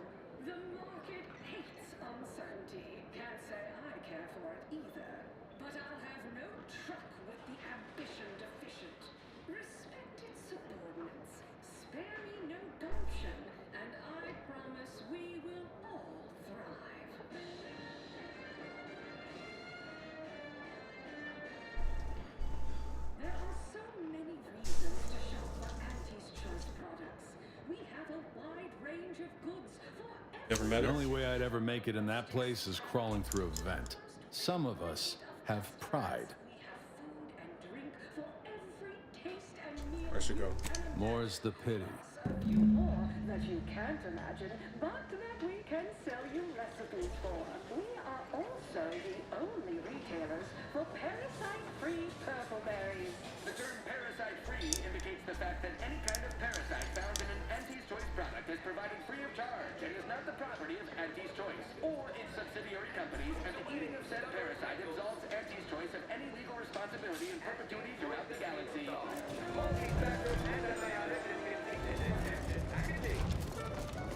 The market hates uncertainty. Can't say I care for it either. But I'll have no truck with the ambition deficient. Respect its subordinates. Spare me no gumption, and I promise we will all thrive. There are so many reasons to shop for Auntie's Choice products. We have a wide range of goods for Never met The her? only way I'd ever make it in that place is crawling through a vent. Some of us have pride. Where should go? More's the pity. more that you can't imagine, but that we can sell you recipes for. We are also the only retailers for parasite-free purple berries. The term parasite-free indicates the fact that any kind of parasite found in an Auntie's Choice product is provided free of charge and is not the property of Auntie's Choice or its subsidiary companies, and the eating of said parasite absolves Auntie's Choice of any legal responsibility in perpetuity throughout the galaxy.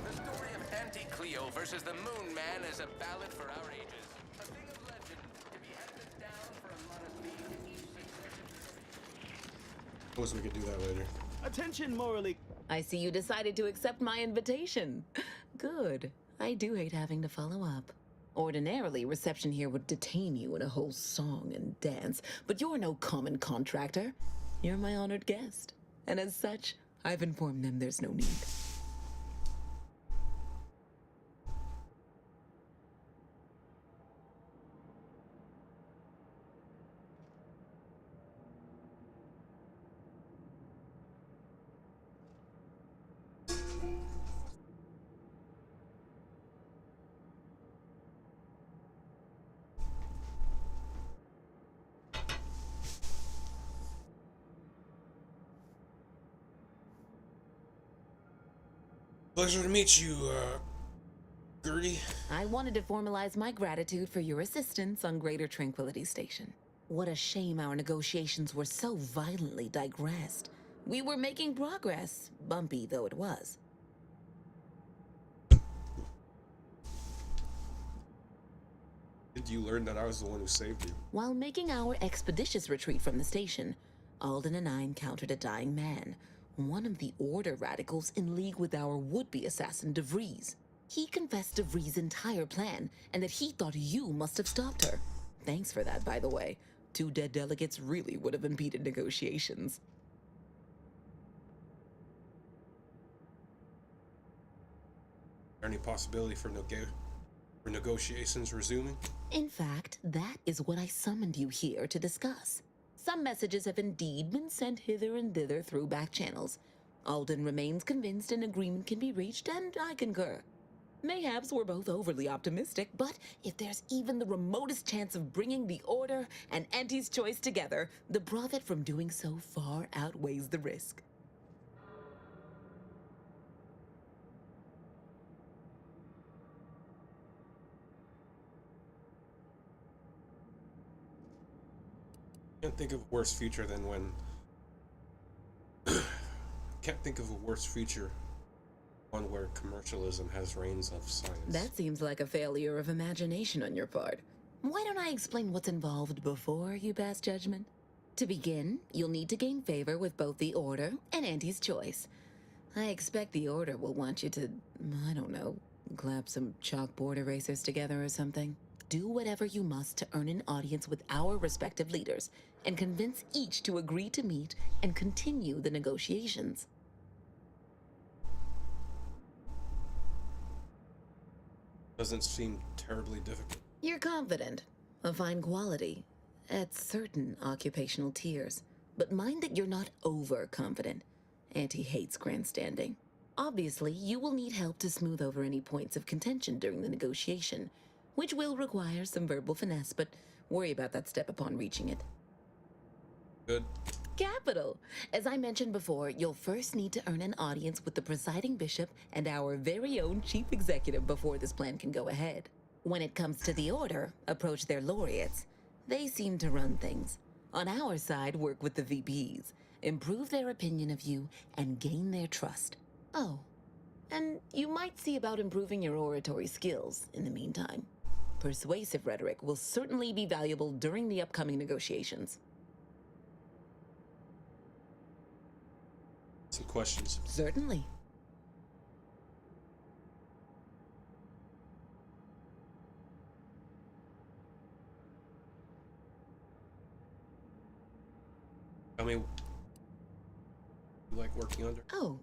The story of Auntie Cleo versus the Moon Man is a ballad for our ages. A thing of legend to be handed down for a modest fee to each Suppose we could do that later. Attention, morally. I see you decided to accept my invitation. Good. I do hate having to follow up. Ordinarily, reception here would detain you in a whole song and dance, but you're no common contractor. You're my honored guest. And as such, I've informed them there's no need. Pleasure to meet you, Gertie. I wanted to formalize my gratitude for your assistance on Greater Tranquility Station. What a shame our negotiations were so violently digressed. We were making progress, bumpy though it was. Did you learn that I was the one who saved you? While making our expeditious retreat from the station, Alden and I encountered a dying man, one of the Order radicals in league with our would-be assassin DeVries. He confessed DeVries' entire plan, and that he thought you must have stopped her. Thanks for that, by the way. 2 dead delegates really would have impeded negotiations. Any possibility for negotiations resuming? In fact, that is what I summoned you here to discuss. Some messages have indeed been sent hither and thither through back channels. Alden remains convinced an agreement can be reached, and I concur. Mayhaps we're both overly optimistic, but if there's even the remotest chance of bringing the Order and Auntie's Choice together, the profit from doing so far outweighs the risk. Can't think of a worse future than when... Can't think of a worse future one where commercialism has reins of science. That seems like a failure of imagination on your part. Why don't I explain what's involved before you pass judgment? To begin, you'll need to gain favor with both the Order and Auntie's Choice. I expect the Order will want you to, I don't know, clap some chalkboard erasers together or something. do whatever you must to earn an audience with our respective leaders and convince each to agree to meet and continue the negotiations. Doesn't seem terribly difficult. You're confident, a fine quality, at certain occupational tiers. But mind that you're not overconfident. Auntie hates grandstanding. Obviously, you will need help to smooth over any points of contention during the negotiation, which will require some verbal finesse, but worry about that step upon reaching it. Good. Capital! As I mentioned before, you'll first need to earn an audience with the presiding bishop and our very own chief executive before this plan can go ahead. When it comes to the order, approach their laureates. They seem to run things. On our side, work with the VPs, improve their opinion of you, and gain their trust. Oh, and you might see about improving your oratory skills in the meantime. Persuasive rhetoric will certainly be valuable during the upcoming negotiations. Some questions. Certainly. I mean, you like working under? Oh,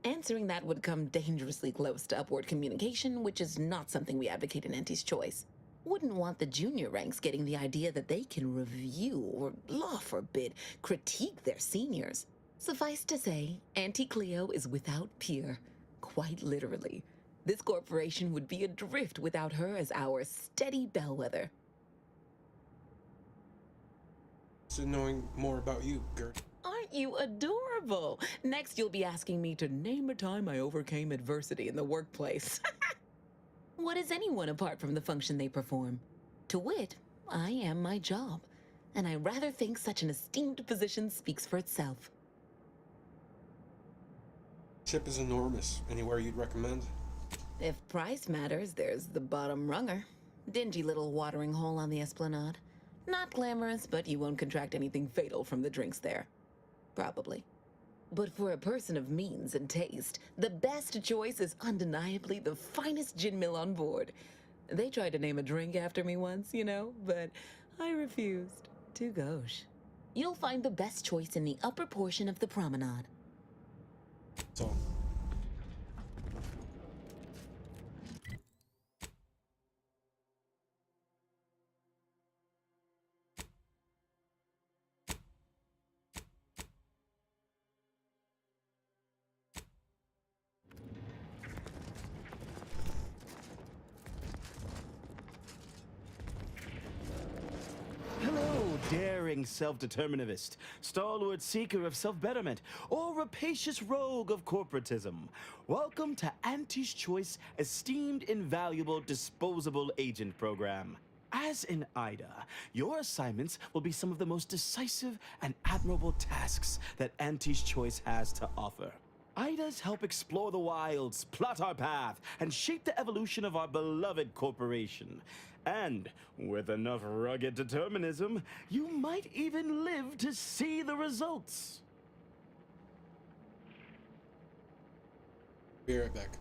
answering that would come dangerously close to upward communication, which is not something we advocate in Auntie's Choice. Wouldn't want the junior ranks getting the idea that they can review or, law forbid, critique their seniors. Suffice to say, Auntie Cleo is without peer, quite literally. This corporation would be adrift without her as our steady bellwether. So knowing more about you, Gert. Aren't you adorable? Next, you'll be asking me to name a time I overcame adversity in the workplace. What is anyone apart from the function they perform? To wit, I am my job, and I rather think such an esteemed position speaks for itself. Ship is enormous. Anywhere you'd recommend? If price matters, there's the bottom runger. Dingy little watering hole on the Esplanade. Not glamorous, but you won't contract anything fatal from the drinks there. Probably. But for a person of means and taste, the best choice is undeniably the finest gin mill on board. They tried to name a drink after me once, you know, but I refused. Too gauche. You'll find the best choice in the upper portion of the promenade. So. Hello, daring self-determinivist, stalwart seeker of self-betterment, or rapacious rogue of corporatism. Welcome to Auntie's Choice Esteemed Invaluable Disposable Agent Program. As in Ida, your assignments will be some of the most decisive and admirable tasks that Auntie's Choice has to offer. Idas help explore the wilds, plot our path, and shape the evolution of our beloved corporation. And with enough rugged determinism, you might even live to see the results. Be right back.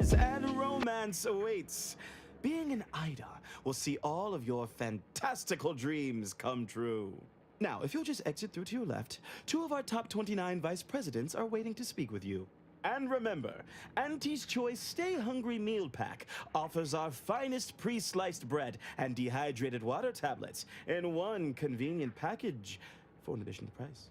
adventures and romance awaits. Being an Ida will see all of your fantastical dreams come true. Now, if you'll just exit through to your left, 2 of our top 29 vice presidents are waiting to speak with you. And remember, Auntie's Choice Stay Hungry Meal Pack offers our finest pre-sliced bread and dehydrated water tablets in one convenient package for an additional price.